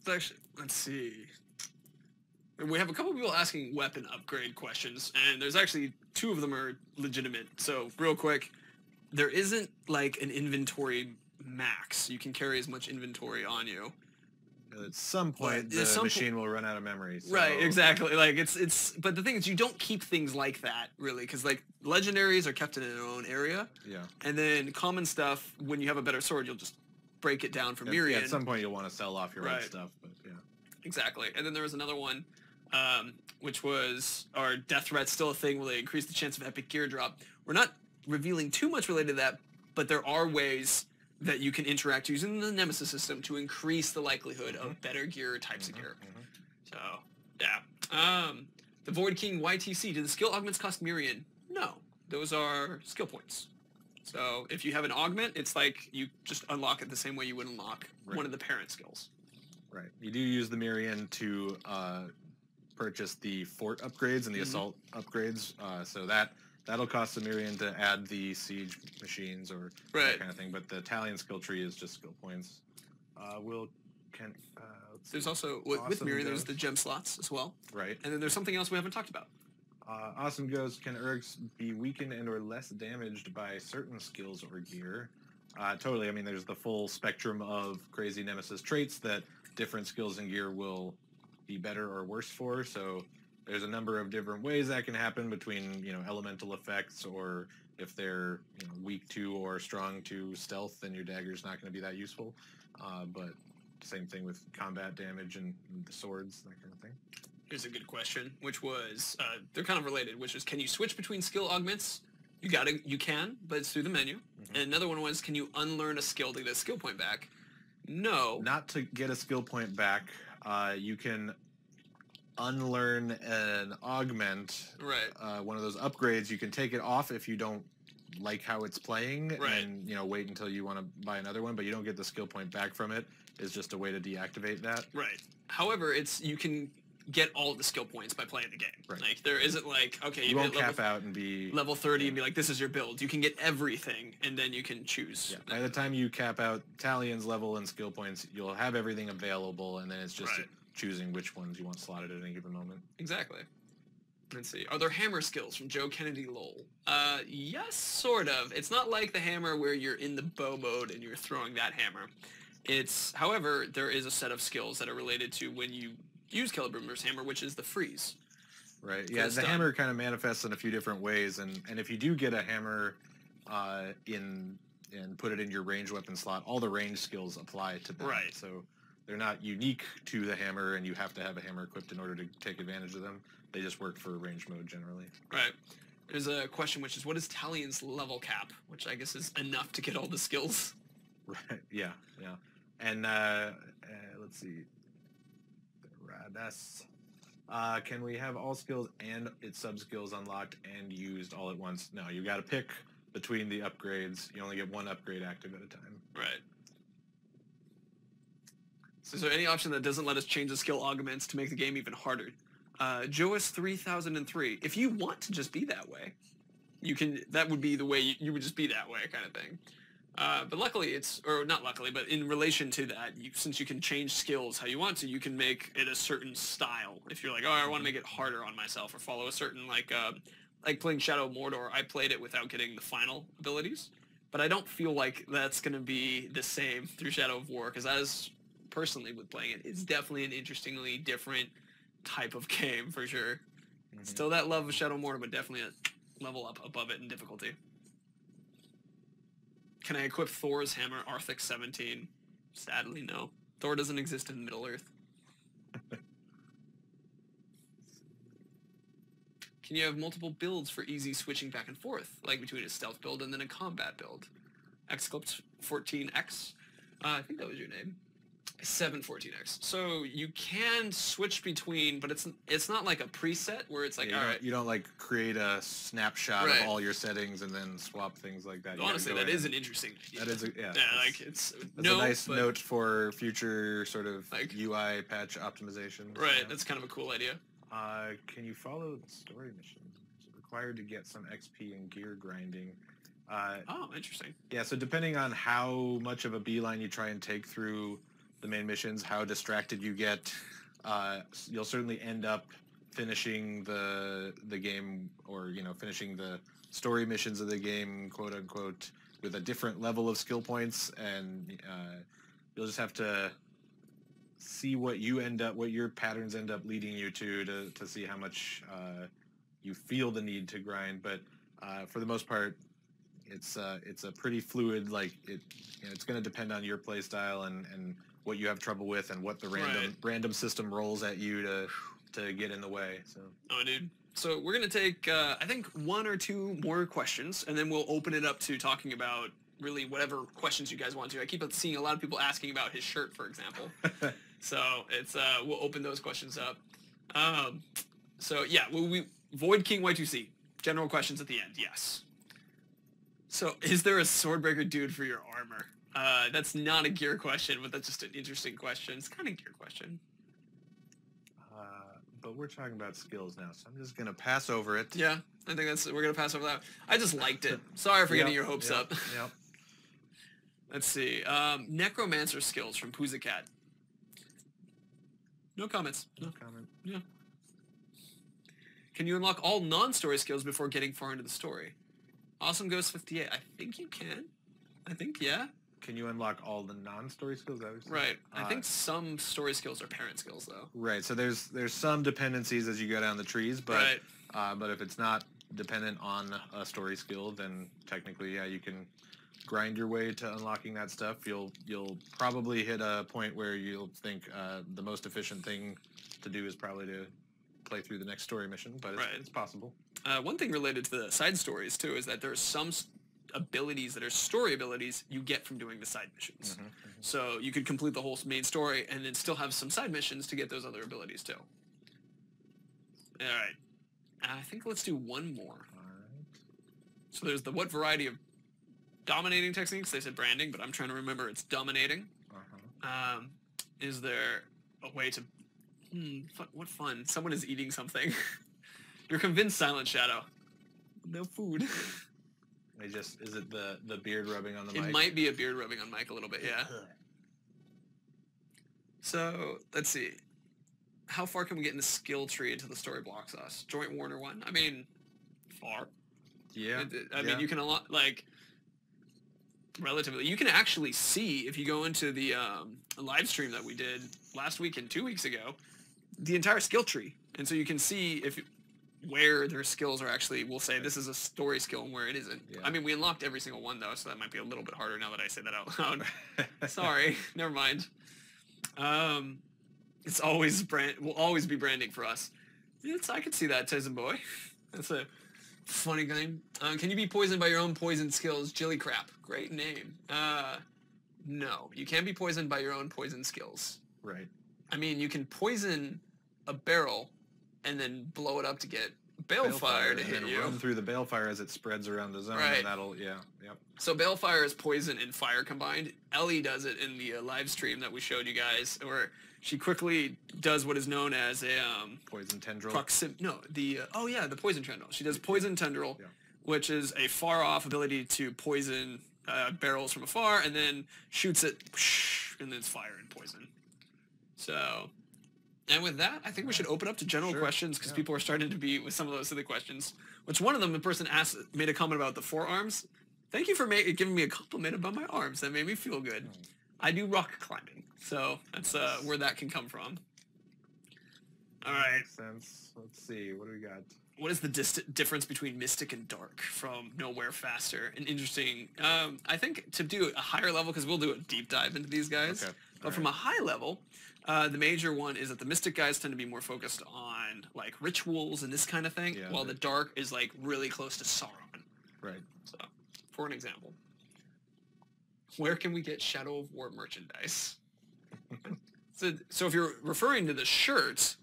Let's see. We have a couple people asking weapon upgrade questions, and there's actually 2 of them are legitimate. So real quick, there isn't like an inventory max. You can carry as much inventory on you. At some point, the machine will run out of memory. So. Right, exactly. Like but the thing is, you don't keep things like that really, because like legendaries are kept in their own area. Yeah. And then common stuff, when you have a better sword, you'll just break it down for Mirian. Yeah, at some point, you'll want to sell off your own stuff. But yeah. Exactly. And then there was another one, which was, are death threats still a thing? Will they increase the chance of epic gear drop? We're not revealing too much related to that, but there are ways that you can interact using the Nemesis system to increase the likelihood of better gear types of gear. So, yeah. The Void King YTC, do the skill augments cost Mirian? No. Those are skill points. So if you have an augment, it's like you just unlock it the same way you would unlock one of the parent skills. Right. You do use the Mirian to purchase the fort upgrades and the assault upgrades, so that'll cost the Mirian to add the siege machines or that kind of thing, but the Talion skill tree is just skill points. There's also, with Mirian, there's the gem slots as well. Right. And then there's something else we haven't talked about. Awesome goes, can Urks be weakened and or less damaged by certain skills or gear? Totally. I mean, there's the full spectrum of crazy Nemesis traits that different skills and gear will be better or worse for. So there's a number of different ways that can happen between, elemental effects, or if they're weak to or strong to stealth, then your dagger's not going to be that useful. But same thing with combat damage and the swords, that kind of thing. Here's a good question, which was, they're kind of related, which is, can you switch between skill augments? You can, but it's through the menu. Mm-hmm. And another one was, can you unlearn a skill to get a skill point back? No. Not to get a skill point back. You can unlearn an augment. Right. One of those upgrades. You can take it off if you don't like how it's playing, right. and wait until you want to buy another one, but you don't get the skill point back from it. It's just a way to deactivate that. Right. However, you can get all of the skill points by playing the game. Right. Like, there isn't like, okay, you won't cap out and be level 30 and be like, this is your build. You can get everything, and then you can choose. Yeah. By the time you cap out Talion's level and skill points, you'll have everything available, and then it's just choosing which ones you want slotted at any given moment. Exactly. Let's see. Are there hammer skills from Joe Kennedy Lowell? Yes, sort of. It's not like the hammer where you're in the bow mode and you're throwing that hammer. However, there is a set of skills that are related to when you use Celebrimbor's hammer, which is the freeze. Right. Yeah, the hammer kind of manifests in a few different ways, and if you do get a hammer and put it in your range weapon slot, all the range skills apply to that. Right. So they're not unique to the hammer, and you have to have a hammer equipped in order to take advantage of them. They just work for range mode generally. Right. There's a question, which is, what is Talion's level cap? Which I guess is enough to get all the skills. Right. Yeah. Yeah. And let's see. That's can we have all skills and its sub skills unlocked and used all at once? No, you got to pick between the upgrades. You only get one upgrade active at a time. Right. So is there any option that doesn't let us change the skill augments to make the game even harder? Joas 3003. If you want to just be that way, you can. That would be the way you would just be that way, kind of thing. But luckily not luckily, but in relation to that, since you can change skills how you want to, you can make it a certain style. If you're like, oh, I want to make it harder on myself, or follow a certain, like playing Shadow of Mordor, I played it without getting the final abilities. But I don't feel like that's going to be the same through Shadow of War, because as personally with playing it, it's definitely an interestingly different type of game, for sure. Mm-hmm. Still that love of Shadow of Mordor, but definitely a level up above it in difficulty. Can I equip Thor's hammer, Arthix 17? Sadly, no. Thor doesn't exist in Middle-earth. Can you have multiple builds for easy switching back and forth, like between a stealth build and then a combat build? Xclipped 14X? I think that was your name. 714X. So you can switch between, but it's not like a preset where it's like, you don't like create a snapshot of all your settings and then swap things like that. Honestly, that is an interesting idea. That is it's a nice note for future sort of like UI patch optimization. Right, that's kind of a cool idea. Can you follow the story missions? Is it required to get some XP and gear grinding? Oh, interesting. Yeah, so depending on how much of a beeline you try and take through the main missions, how distracted you get, you'll certainly end up finishing the game, or finishing the story missions of the game, quote unquote, with a different level of skill points, and you'll just have to see what your patterns end up leading you to see how much you feel the need to grind. But for the most part, it's a pretty fluid, like it's going to depend on your play style and what you have trouble with, and what the random system rolls at you to get in the way. So. Oh, dude. So we're gonna take I think one or two more questions, and then we'll open it up to talking about really whatever questions you guys want to. I keep seeing a lot of people asking about his shirt, for example. So it's we'll open those questions up. So yeah, we Void King Y2C. General questions at the end. Yes. So is there a Swordbreaker dude for your armor? That's not a gear question, but that's just an interesting question. It's kind of a gear question. But we're talking about skills now, so I'm just gonna pass over it. Yeah, I think we're gonna pass over that. I just liked it. Sorry for getting your hopes up. Yep. Let's see. Necromancer skills from Poozacat. No comments. No comment. Yeah. Can you unlock all non-story skills before getting far into the story? Awesome Ghost 58. I think you can. I think, yeah. Can you unlock all the non-story skills? Right. I think some story skills are parent skills, though. Right. So there's some dependencies as you go down the trees, but Right. but if it's not dependent on a story skill, then technically, yeah, you can grind your way to unlocking that stuff. You'll probably hit a point where you'll think the most efficient thing to do is probably to play through the next story mission, but it's possible. One thing related to the side stories, too, is that there's some abilities that are story abilities you get from doing the side missions. So you could complete the whole main story and then still have some side missions to get those other abilities, too. All right. I think let's do one more. All right. So there's the what variety of dominating techniques? They said branding, but I'm trying to remember it's dominating. Is there a way to... what fun. Someone is eating something. You're convinced, Silent Shadow. No food. Is it the beard rubbing on the mic? It might be a beard rubbing on mic a little bit, yeah. So, let's see. How far can we get in the skill tree until the story blocks us? Joint Warner 1? I mean, far. Yeah. I mean, you can unlock, like, relatively. You can actually see, if you go into the live stream that we did last week and 2 weeks ago, the entire skill tree. And so you can see where their skills are actually, we'll say this is a story skill and where it isn't. Yeah. I mean, we unlocked every single one, though, so that might be a little bit harder now that I say that out loud. Sorry, never mind. It's always will always be branding for us. I could see that, Tyson Boy. That's a funny thing. Can you be poisoned by your own poison skills? Jilly Crap. Great name. No, you can't be poisoned by your own poison skills. Right. I mean, you can poison a barrel and then blow it up to get balefire to hit you. Run through the balefire as it spreads around the zone. Right. And that'll, yep. So balefire is poison and fire combined. Ellie does it in the live stream that we showed you guys, where she quickly does what is known as a poison tendril. The poison tendril. She does poison tendril, which is a far off ability to poison barrels from afar, and then shoots it, and then it's fire and poison. So. And with that, I think we should open up to general questions because people are starting to be with some of those silly questions. Which one of them, the person made a comment about the forearms. Thank you for giving me a compliment about my arms. That made me feel good. I do rock climbing, so that's where that can come from. All right. Makes sense. Let's see. What do we got? What is the difference between Mystic and Dark from Nowhere Faster? And interesting. I think to do a higher level, because we'll do a deep dive into these guys. Okay. But from a high level, the major one is that the Mystic guys tend to be more focused on like rituals and this kind of thing, while the Dark is like really close to Sauron. Right. So, for an example, where can we get Shadow of War merchandise? So if you're referring to the shirts,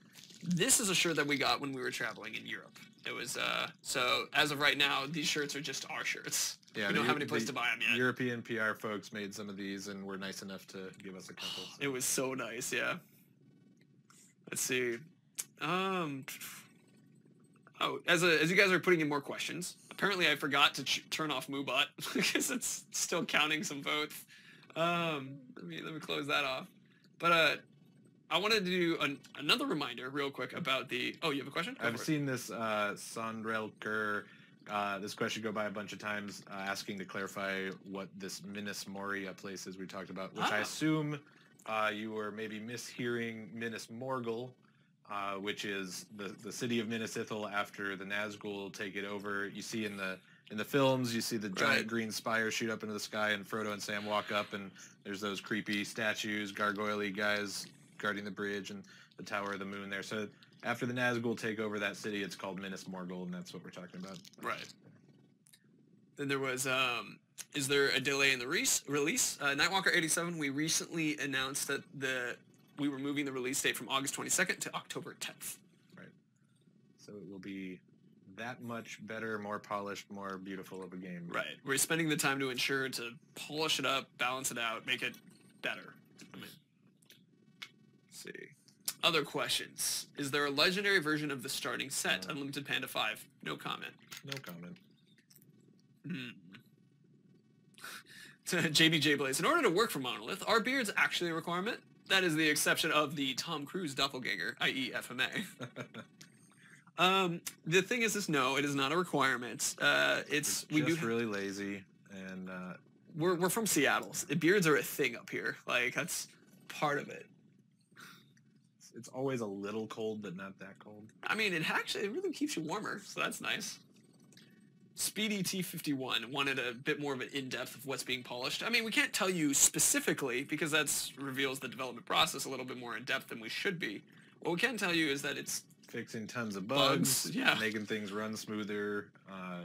this is a shirt that we got when we were traveling in Europe. It was so as of right now, these shirts are just our shirts. Yeah, we don't have any place to buy them yet. European PR folks made some of these and were nice enough to give us a couple. So. It was so nice, yeah. Let's see. As you guys are putting in more questions, apparently I forgot to turn off MooBot because it's still counting some votes. Let me close that off. But I wanted to do another reminder real quick about the... Oh, you have a question? I've seen this Sondrelker, this question go by a bunch of times, asking to clarify what this Minas Moria place is we talked about, which I assume you were maybe mishearing Minas Morgul, which is the city of Minas Ithil after the Nazgul take it over. You see in the films, you see the giant green spire shoot up into the sky, and Frodo and Sam walk up, and there's those creepy statues, gargoyle-y guys guarding the bridge and the Tower of the Moon there. So after the Nazgul take over that city, it's called Minas Morgul, and that's what we're talking about. Right. Then there was, is there a delay in the release? Nightwalker 87, we recently announced that we were moving the release date from August 22nd to October 10th. Right. So it will be that much better, more polished, more beautiful of a game. Right. We're spending the time to ensure to polish it up, balance it out, make it better. See. Other questions. Is there a legendary version of the starting set? Unlimited Panda 5. No comment. No comment. JBJ Blaze. In order to work for Monolith, are beards actually a requirement? That is the exception of the Tom Cruise doppelganger, i.e. FMA. The thing is no, it is not a requirement. We do really lazy, and we're from Seattle. Beards are a thing up here. Like that's part of it. it's always a little cold, but not that cold. I mean, it really keeps you warmer, so that's nice. Speedy T51 wanted a bit more of an in-depth of what's being polished. I mean, we can't tell you specifically because that reveals the development process a little bit more in depth than we should be. What we can tell you is that it's Fixing tons of bugs, yeah. Making things run smoother.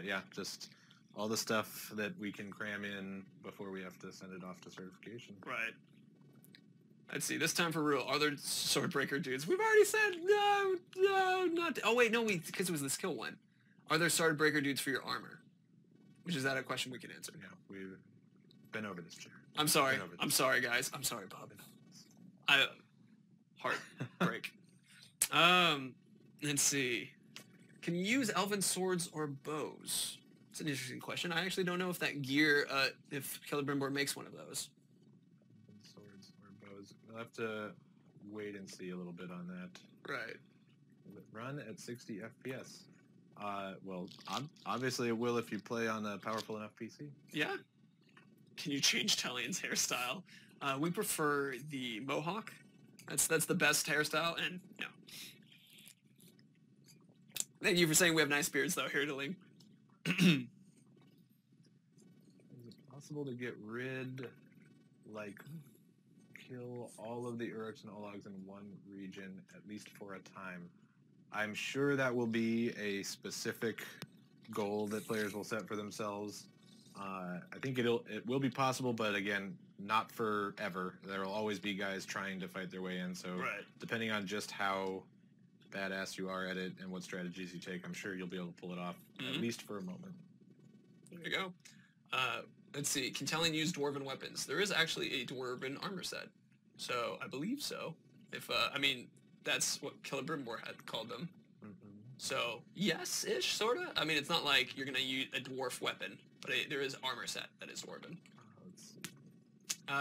Yeah, just all the stuff that we can cram in before we have to send it off to certification. Right. Let's see. This time for real. Are there Swordbreaker dudes? We've already said no, not. Oh wait, no, because it was the skill one. Are there Swordbreaker dudes for your armor? Which is that a question we can answer? Yeah, we've been over this, chair. I'm sorry. I'm sorry, guys. I'm sorry, Bob. Heartbreak. Let's see. Can you use elven swords or bows? It's an interesting question. I actually don't know if that gear, if Celebrimbor makes one of those. Swords or bows. We'll have to wait and see a little bit on that. Right. Will it run at 60 FPS? Well, obviously it will if you play on a powerful enough PC. Yeah. Can you change Talion's hairstyle? We prefer the mohawk. That's the best hairstyle, and no. Thank you for saying we have nice beards, though, Hirdeling. Is it possible to get rid, kill all of the Uruks and Ologs in one region, at least for a time? I'm sure that will be a specific goal that players will set for themselves. I think it will be possible, but again, not forever. There will always be guys trying to fight their way in, so depending on just how badass you are at it and what strategies you take, I'm sure you'll be able to pull it off, at least for a moment. There you go. Let's see. Can Talion use dwarven weapons? There is actually a dwarven armor set, so I believe so. If I mean, that's what Celebrimbor had called them. So yes-ish, sorta. I mean, it's not like you're gonna use a dwarf weapon, but there is armor set that is dwarven.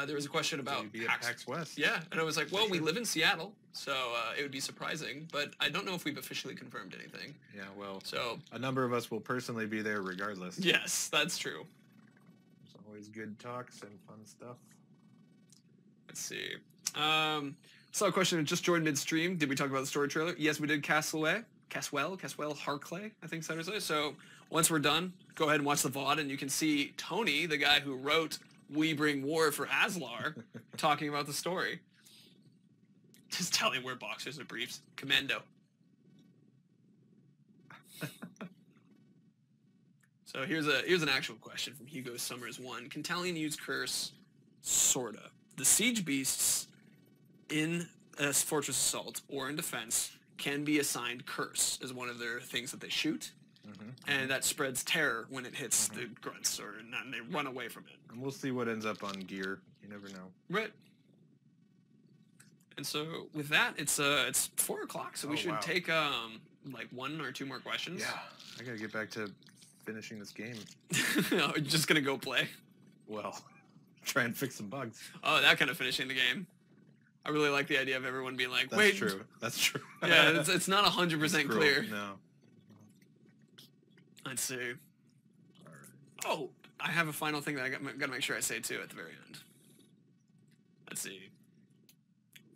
There was a question about PAX West. Yeah, and I was like, well, we live in Seattle, so it would be surprising, but I don't know if we've officially confirmed anything. Yeah, well, so a number of us will personally be there regardless. Yes, that's true. There's always good talks and fun stuff. Let's see. Saw a question that just joined midstream. Did we talk about the story trailer? Yes, we did. Caswell Harclay, I think so. So once we're done, go ahead and watch the VOD, and you can see Tony, the guy who wrote We Bring War for Aslar, talking about the story. Just tell him wear boxers or briefs. Commando. So here's an actual question from Hugo Summers 1. Can Talion use curse? Sorta. The siege beasts in a fortress assault or in defense can be assigned curse as one of their things that they shoot. And that spreads terror when it hits the grunts, and they run away from it. And we'll see what ends up on gear. You never know. Right. And so with that, it's 4 o'clock, so we should take like 1 or 2 more questions. Yeah, I gotta get back to finishing this game. Just gonna go play. Well, try and fix some bugs. Oh, that kind of finishing the game. I really like the idea of everyone being like, "Wait, that's true. That's true." Yeah, it's not 100% clear. No. Let's see. All right. Oh, I have a final thing that I got to make sure I say too at the very end. Let's see.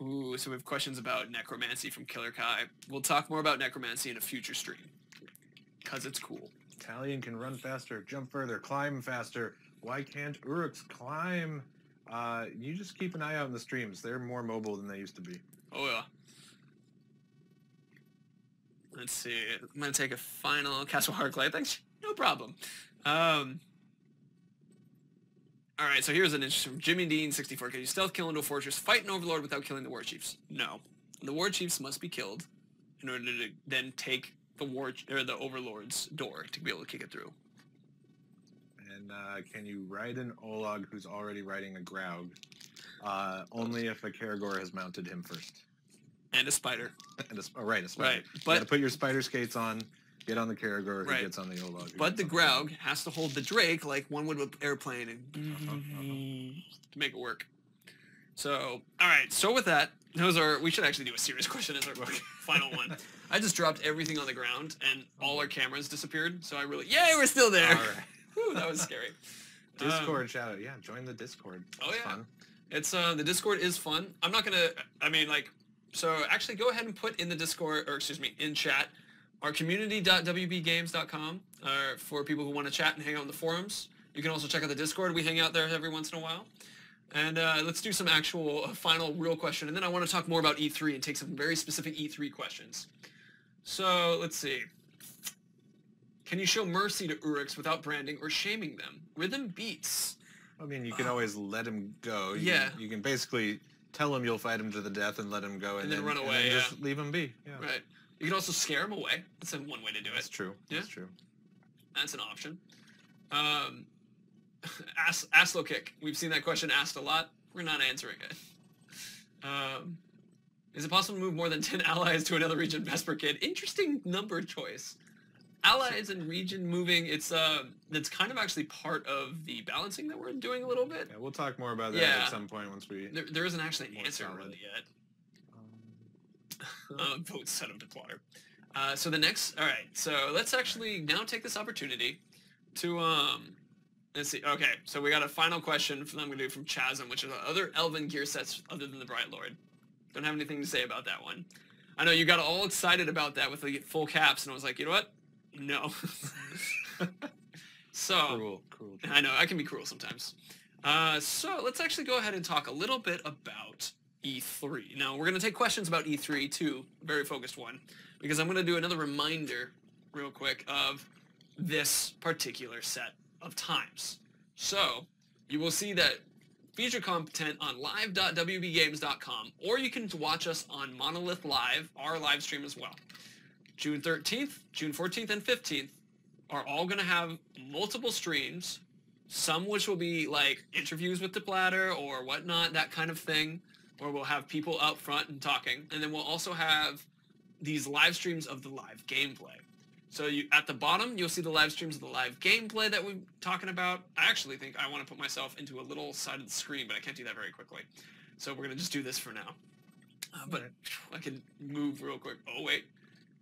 Ooh, so we have questions about necromancy from Killer Kai. We'll talk more about necromancy in a future stream because it's cool. Talion can run faster, jump further, climb faster. Why can't Uruks climb? You just keep an eye out in the streams. They're more mobile than they used to be. Oh yeah. Let's see. I'm gonna take a final Castle Harclay. Thanks. No problem. All right. So here's an interesting from Jimmy Dean 64. Can you stealth kill into a fortress, fight an overlord without killing the war chiefs? No. The war chiefs must be killed in order to then take the the overlord's door to be able to kick it through. And can you ride an Olag who's already riding a Graug? Only if a Caragor has mounted him first. And a spider. And a spider. Right, but you gotta put your spider skates on, get on the Caragor, who gets on the Olag. But the Graug has to hold the Drake like one would with airplane and to make it work. So, all right. So with that, we should actually do a serious question as our final one. I just dropped everything on the ground and all our cameras disappeared. So yay, we're still there. All right. Whew, that was scary. Discord shout out. Yeah, join the Discord. It's fun. It's the Discord is fun. I'm not gonna. I mean, like, so actually, go ahead and put in the Discord, or excuse me, in chat, our community.wbgames.com for people who want to chat and hang out in the forums. You can also check out the Discord. We hang out there every once in a while. And let's do some actual final real question, and then I want to talk more about E3 and take some very specific E3 questions. So let's see. Can you show mercy to Uryx without branding or shaming them? Rhythm beats. I mean, you can always let him go. You can basically tell him you'll fight him to the death and let him go, and then run away. And then just leave him be. Yeah. Right. You can also scare him away. That's one way to do it. That's true. Yeah? That's true. That's an option. Aslo kick. We've seen that question asked a lot. We're not answering it. Is it possible to move more than 10 allies to another region? Vesper Kid. Interesting number choice. Allies and region moving, that's kind of actually part of the balancing that we're doing a little bit. Yeah, we'll talk more about that at some point once we... There isn't actually an answer really yet. Vote set of Deplotter. So the next... Alright, so let's actually now take this opportunity to... let's see. Okay, so we got a final question that I'm going to do from Chasm, which is other Elven gear sets other than the Bright Lord. Don't have anything to say about that one. I know you got all excited about that with the full caps, and I was like, you know what? No. So cruel. I know I can be cruel sometimes. So let's actually go ahead and talk a little bit about E3. Now we're gonna take questions about E3 too, very focused one, because I'm gonna do another reminder real quick of this particular set of times. So you will see that feature content on live.wbgames.com, or you can watch us on Monolith Live, our live stream as well. June 13th, June 14th, and 15th are all going to have multiple streams, some which will be like interviews with the Deplotter or whatnot, that kind of thing, or we'll have people up front and talking, and then we'll also have these live streams of the live gameplay. So at the bottom, you'll see the live streams of the live gameplay that we're talking about. I actually think I want to put myself into a little side of the screen, but I can't do that very quickly. So we're going to just do this for now. But I can move real quick. Oh, wait.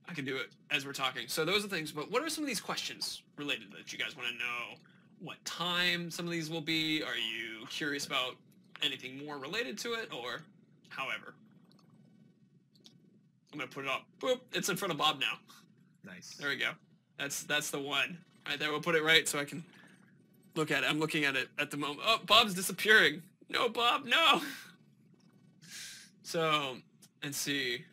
I can do it as we're talking. So those are things, but what are some of these questions related that you guys want to know? What time some of these will be? Are you curious about anything more related to it, or however? I'm going to put it up. Boop. It's in front of Bob now. Nice. There we go. That's the one. Right there. We'll put it right so I can look at it. I'm looking at it at the moment. Oh, Bob's disappearing. No, Bob, no. So, let's see.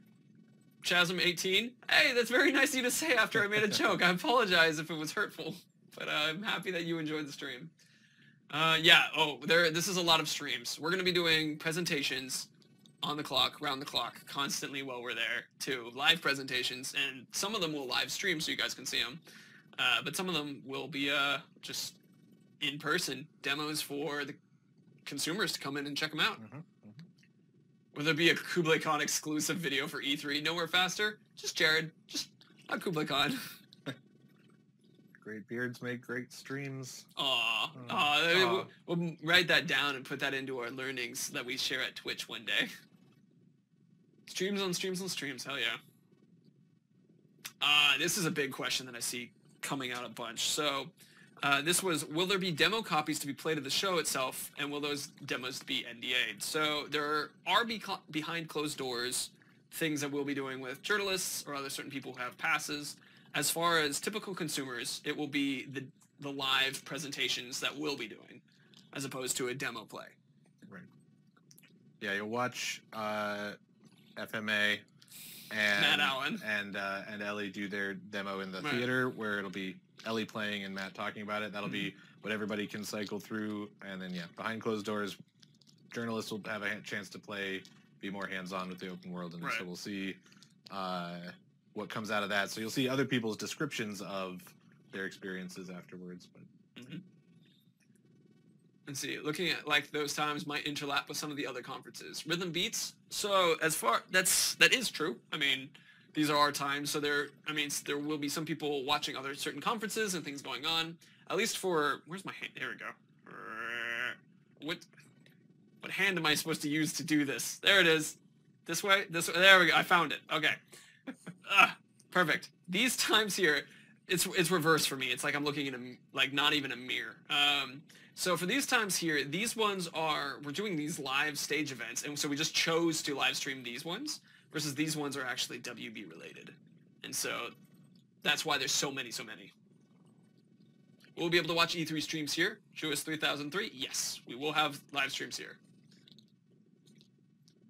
Chasm 18. Hey, that's very nice of you to say after I made a joke. I apologize if it was hurtful, but I'm happy that you enjoyed the stream. Yeah. Oh, this is a lot of streams. We're gonna be doing presentations on the clock, round the clock, constantly while we're there too. Live presentations, and some of them will live stream so you guys can see them. But some of them will be just in-person demos for the consumers to come in and check them out. Will there be a Kublai Khan exclusive video for E3? Nowhere faster? Just Jared. Just not Kublai Khan. Great beards make great streams. We'll write that down and put that into our learnings that we share at Twitch one day. Streams on streams on streams. Hell yeah. This is a big question that I see coming out a bunch. So this was, will there be demo copies to be played at the show itself, and will those demos be NDA'd? So there are behind closed doors things that we'll be doing with journalists or other certain people who have passes. As far as typical consumers, it will be the live presentations that we'll be doing, as opposed to a demo play. Right. Yeah, you'll watch FMA and Matt Allen and Ellie do their demo in the theater, where it'll be Ellie playing and Matt talking about it. That'll be what everybody can cycle through, and then behind closed doors, journalists will have a chance to play, be more hands-on with the open world, and so we'll see what comes out of that. So you'll see other people's descriptions of their experiences afterwards. But and see, looking at like those times might interlap with some of the other conferences. Rhythm beats. So as far that is true. I mean, these are our times. So there will be some people watching other certain conferences and things going on. At least for where's my hand? There we go. What? What hand am I supposed to use to do this? There it is. This way? This way? There we go. I found it. Okay. Perfect. These times here, it's reverse for me. It's like I'm looking in a, like, not even a mirror. So for these times here, these ones are, we're doing these live stage events, and so we just chose to live stream these ones, versus these ones are actually WB related. And so that's why there's so many. We'll be able to watch E3 streams here. Showas 3003, yes, we will have live streams here.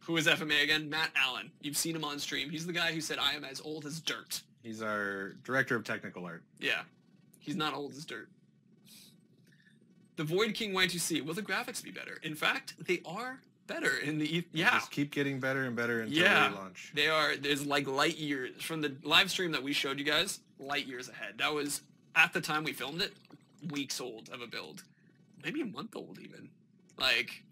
Who is FMA again? Matt Allen. You've seen him on stream. He's the guy who said, I am as old as dirt. He's our director of technical art. Yeah. He's not old as dirt. The Void King Y2C. Will the graphics be better? In fact, they are better in the... Yeah. Just keep getting better and better until we launch. They are. There's like light years. From the live stream that we showed you guys, light years ahead. That was, at the time we filmed it, weeks old of a build. Maybe a month old even. Like...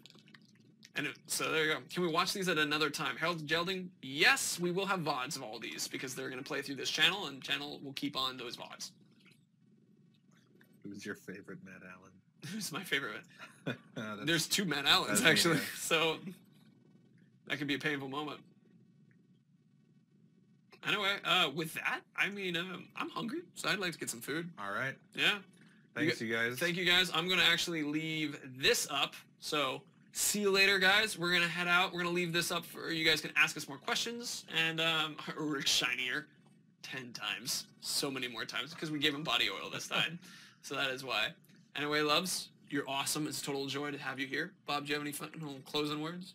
So there you go. Can we watch these at another time? Harold Gelding? Yes, we will have VODs of all these because they're going to play through this channel, and channel will keep on those VODs. Who's your favorite Matt Allen? Who's my favorite? There's two Matt Allens, actually. Me, yeah. So that could be a painful moment. Anyway, with that, I mean, I'm hungry, so I'd like to get some food. All right. Yeah. Thanks, you guys. Thank you, guys. I'm going to actually leave this up, so... See you later, guys. We're going to head out. We're going to leave this up for you guys can ask us more questions. And Rick Shinier 10 times. So many more times because we gave him body oil this time. So that is why. Anyway, loves, you're awesome. It's a total joy to have you here. Bob, do you have any fun closing words?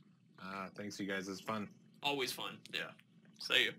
Thanks, you guys. It's fun. Always fun. Yeah. See you.